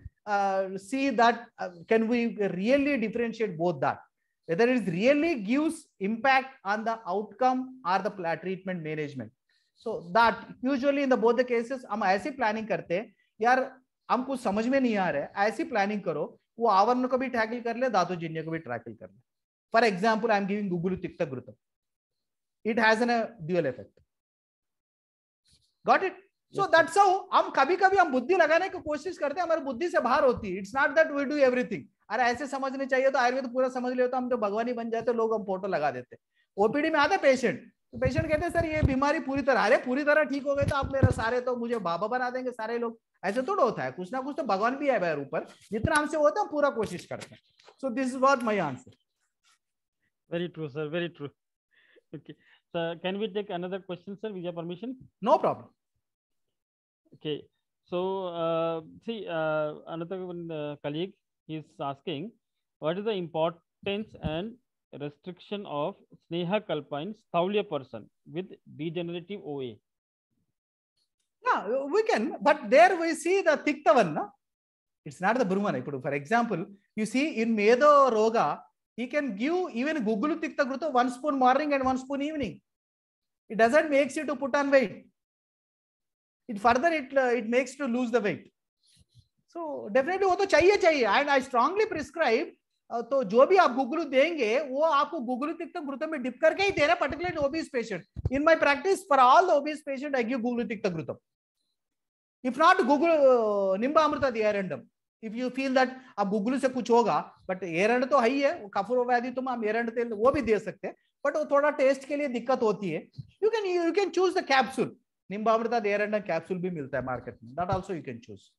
see that can we really differentiate both that, whether it really gives impact on the outcome or the treatment management. So that usually in the both the cases हम ऐसी planning करते हैं, यार हम कुछ समझ में नहीं आ रहा है, ऐसी planning करो, वो आवरण को भी टैकल कर ले, धातुजन्य को भी टैकल कर ले. For example, I am giving Gugulu Tikta Grutam. It has a dual effect. Got it? So that's how हम कभी-कभी हम बुद्धि लगाने की कोशिश करते हैं, हमारी बुद्धि से बाहर होती है. It's not that we do everything. अरे ऐसे समझने चाहिए तो आयुर्वेद पूरा समझ लिया तो हम तो भगवान ही बन जाते, लोग हम फोटो लगा देते. ओपीडी में आते पेशेंट, तो पेशेंट कहते हैं सर ये बीमारी पूरी तरह, अरे पूरी तरह ठीक हो गई तो आप मेरा सारे तो मुझे बाबा बना देंगे सारे लोग. ऐसे थोड़ा होता है, कुछ ना कुछ तो भगवान भी है यार ऊपर, जितना हमसे होता है हम पूरा कोशिश करते हैं. So this is what my answer. Very true, sir. Very true. Okay. So can we take another question, sir, with your permission? No problem. Okay. So see, another one colleague is asking, what is the importance and restriction of Sneha Kalpine Staulia person with degenerative OA? Yeah, we can, but there we see the Tiktavan, no? It's not the Brumana. For example, you see in Medo Roga, he can give even Gugulu Tikta Gruto 1 spoon morning and 1 spoon evening. It doesn't make you to put on weight. It further it makes to lose the weight. So definitely वो तो चाहिए चाहिए, and I strongly prescribe. तो जो भी आप गुगलू देंगे वो आपको गुगलू तिक्ता घृतम में डिप करके ही देना, particularly obese patient. In my practice, for all the obese patient, I give गुगलू तिक्ता घृतम. If not, गुगलू Nimba Amrita the erandum. If you feel that अब गुगलू से कुछ होगा, but एरंड तो है ही है, कफर व्याधि तो हम एरंड तेल वो भी दे सकते हैं, but वो थोड़ा टेस्ट के लिए दिक्कत होती है. You can choose the capsule. Nimba Amrita the erandum capsule भी मिलता है मार्केट में. That also you can choose.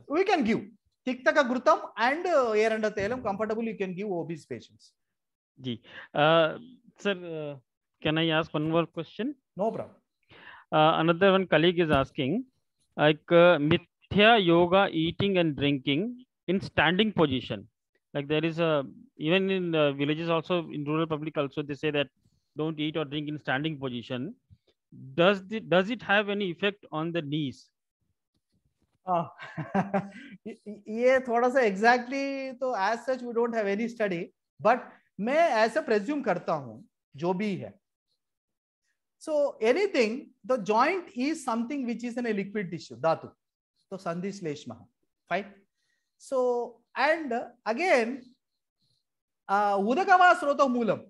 We can give Tiktaka Grutam and Eranda Telum comfortably, you can give obese patients. Ji. Sir, can I ask one more question? No problem. Another one colleague is asking, like Mithya yoga, eating and drinking in standing position. Like there is a, even in villages also, in rural public also, they say that don't eat or drink in standing position. Does it have any effect on the knees? ये थोड़ा सा exactly तो as such we don't have any study, but मैं ऐसा presume करता हूँ जो भी है. So anything, the joint is something which is in a liquid tissue, धातु, तो संधि श्लेष्मा, fine. So and again, udakava srota moolam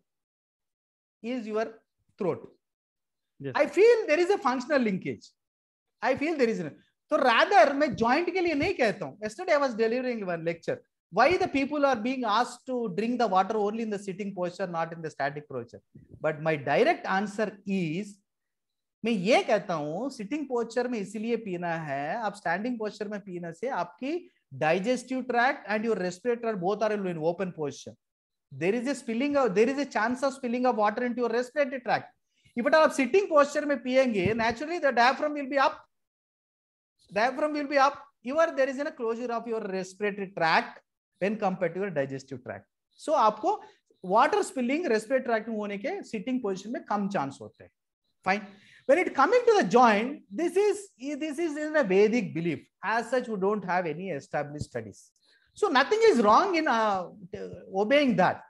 is your throat. Yes. I feel there is a functional linkage. I feel there is a, so rather मैं joint के लिए नहीं कहता हूँ. Yesterday I was delivering one lecture. Why the people are being asked to drink the water only in the sitting posture, not in the static posture? But my direct answer is, मैं ये कहता हूँ sitting posture में इसीलिए पीना है. आप standing posture में पीने से आपकी digestive tract and your respirator both are in open posture. There is a spilling of, there is a chance of spilling of water into your respiratory tract. If आप sitting posture में पिएंगे, naturally the diaphragm will be up. Diaphragm will be up. There is a closure of your respiratory tract when compared to your digestive tract. So आपको water spilling respiratory tract में होने के sitting position में कम chance होते हैं. Fine. When it coming to the joint, this is in a Vedic belief. As such, we don't have any established studies. So nothing is wrong in obeying that.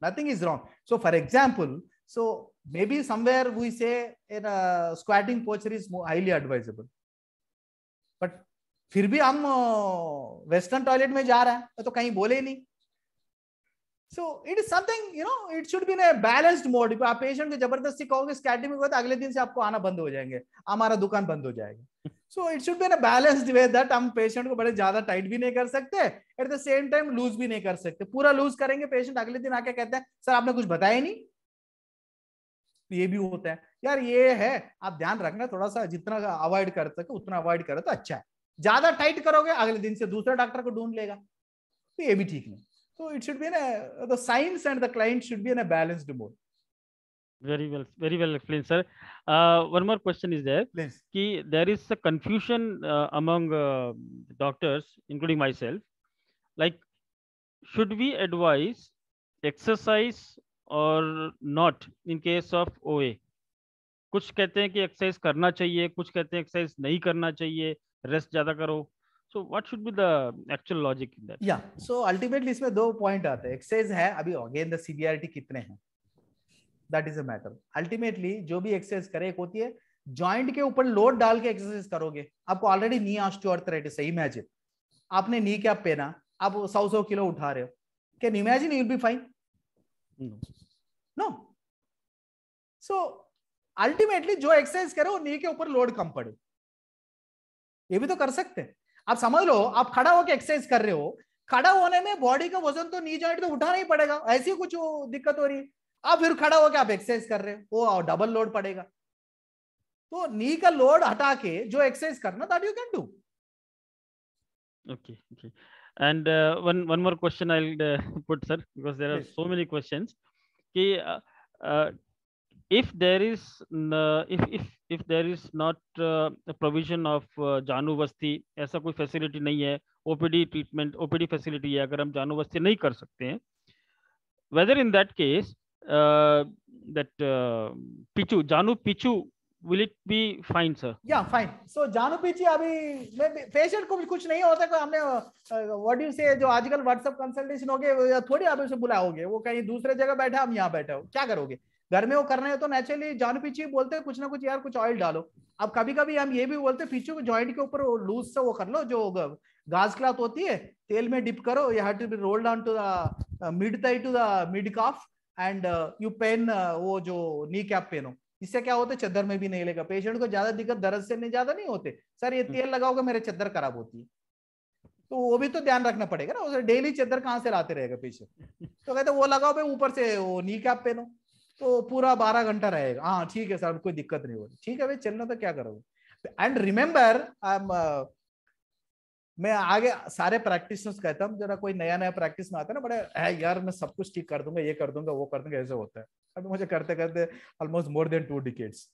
Nothing is wrong. So for example, so maybe somewhere we say in a squatting posture is more highly advisable. But फिर भी हम western toilet में जा रहा है तो कहीं बोले ही नहीं. So it is something, you know, it should be in a balanced mode. if आप पेशेंट को जबरदस्ती कहोगे स्कैटिंग में तो अगले दिन से आपको आना बंद हो जाएंगे, हमारा दुकान बंद हो जाएगा. So it should be in a balanced way that हम पेशेंट को बड़े ज्यादा टाइट भी नहीं कर सकते, at the same time loose भी नहीं कर सकते. पूरा लूज करेंगे पेशेंट अगले दिन आके कहते हैं सर आपने कुछ बताया ही नहीं. ये भी होता है यार. ये है, आप ध्यान रखना, थोड़ा सा जितना अवॉइड कर सके उतना अवॉइड करो तो अच्छा है. ज्यादा टाइट करोगे अगले दिन से दूसरा डॉक्टर को ढूंढ लेगा, तो ये भी ठीक नहीं. So it should be in a, the science and the client should be in a balanced mode. Very well explained, sir. One more question is there. Please. Ki there is a confusion among doctors, including myself. Like, should we advise exercise or not in case of OA? कुछ कहते हैं कि exercise करना चाहिए, कुछ कहते हैं exercise नहीं करना चाहिए, रेस्ट ज्यादा करो. So what should be the actual logic in that? Yeah. So ultimately इसमें दो पॉइंट आते हैं. एक्सरसाइज है, अभी अगेन द सीवियरिटी कितने हैं, that is a matter. Ultimately जो भी एक्सरसाइज करे, एक होती है जॉइंट के ऊपर लोड डाल के एक्सरसाइज करोगे. आपको ऑलरेडी नी ऑस्टियोआर्थराइटिस है, इमेजिन आपने नी कैप पहना, आप 100 किलो उठा रहे हो, can imagine you will be fine? No. So ultimately जो एक्सरसाइज करे वो नी के ऊपर लोड कम पड़े, ये भी तो कर सकते हैं। आप समझ लो, आप खड़ा होकर एक्सरसाइज कर रहे हो, खड़ा होने में बॉडी का वजन तो नी जॉइंट तो उठाना ही पड़ेगा, ऐसी कुछ दिक्कत हो रही है, आप फिर खड़ा होकर आप एक्सरसाइज कर रहे हो, वो डबल लोड पड़ेगा। तो नी का लोड हटा के जो एक्सरसाइज करना, that you can do. Okay, okay. And one more question I'll put, sir, because there are so many questions. If there is if there is not a provision of जानू बस्ती, ऐसा कोई facility नहीं है, OPD treatment, OPD facility है, अगर हम जानू बस्ती नहीं कर सकते हैं, whether in that case that पिचू, जानू पिचू, will it be fine, sir? Yeah, fine. So जानू पीछे अभी पेशेंट को भी कुछ नहीं होता, कोई हमने व्हाट यू से जो आजकल व्हाट्सएप कंसल्टेशन हो गए, थोड़ी आप उसे बुलाओगे, वो कहीं दूसरे जगह बैठा, हम यहाँ बैठे हो, क्या करोगे? घर में वो करना है तो नेचुरली जानू पीछे बोलते हैं कुछ ना कुछ, यार कुछ ऑयल डालो। अब कभी कभी हम ये भी बोलते हैं पीछू को जॉइंट के ऊपर लूज से वो कर लो, जो घास क्लॉथ होती है, तेल में डिप करो, you have to be rolled down to the mid thigh to the mid calf and you pain वो जो नी कैप पहनो। इससे क्या होता है, चद्दर में भी नहीं लेगा। पेशेंट को ज्यादा दिक्कत दर्द से नहीं, ज्यादा नहीं होते, सर ये तेल लगाओगे मेरे चद्दर खराब होती है, तो वो भी तो ध्यान रखना पड़ेगा ना, उसे डेली चद्दर कहाँ से लाते रहेगा पेशेंट, तो कहते वो लगाओ भाई, ऊपर से वो नी कैप पहनो, तो पूरा 12 घंटा रहेगा। हाँ ठीक है सर, कोई दिक्कत नहीं हो रही, ठीक है भाई चलना, तो क्या करोगे। एंड रिमेंबर, मैं आगे सारे प्रैक्टिशनर्स कहता हूँ, जरा कोई नया नया प्रैक्टिस में आता है ना, बड़े यार मैं सब कुछ ठीक कर दूंगा, ये कर दूंगा, वो कर दूंगा, ऐसे होता है। अभी मुझे करते करते almost more than 2 decades.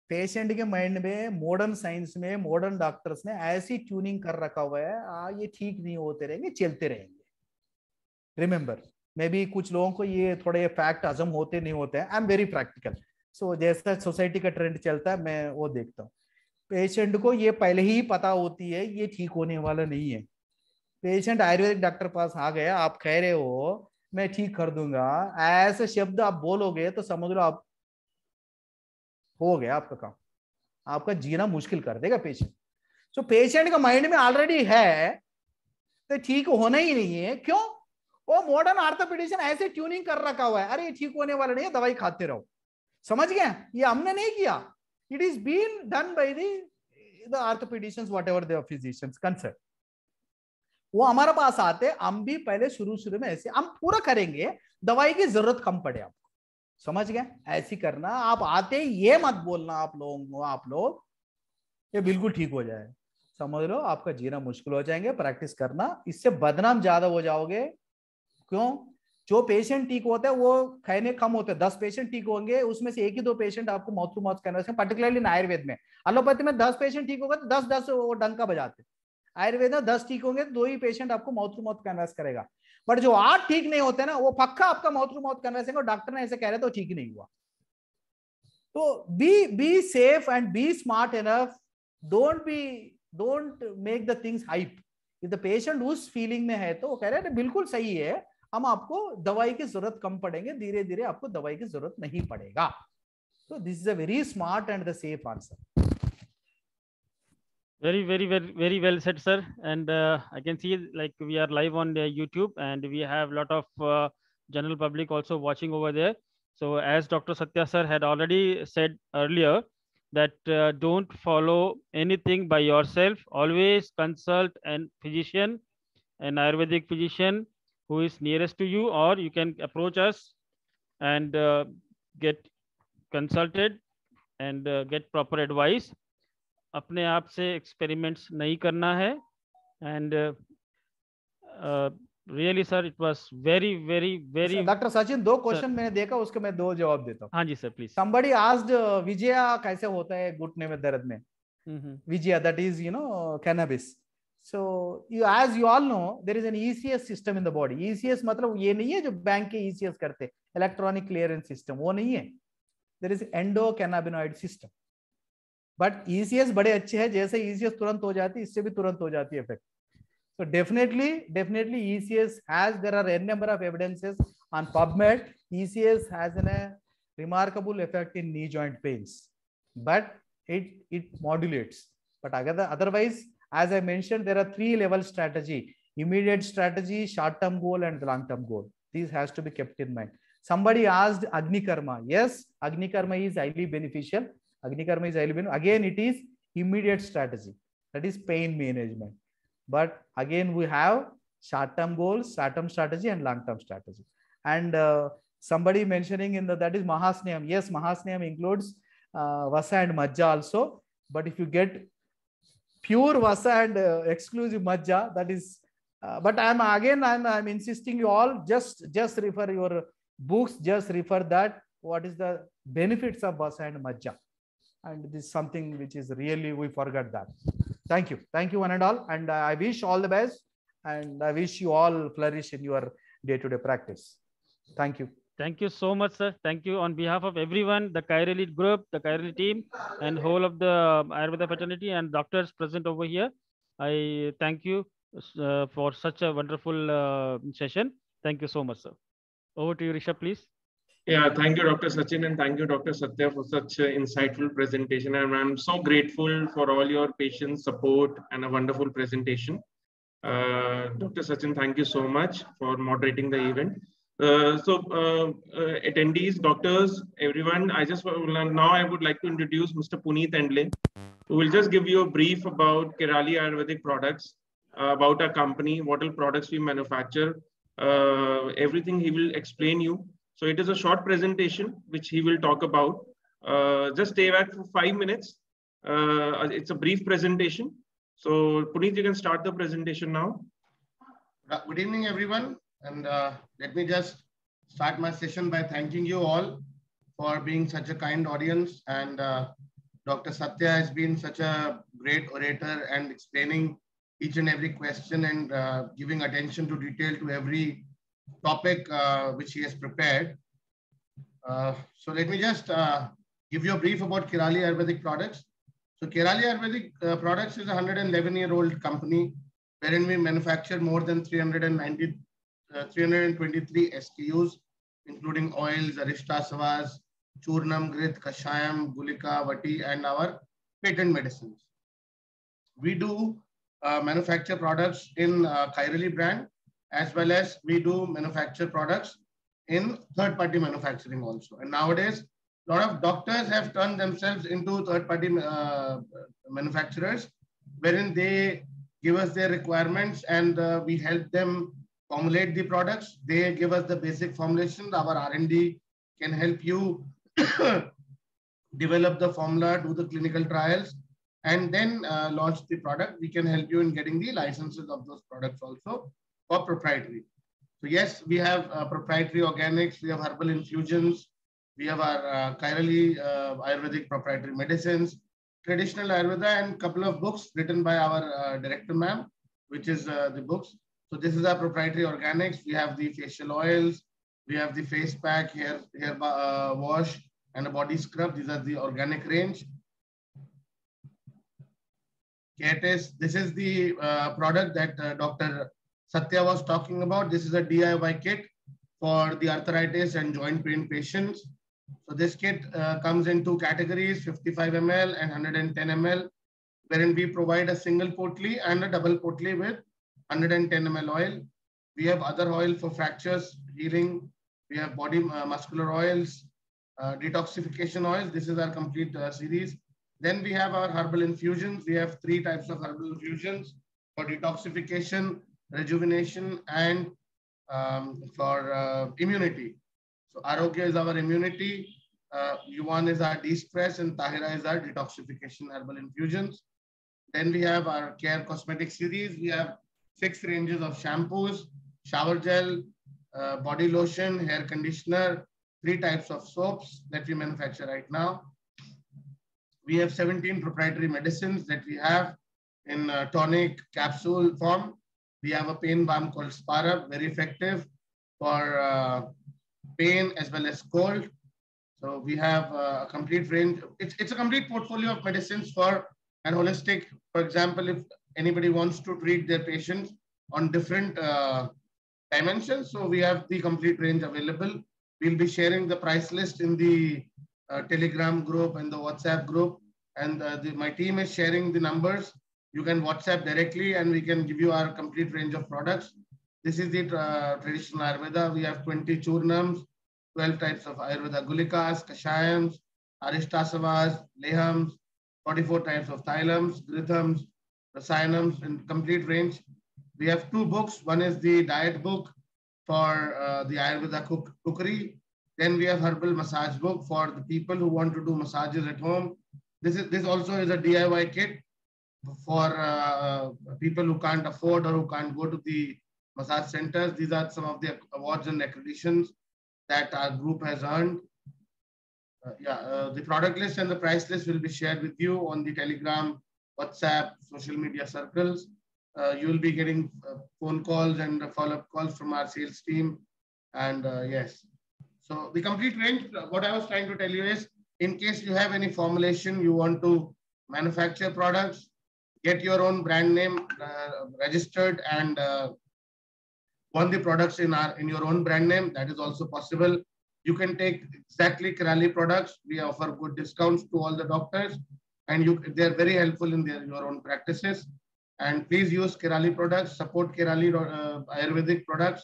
Patient के माइंड में मॉडर्न साइंस में मॉडर्न डॉक्टर्स ने ऐसी ट्यूनिंग कर रखा हुआ है, ये ठीक नहीं होते रहेंगे, चलते रहेंगे। रिमेंबर, मे बी कुछ लोगों को ये थोड़े फैक्ट हजम होते नहीं होते हैं, आई एम वेरी प्रैक्टिकल। सो जैसा सोसाइटी का ट्रेंड चलता है मैं वो देखता हूँ। पेशेंट को ये पहले ही पता होती है ये ठीक होने वाला नहीं है। पेशेंट आयुर्वेदिक डॉक्टर पास आ गया, आप कह रहे हो मैं ठीक कर दूंगा, ऐसे शब्द आप बोलोगे तो समझ लो आप हो गया आपका काम, आपका जीना मुश्किल कर देगा पेशेंट। सो पेशेंट का माइंड में ऑलरेडी है तो ठीक होना ही नहीं है। क्यों? वो मॉडर्न ऑर्थोपेडिशियन ऐसे ट्यूनिंग कर रखा हुआ है, अरे ये ठीक होने वाला नहीं है, दवाई खाते रहो। समझ गए? ये हमने नहीं किया, it is been done by the orthopedicians, whatever the physicians concern. वो हमारे पास आते, हम भी पहले शुरू में ऐसे हम पूरा करेंगे, दवाई की जरूरत कम पड़े आपको। समझ गए? ऐसी करना, आप आते ये मत बोलना आप लोग ये बिल्कुल ठीक हो जाए, समझ लो आपका जीना मुश्किल हो जाएंगे। प्रैक्टिस करना, इससे बदनाम ज्यादा हो जाओगे। क्यों? जो पेशेंट ठीक होते हैं वो कहने कम होते हैं, 10 पेशेंट ठीक होंगे, उसमें से 1 ही 2 पेशेंट आपको mouth to mouth conversation, particularly in Ayurveda में। एलोपैथी में 10 पेशेंट ठीक होगा तो 10 वो डंका बजाते, आयुर्वेद में 10 ठीक होंगे तो 2 ही पेशेंट आपको माउथ टू माउथ कन्वर्स करेगा। बट जो 8 ठीक नहीं होते ना, वो पक्का आपका माउथ टू माउथ कन्वर्सेशन, और डॉक्टर ने ऐसे कह रहे तो ठीक ही नहीं हुआ। तो be safe and be smart enough, don't make the things hype. If the patient उस फीलिंग में है तो वो कह रहे हैं बिल्कुल सही है, हम आपको दवाई की जरूरत कम पड़ेंगे, धीरे धीरे आपको दवाई की जरूरत नहीं पड़ेगा। तो this is a very smart and the safe answer. Very well said, sir. And I can see like we are live on YouTube, and we have a lot of general public also watching over there. So as Dr. Satya sir had already said earlier, that don't follow anything by yourself. Always consult an physician, an Ayurvedic physician who is nearest to you, or you can approach us and get consulted and get proper advice. अपने आप से experiments नहीं करना है। And really sir it was very doctor Sachin, 2 question मैंने देखा, उसके मैं 2 जवाब देता हूँ। हाँ जी sir, please. somebody asked Vijaya कैसे होता है घुटने में दर्द में। Vijaya, that is cannabis. So as you all know, there is an ECS system in the body. ECS मतलब ये नहीं है जो बैंक के ECS करते, इलेक्ट्रॉनिक क्लियरेंस सिस्टम, वो नहीं है। There is endocannabinoid system. But ECS बड़े अच्छे हैं, जैसे ECS तुरंत हो जाती है, इससे भी तुरंत हो जाती है effect. So definitely ECS there are n number of evidences on PubMed. ECS has a remarkable effect in knee joint pains, but it modulates. But otherwise, as I mentioned, there are 3 level strategy: immediate strategy, short term goal, and long term goal. These has to be kept in mind. Somebody asked Agni Karma. Yes, Agni Karma is highly beneficial. Agni Karma is highly beneficial. Again, it is immediate strategy. That is pain management. But again, we have short-term goals, short-term strategy, and long-term strategy. And somebody mentioning in that is Mahasneyam. Yes, Mahasneyam includes Vasa and Majja also. But if you get pure Vasa and exclusive Majja, that is. But I'm insisting you all just refer your books. Just refer that what is the benefits of Vasa and Majja. And this is something which is really we forgot that. Thank you one and all, and I wish all the best, and I wish you all flourish in your day-to-day practice. Thank you. Thank you so much, sir. Thank you on behalf of everyone, the Kairali group, the Kairali team, and whole of the Ayurveda fraternity and doctors present over here. I thank you for such a wonderful session. Thank you so much, sir. Over to you, Rishabh, please. Yeah, thank you, Dr. Sachin, and thank you, Dr. Satya, for such an insightful presentation. And I'm so grateful for all your patience, support, and a wonderful presentation. Dr. Sachin, thank you so much for moderating the event. Attendees, doctors, everyone, now I would like to introduce Mr. Puneet Endle, who will just give you a brief about Kerali Ayurvedic products, about our company, what all products we manufacture, everything he will explain you. So it is a short presentation which he will talk about. Just stay back for 5 minutes. It's a brief presentation. So Puneet, you can start the presentation now. Good evening, everyone. And let me just start my session by thanking you all for being such a kind audience. And Dr. Satya has been such a great orator and explaining each and every question and giving attention to detail to every topic which he has prepared. So let me just give you a brief about Kerali Ayurvedic products. So Kerali Ayurvedic products is a 111-year-old company wherein we manufacture more than 323 SKUs, including oils, arishta savas, churnam, grith, kashayam, gulika, vati, and our patent medicines. We do manufacture products in Kairali brand, as well as we do manufacture products in third-party manufacturing also. And nowadays, a lot of doctors have turned themselves into third-party manufacturers, wherein they give us their requirements and we help them formulate the products. They give us the basic formulation. Our R&D can help you develop the formula, do the clinical trials, and then launch the product. We can help you in getting the licenses of those products also for proprietary. So yes, we have proprietary organics, we have herbal infusions, we have our Kairali Ayurvedic proprietary medicines, traditional Ayurveda, and a couple of books written by our director ma'am, which is the books. So this is our proprietary organics. We have the facial oils, we have the face pack, hair wash, and a body scrub. These are the organic range. This is the product that Dr. Satya was talking about. This is a DIY kit for the arthritis and joint pain patients. So this kit comes in two categories, 55 ml and 110 ml, wherein we provide a single potli and a double potli with 110 ml oil. We have other oil for fractures, healing. We have body muscular oils, detoxification oils. This is our complete series. Then we have our herbal infusions. We have 3 types of herbal infusions for detoxification, rejuvenation, and for immunity. So Arogya is our immunity, Yuvan is our de-stress, and Tahira is our detoxification herbal infusions. Then we have our care cosmetic series. We have 6 ranges of shampoos, shower gel, body lotion, hair conditioner, 3 types of soaps that we manufacture right now. We have 17 proprietary medicines that we have in tonic capsule form. We have a pain balm called Spara, very effective for pain as well as cold. So we have a complete range. It's a complete portfolio of medicines for an holistic. For example, if anybody wants to treat their patients on different dimensions, so we have the complete range available. We'll be sharing the price list in the Telegram group and the WhatsApp group, and my team is sharing the numbers. You can WhatsApp directly and we can give you our complete range of products. This is the traditional Ayurveda. We have 20 churnams, 12 types of Ayurveda gulikas, kashayams, arishtasavas, lehams, 44 types of thylams, grithams, rasayanams in complete range. We have 2 books. One is the diet book for the Ayurveda cookery. Then we have herbal massage book for the people who want to do massages at home. This also is a DIY kit for people who can't afford or who can't go to the massage centers. These are some of the awards and accreditations that our group has earned. The product list and the price list will be shared with you on the Telegram, WhatsApp, social media circles. You will be getting phone calls and follow-up calls from our sales team. And yes, so the complete range, what I was trying to tell you is, in case you have any formulation, you want to manufacture products, get your own brand name registered and want the products in your own brand name, that is also possible. You can take exactly Kerali products. We offer good discounts to all the doctors, and they are very helpful in your own practices. And please use Kerali products, support Kerali Ayurvedic products,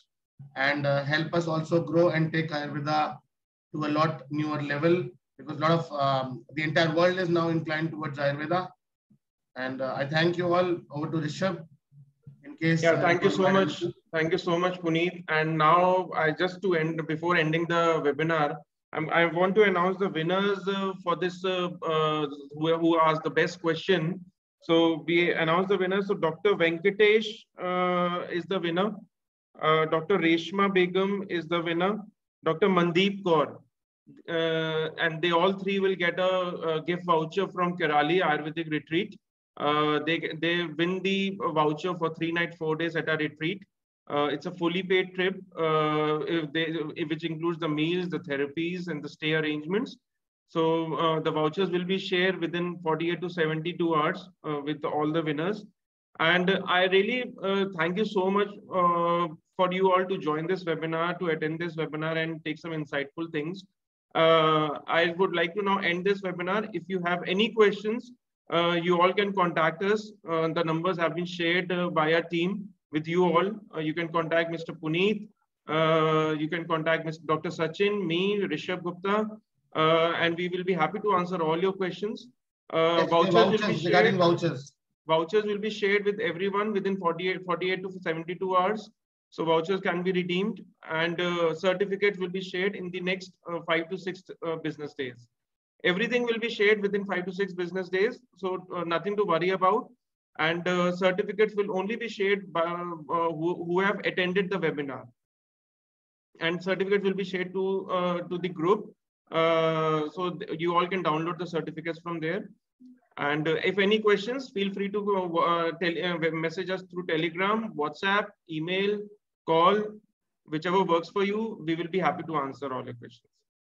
and help us also grow and take Ayurveda to a lot newer level, because a lot of the entire world is now inclined towards Ayurveda. And I thank you all. Over to Rishabh. In case, thank you so much. Thank you so much, Puneet. And now, before ending the webinar, I want to announce the winners for this, who asked the best question. So we announced the winners. So Dr. Venkatesh is the winner. Dr. Reshma Begum is the winner. Dr. Mandeep Kaur. And they all 3 will get a gift voucher from Kerali Ayurvedic Retreat. They win the voucher for 3 nights, 4 days at a retreat. It's a fully paid trip, which includes the meals, the therapies, and the stay arrangements. So the vouchers will be shared within 48 to 72 hours with all the winners. And I really thank you so much for you all to join this webinar, to attend this webinar and take some insightful things. I would like to now end this webinar. If you have any questions, you all can contact us. The numbers have been shared by our team with you all. You can contact Mr. Puneet. You can contact Mr. Dr. Sachin, me, Rishabh Gupta, and we will be happy to answer all your questions. Vouchers will be shared. Regarding vouchers. Vouchers will be shared with everyone within 48 to 72 hours. So vouchers can be redeemed, and certificates will be shared in the next 5 to 6 business days. Everything will be shared within 5 to 6 business days. So nothing to worry about. And certificates will only be shared by who have attended the webinar. And certificates will be shared to the group. So you all can download the certificates from there. And if any questions, feel free to message us through Telegram, WhatsApp, email, call, whichever works for you. We will be happy to answer all your questions.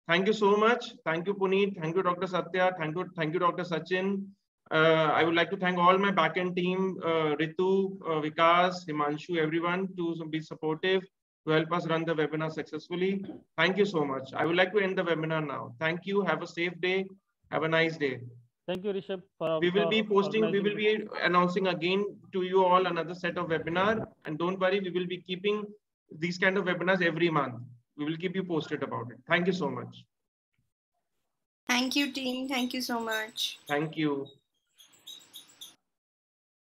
Thank you so much. Thank you, Puneet. Thank you, Dr. Satya. Thank you, Dr. Sachin. I would like to thank all my backend team, Ritu, Vikas, Himanshu, everyone, to be supportive, to help us run the webinar successfully. Thank you so much. I would like to end the webinar now. Thank you. Have a safe day. Have a nice day. Thank you, Rishabh. We will be announcing again to you all another set of webinar. And don't worry, we will be keeping these kind of webinars every month. We will keep you posted about it. Thank you so much. Thank you, team. Thank you so much. Thank you.